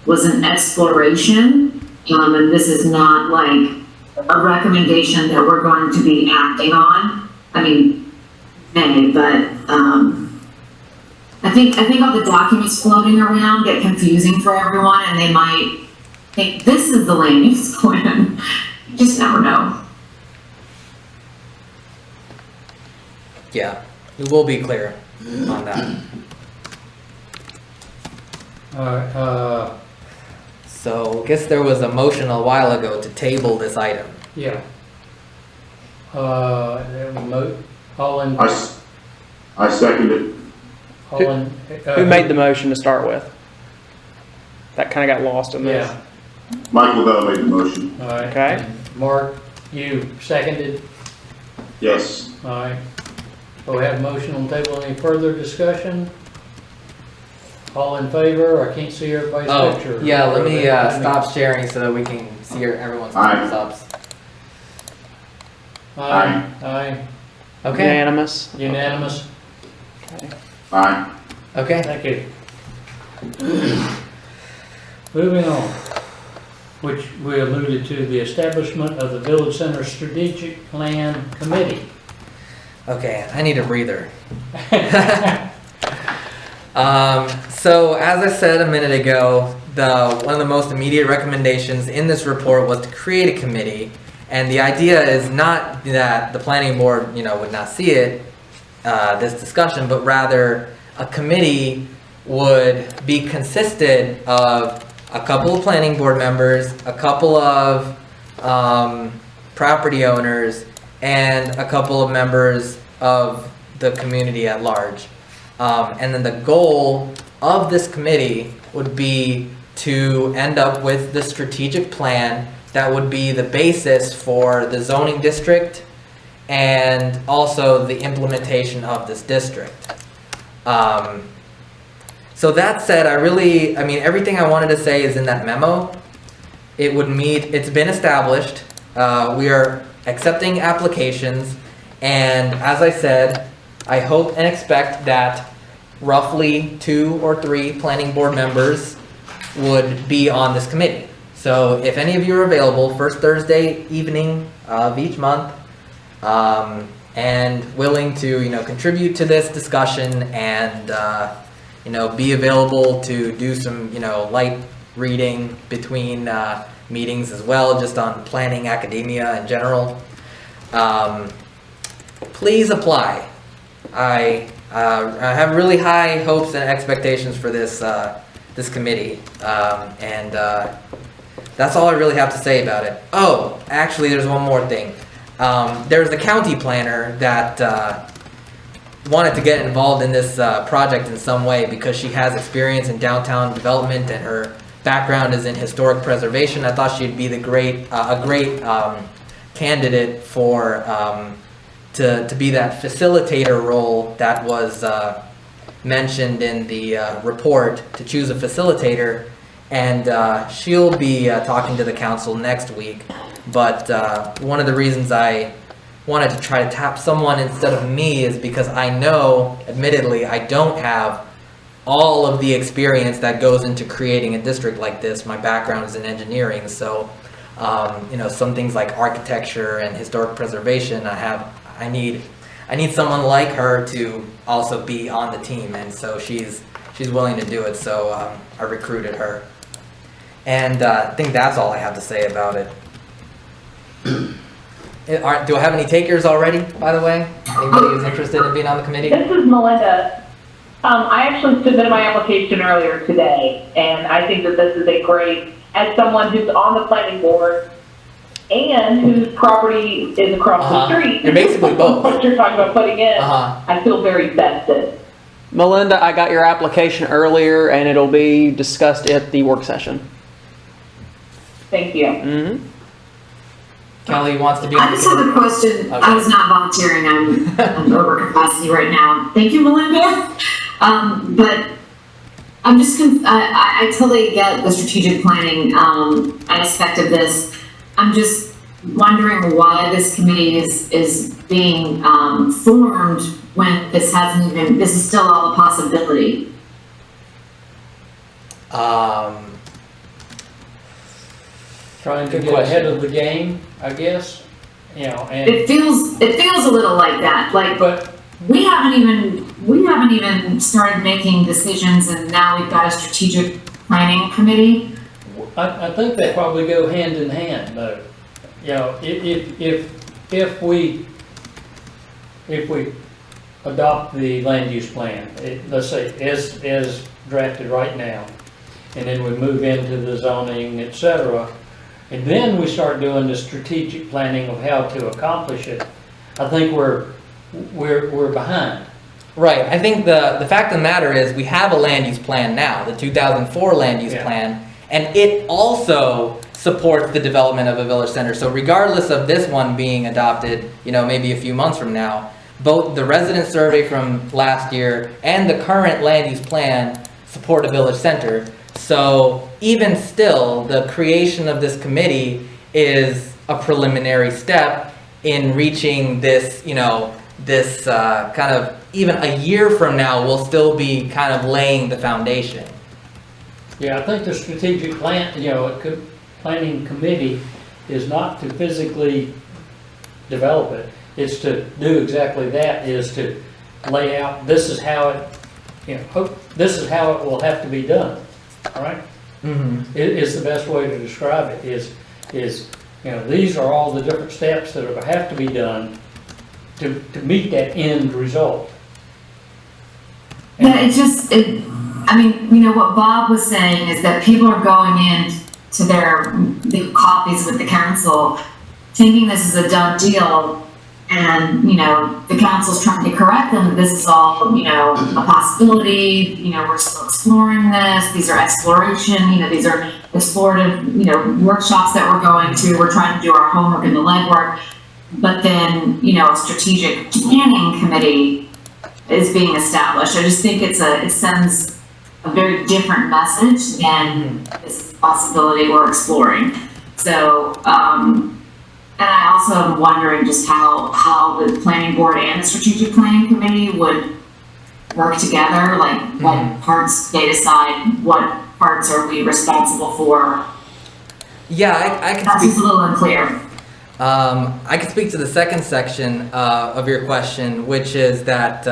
was an exploration, and this is not like a recommendation that we're going to be acting on. I mean, maybe, but I think all the documents floating around get confusing for everyone, and they might think this is the land use plan. You just never know. Yeah, we will be clear on that. All right, So I guess there was a motion a while ago to table this item. yeah. All in, I second it. all in. Who made the motion to start with? That kind of got lost in this. Yeah, Michael Bell made the motion. all right. Okay. And Mark, you seconded, Yes. all right. So we have a motion on the table, any further discussion? All in favor? I can't see everybody's picture. Yeah, let me stop sharing so that we can see everyone's thumbs ups. Aye. Aye. Okay. Unanimous. Unanimous. Aye. Okay. Thank you. Moving on, which we alluded to, the establishment of the Village Center Strategic Plan Committee. Okay, I need a breather. So as I said a minute ago, one of the most immediate recommendations in this report was to create a committee, and the idea is not that the planning board, would not see it, this discussion, but rather a committee would be consisted of a couple of planning board members, a couple of property owners, and a couple of members of the community at large. And then the goal of this committee would be to end up with the strategic plan that would be the basis for the zoning district and also the implementation of this district. So that said, everything I wanted to say is in that memo. It's been established. We are accepting applications, and as I said, I hope and expect that roughly 2 or 3 planning board members would be on this committee. So if any of you are available, first Thursday evening of each month, and willing to, contribute to this discussion and, be available to do some, light reading between meetings as well, just on planning academia in general, please apply. I have really high hopes and expectations for this committee, and that's all I really have to say about it. Oh, actually, there's one more thing. There's the county planner that wanted to get involved in this project in some way because she has experience in downtown development and her background is in historic preservation. I thought she'd be a great candidate for to be that facilitator role that was mentioned in the report, to choose a facilitator. And she'll be talking to the council next week. But one of the reasons I wanted to try to tap someone instead of me is because I know, admittedly, I don't have all of the experience that goes into creating a district like this. My background is in engineering, so you know, some things like architecture and historic preservation, I need someone like her to also be on the team, and so she's willing to do it. So I recruited her, and I think that's all I have to say about it. Do I have any takers already, by the way? Anybody who's interested in being on the committee? This is Melinda. I actually submitted my application earlier today, and I think that this is a great, as someone who's on the planning board and whose property is across the street. You're basically both. What you're talking about putting in, I feel very vested. Melinda, I got your application earlier, and it'll be discussed at the work session. Thank you. Mm-hmm. Kelly wants to be on I the just have a question. Okay. I was not volunteering. I'm over capacity right now. Thank you, Melinda. But I'm just, I totally get the strategic planning aspect of this. I'm just wondering why this committee is being formed when this is still all a possibility. Trying to Good get question. ahead of the game, I guess, you know, and, It feels a little like that. Like, but we haven't even started making decisions, and now we've got a strategic planning committee. I think they probably go hand in hand, though. You know, if we adopt the land use plan, let's say as drafted right now, and then we move into the zoning, et cetera, and then we start doing the strategic planning of how to accomplish it, I think we're behind. Right. I think the fact of the matter is we have a land use plan now, the 2004 land use plan, and it also supports the development of a village center. So regardless of this one being adopted, you know, maybe a few months from now, both the resident survey from last year and the current land use plan support a village center. So even still, the creation of this committee is a preliminary step in reaching this, you know, this kind of, even a year from now, we'll still be kind of laying the foundation. Yeah, I think the strategic plan, you know, planning committee is not to physically develop it. It's to do exactly that, is to lay out, this is how it, you know, this is how it will have to be done, all right? Mm-hmm. It is the best way to describe it, is, you know, these are all the different steps that are have to be done to meet that end result. Yeah, I mean, you know, what Bob was saying is that people are going in to the copies with the council thinking this is a done deal, and, you know, the council's trying to correct them that this is all, you know, a possibility, you know, we're still exploring this, these are exploration, you know, these are explorative, you know, workshops that we're going to, we're trying to do our homework and the legwork, but then, you know, a strategic planning committee is being established. I just think it sends a very different message than this possibility we're exploring. So, and I also am wondering just how the planning board and the strategic planning committee would work together, like what parts they decide, what parts are we responsible for. Yeah, I can That's speak. just a little unclear. I can speak to the second section of your question, which is that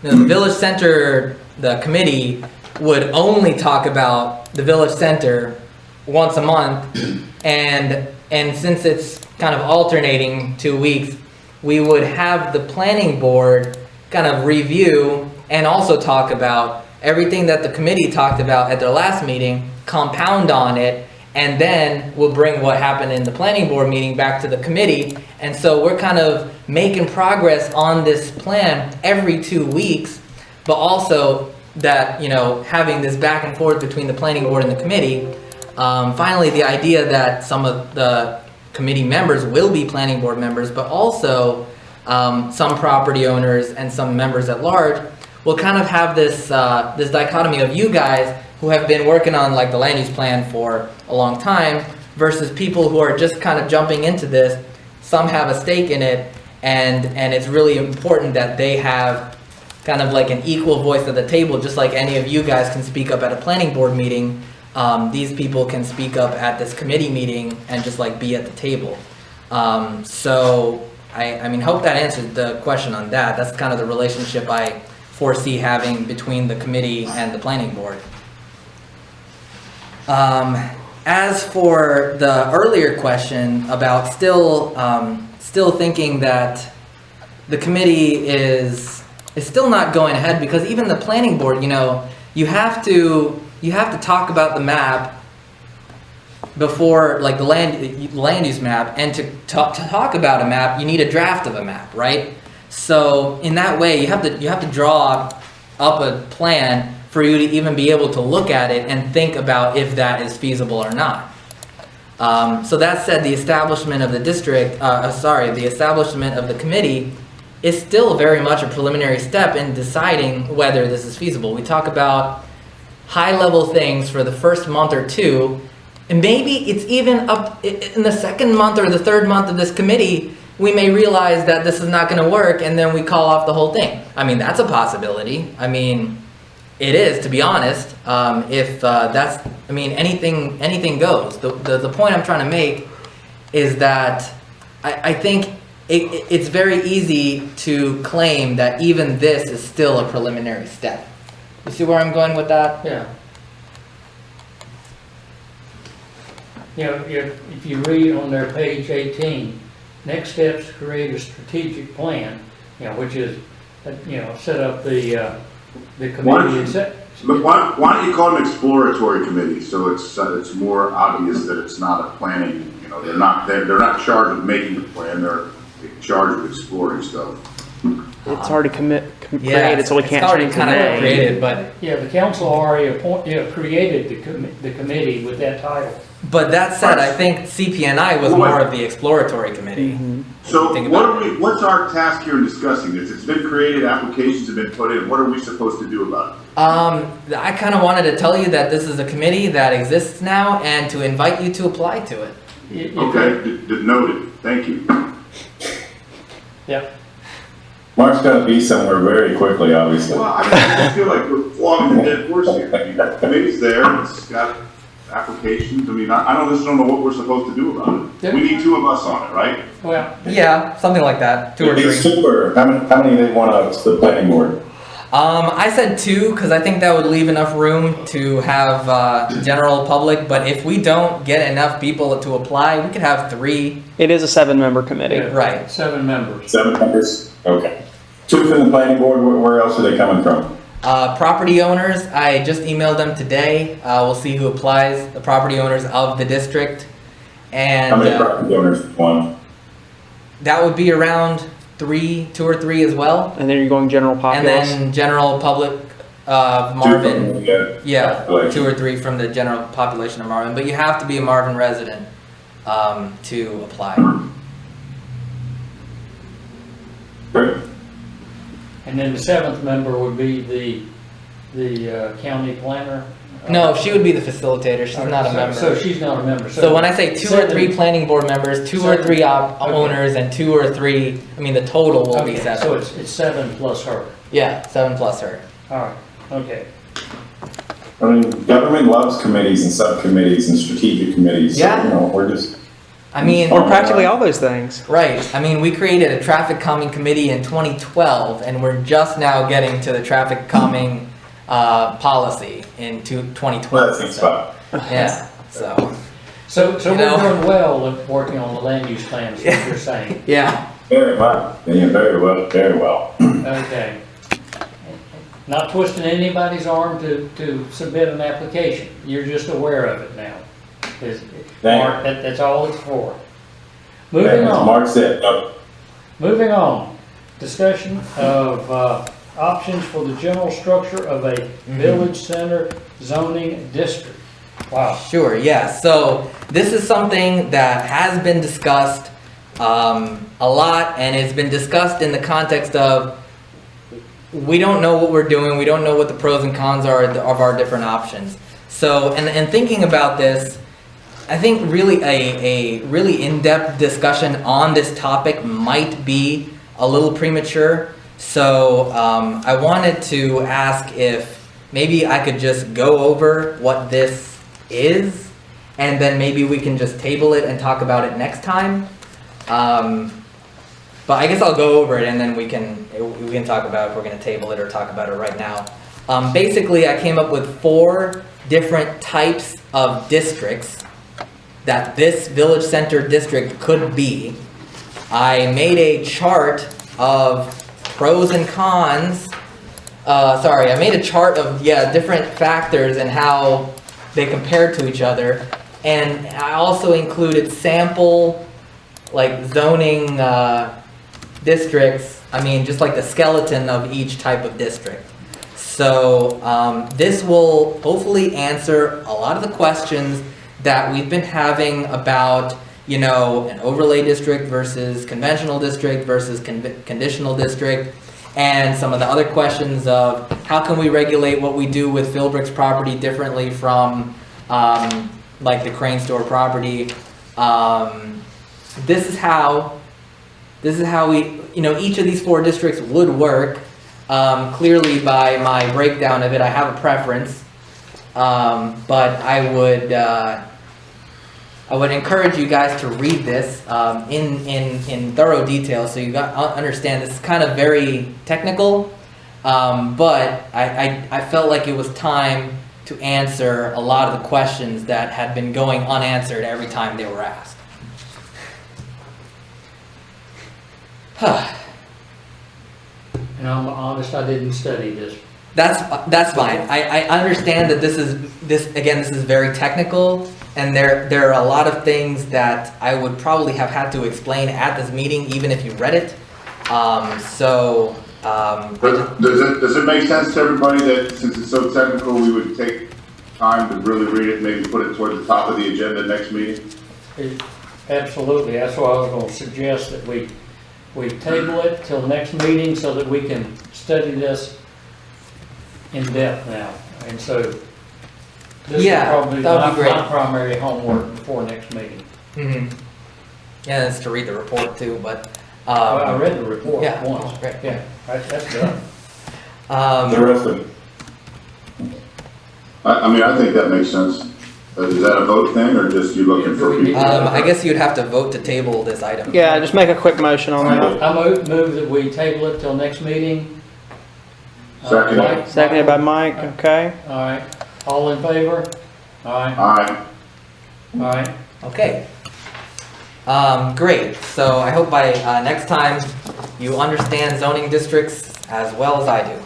you know, the village center, the committee would only talk about the village center once a month, and since it's kind of alternating 2 weeks, we would have the planning board kind of review and also talk about everything that the committee talked about at their last meeting, compound on it, and then we'll bring what happened in the planning board meeting back to the committee. And so we're kind of making progress on this plan every 2 weeks, but also that, you know, having this back and forth between the planning board and the committee. Finally, the idea that some of the committee members will be planning board members, but also some property owners and some members at large will kind of have this this dichotomy of you guys who have been working on like the land use plan for a long time versus people who are just kind of jumping into this. Some have a stake in it, and it's really important that they have kind of like an equal voice at the table, just like any of you guys can speak up at a planning board meeting. These people can speak up at this committee meeting and just like be at the table. So I mean, hope that answered the question on that. That's kind of the relationship I foresee having between the committee and the planning board. As for the earlier question about still thinking that the committee is still not going ahead, because even the planning board, you know, you have to talk about the map before, like the land use map, and to talk about a map, you need a draft of a map, right? So in that way, you have to draw up a plan for you to even be able to look at it and think about if that is feasible or not. So that said, the establishment of the district, the establishment of the committee is still very much a preliminary step in deciding whether this is feasible. We talk about high-level things for the first month or two, and maybe it's even up in the second month or the third month of this committee, we may realize that this is not going to work, and then we call off the whole thing. I mean, that's a possibility. I mean, it is, to be honest. Anything goes. The point I'm trying to make is that I think it's very easy to claim that even this is still a preliminary step. You see where I'm going with that? Yeah. You know, if you read on their page 18, next steps create a strategic plan, you know, which is, you know, set up the committee and set. Why don't you call them exploratory committees, so it's more obvious that it's not a planning, you know, they're not charged with making the plan, they're charged with exploring stuff. It's already created, so we can't change the name. Created, but Yeah, the council already created the committee with that title. But that said, I think CPNI was more of the exploratory committee. Mm-hmm. So what's our task here in discussing this? It's been created, applications have been put in, what are we supposed to do about it? I kind of wanted to tell you that this is a committee that exists now and to invite you to apply to it. Okay, noted, thank you. Yeah. Mark's gonna be somewhere very quickly, obviously. Well, I feel like we're flogging the dead horse here. I mean, the committee's there, it's got applications. I mean, I just don't know what we're supposed to do about it. We need 2 of us on it, right? Well, Yeah, something like that. 2 or 3. It's super. How many they want out to the planning board? I said 2 because I think that would leave enough room to have general public. But if we don't get enough people to apply, we could have 3. It is a 7-member committee. yeah, Right. 7 members. 7 members? Okay. 2 from the planning board, where else are they coming from? Property owners, I just emailed them today. We'll see who applies. The property owners of the district, and How many property owners? 1. that would be around 2 or 3 as well. And then you're going general And populace. then general public, 2 Marvin. from the, Yeah, population. 2 or 3 from the general population of Marvin, but you have to be a Marvin resident to apply. Great. And then the 7th member would be the county planner. No, she would be the facilitator. She's not a member. So she's not a member. So when I say 2 or 3 planning board members, 2 or 3 Okay. owners, and 2 or 3, I mean, the total will be Okay, 7. so it's 7 plus her. Yeah, 7 plus her. All right, okay. I mean, government loves committees and subcommittees and strategic committees. So, Yeah. you know, we're just. I mean, Or practically all those things. right. I mean, we created a traffic calming committee in 2012, and we're just now getting to the traffic calming policy in 2012. That's next spot. Yeah, so, So You we're know. doing well with working on the land use plans, is what you're saying. yeah. Very much. Yeah, very well, very well. Okay. Not twisting anybody's arm to submit an application. You're just aware of it now. Is- Thank you. Mark, that's all it's for. As Moving on. Mark said, Moving on, discussion of options for the general structure of a village center zoning district. Wow. Sure, yeah. So this is something that has been discussed a lot, and it's been discussed in the context of we don't know what we're doing, we don't know what the pros and cons are of our different options. So, and thinking about this, I think really a really in-depth discussion on this topic might be a little premature. So I wanted to ask if maybe I could just go over what this is, and then maybe we can just table it and talk about it next time. But I guess I'll go over it and then we can talk about if we're going to table it or talk about it right now. Basically, I came up with 4 different types of districts that this village center district could be. I made a chart of pros and cons. I made a chart of different factors and how they compare to each other, and I also included sample zoning districts. I mean, just like the skeleton of each type of district. So this will hopefully answer a lot of the questions that we've been having about, you know, an overlay district versus conventional district versus conditional district, and some of the other questions of how can we regulate what we do with Philbrick's property differently from like the Crane Store property. This is how we, you know, each of these 4 districts would work. Clearly by my breakdown of it, I have a preference, but I would encourage you guys to read this in thorough detail, so you understand this is kind of very technical, but I felt like it was time to answer a lot of the questions that had been going unanswered every time they were asked. And I'm honest, I didn't study this. That's fine. I understand that this is very technical, and there are a lot of things that I would probably have had to explain at this meeting, even if you read it. Does it make sense to everybody that since it's so technical, we would take time to really read it, maybe put it toward the top of the agenda next meeting? Absolutely, that's why I was gonna suggest that we table it till next meeting so that we can study this in depth now. And so this is probably that would be great. my primary homework before next meeting. Mm-hmm. Yeah, it's to read the report too, but Well, I read the report yeah, once. great. Yeah, that's done. the rest of it. I mean, I think that makes sense. Is that a vote thing, or just you looking for people? I guess you'd have to vote to table this item. Yeah, just make a quick motion on that. I move that we table it till next meeting. Second. Mike? Seconded by Mike, okay? All right, all in favor? All right, Aye. all right. Okay. Great. So I hope by next time you understand zoning districts as well as I do.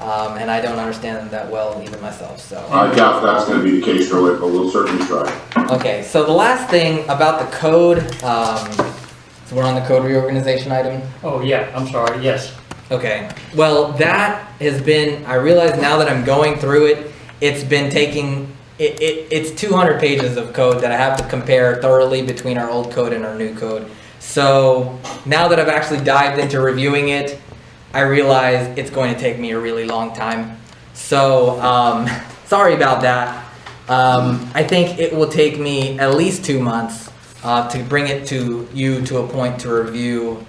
And I don't understand them that well even myself, so. I doubt that's gonna be the case for it, but we'll certainly try. Okay, so the last thing about the code, so we're on the code reorganization item. Oh, yeah, I'm sorry, yes. Okay, well, that has been, I realize now that I'm going through it, it's been taking, it's 200 pages of code that I have to compare thoroughly between our old code and our new code. So now that I've actually dived into reviewing it, I realize it's going to take me a really long time. So, sorry about that. I think it will take me at least 2 months to bring it to you to a point to review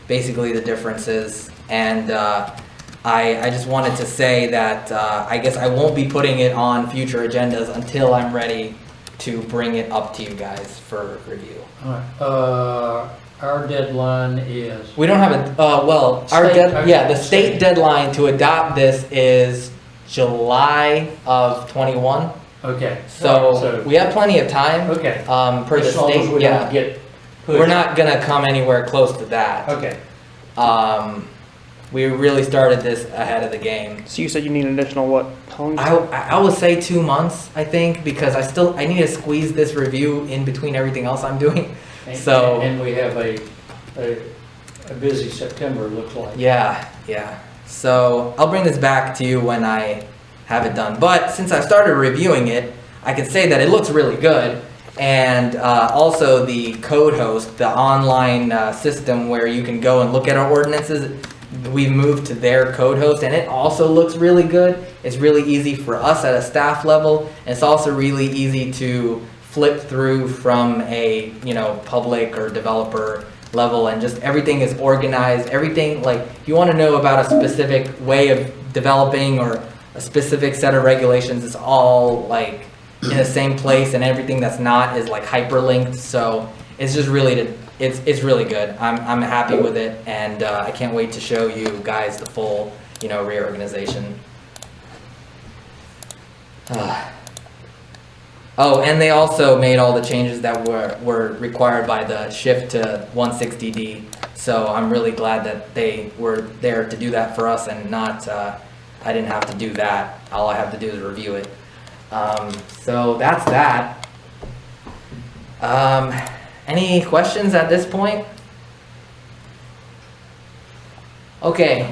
basically the differences. And I just wanted to say that I guess I won't be putting it on future agendas until I'm ready to bring it up to you guys for review. All right, our deadline is, We don't have a, the state deadline to adopt this is July of 21. okay. So we have plenty of time, Okay. per the As long as state, we yeah. don't get pushed. We're not gonna come anywhere close to that. Okay, We really started this ahead of the game. So you said you need an additional what? How long? I would say 2 months, I think, because I need to squeeze this review in between everything else I'm doing. And- So And we have a busy September, it looks like. yeah. So I'll bring this back to you when I have it done. But since I started reviewing it, I can say that it looks really good. And also the code host, the online system where you can go and look at our ordinances, we've moved to their code host, and it also looks really good. It's really easy for us at a staff level, and it's also really easy to flip through from a public or developer level, and just everything is organized. Everything, like, if you want to know about a specific way of developing or a specific set of regulations, it's all like in the same place, and everything that's not is like hyperlinked. So it's just really it's really good. I'm happy with it, and I can't wait to show you guys the full reorganization. Oh, and they also made all the changes that were required by the shift to 160D. So I'm really glad that they were there to do that for us, and not I didn't have to do that. All I have to do is review it. So that's that. Any questions at this point? Okay.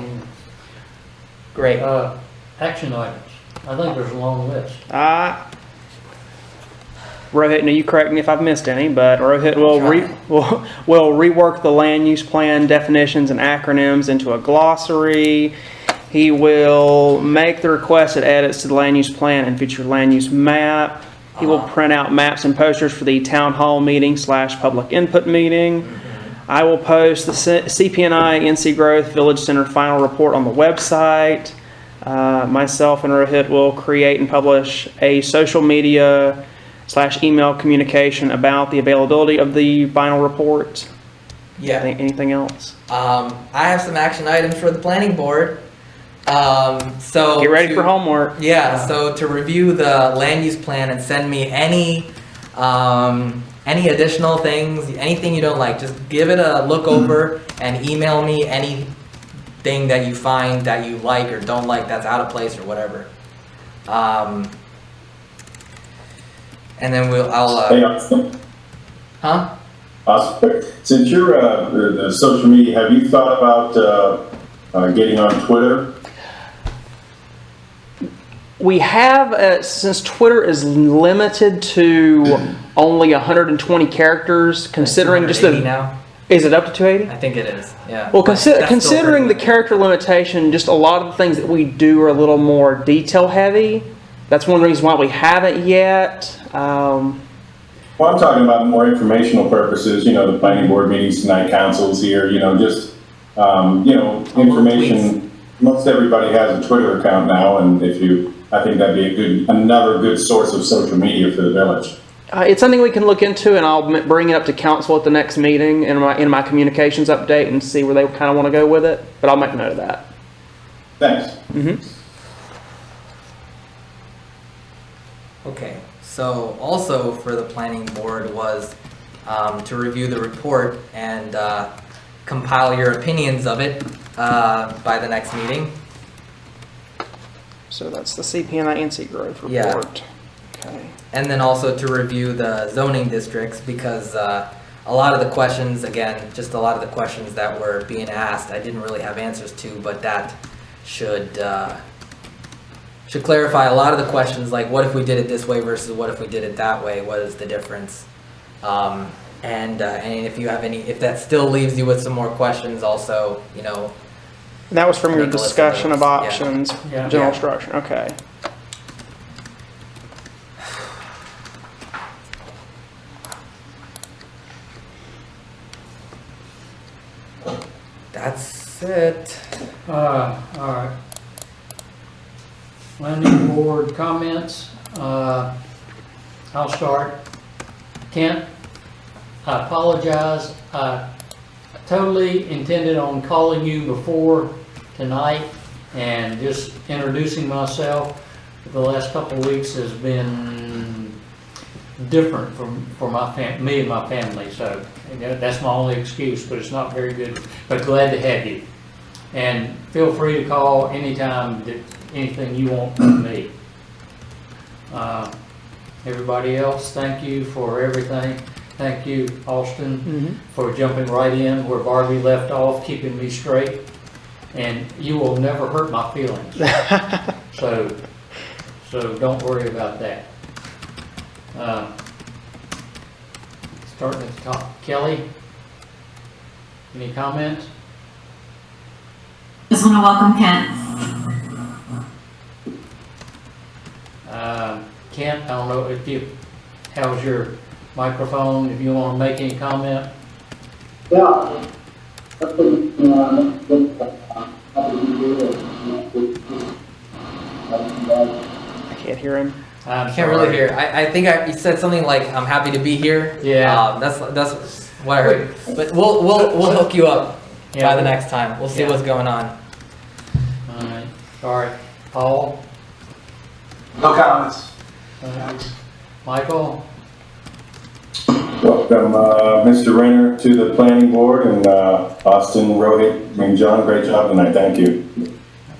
Great. Action items. I think there's a long list. Rohit, now you correct me if I've missed any, but Rohit will rework the land use plan definitions and acronyms into a glossary. He will make the requested edits to the land use plan and future land use map. He will print out maps and posters for the town hall meeting / public input meeting. I will post the CPNI NC Growth Village Center final report on the website. Myself and Rohit will create and publish a social media / email communication about the availability of the final report. Yeah. Anything else? I have some action items for the planning board. So Get ready for homework. Yeah, so to review the land use plan and send me any additional things, anything you don't like, just give it a look over and email me anything that you find that you like or don't like that's out of place or whatever. And then Hey, Austin. huh? Austin, since you're the social media, have you thought about getting on Twitter? We have, since Twitter is limited to only 120 characters, considering just 280 the... now? Is it up to 280? I think it is, yeah. Well, But that's still considering the pretty character limitation, just a lot of the things that we do are a little more detail heavy. That's one reason why we haven't yet. Well, I'm talking about more informational purposes, the planning board meetings tonight, councils here, just, information. Most everybody has a Twitter account now, and I think that'd be another good source of social media for the village. It's something we can look into, and I'll bring it up to council at the next meeting in my communications update and see where they kind of want to go with it. But I'll make a note of that. Thanks. Mm-hmm. Okay, so also for the planning board was to review the report and compile your opinions of it by the next meeting. So that's the CPNI NC Growth report. Yeah. Okay. And then also to review the zoning districts, because a lot of the questions, again, just a lot of the questions that were being asked, I didn't really have answers to, but that should clarify a lot of the questions, like what if we did it this way versus what if we did it that way? What is the difference? And if you have if that still leaves you with some more questions, also, That was from your Make a list of discussion of those. options, Yeah. general Yeah. structure. Okay. that's it. All right. Planning board comments. I'll start. Kent, I apologize. I totally intended on calling you before tonight and just introducing myself. The last couple of weeks has been different for me and my family, so that's my only excuse, but it's not very good. But glad to have you. And feel free to call anytime, anything you want from me. Everybody else, thank you for everything. Thank you, Austin, for jumping right in where Barbie left off, keeping me straight. And you will never hurt my feelings. So don't worry about that. Starting at the top. Kelly, any comments? Just want to welcome Kent. Kent, I don't know if how's your microphone, if you want to make any comment? Yeah. I can't hear him. I'm I can't really sorry. hear. I think you said something like, "I'm happy to be here." Yeah. That's what I heard. But we'll hook you up Yeah. by the next time. We'll see Yeah. what's going on. All right, sorry. Paul? No comments. Thanks. Michael? Welcome, Mr. Renner to the planning board, and Austin, Rohit, and John, great job tonight, thank you.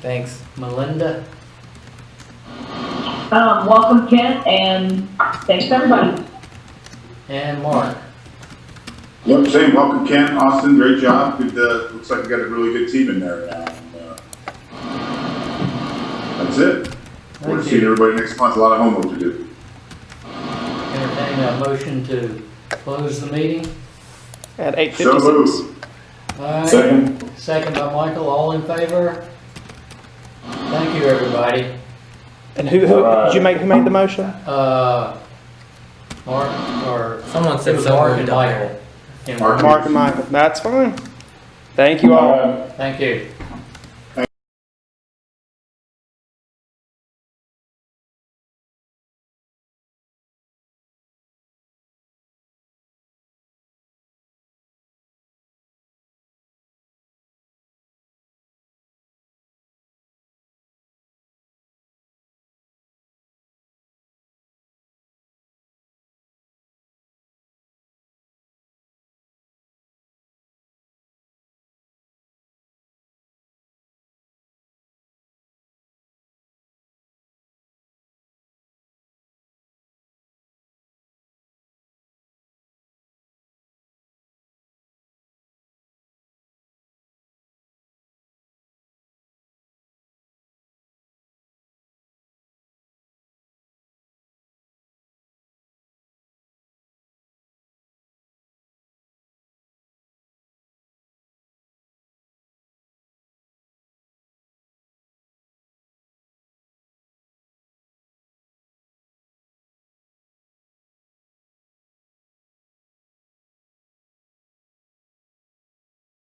Thanks. Melinda? Welcome, Kent, and thanks, everybody. And Mark? Yep, same. Welcome, Ken, Austin, great job. Good, looks like we got a really good team in there now. That's it. We're Thank seeing you. everybody next month. A lot of homework to do. Entertain a motion to close the meeting? At So 8:56. moved. All right. Second? Second by Michael, all in favor? Thank you, everybody. And who made the motion? Mark, or? Someone said it was so Mark moved and up Michael. there. And Mark. Mark and Michael. That's fine. Thank you all. Thank you.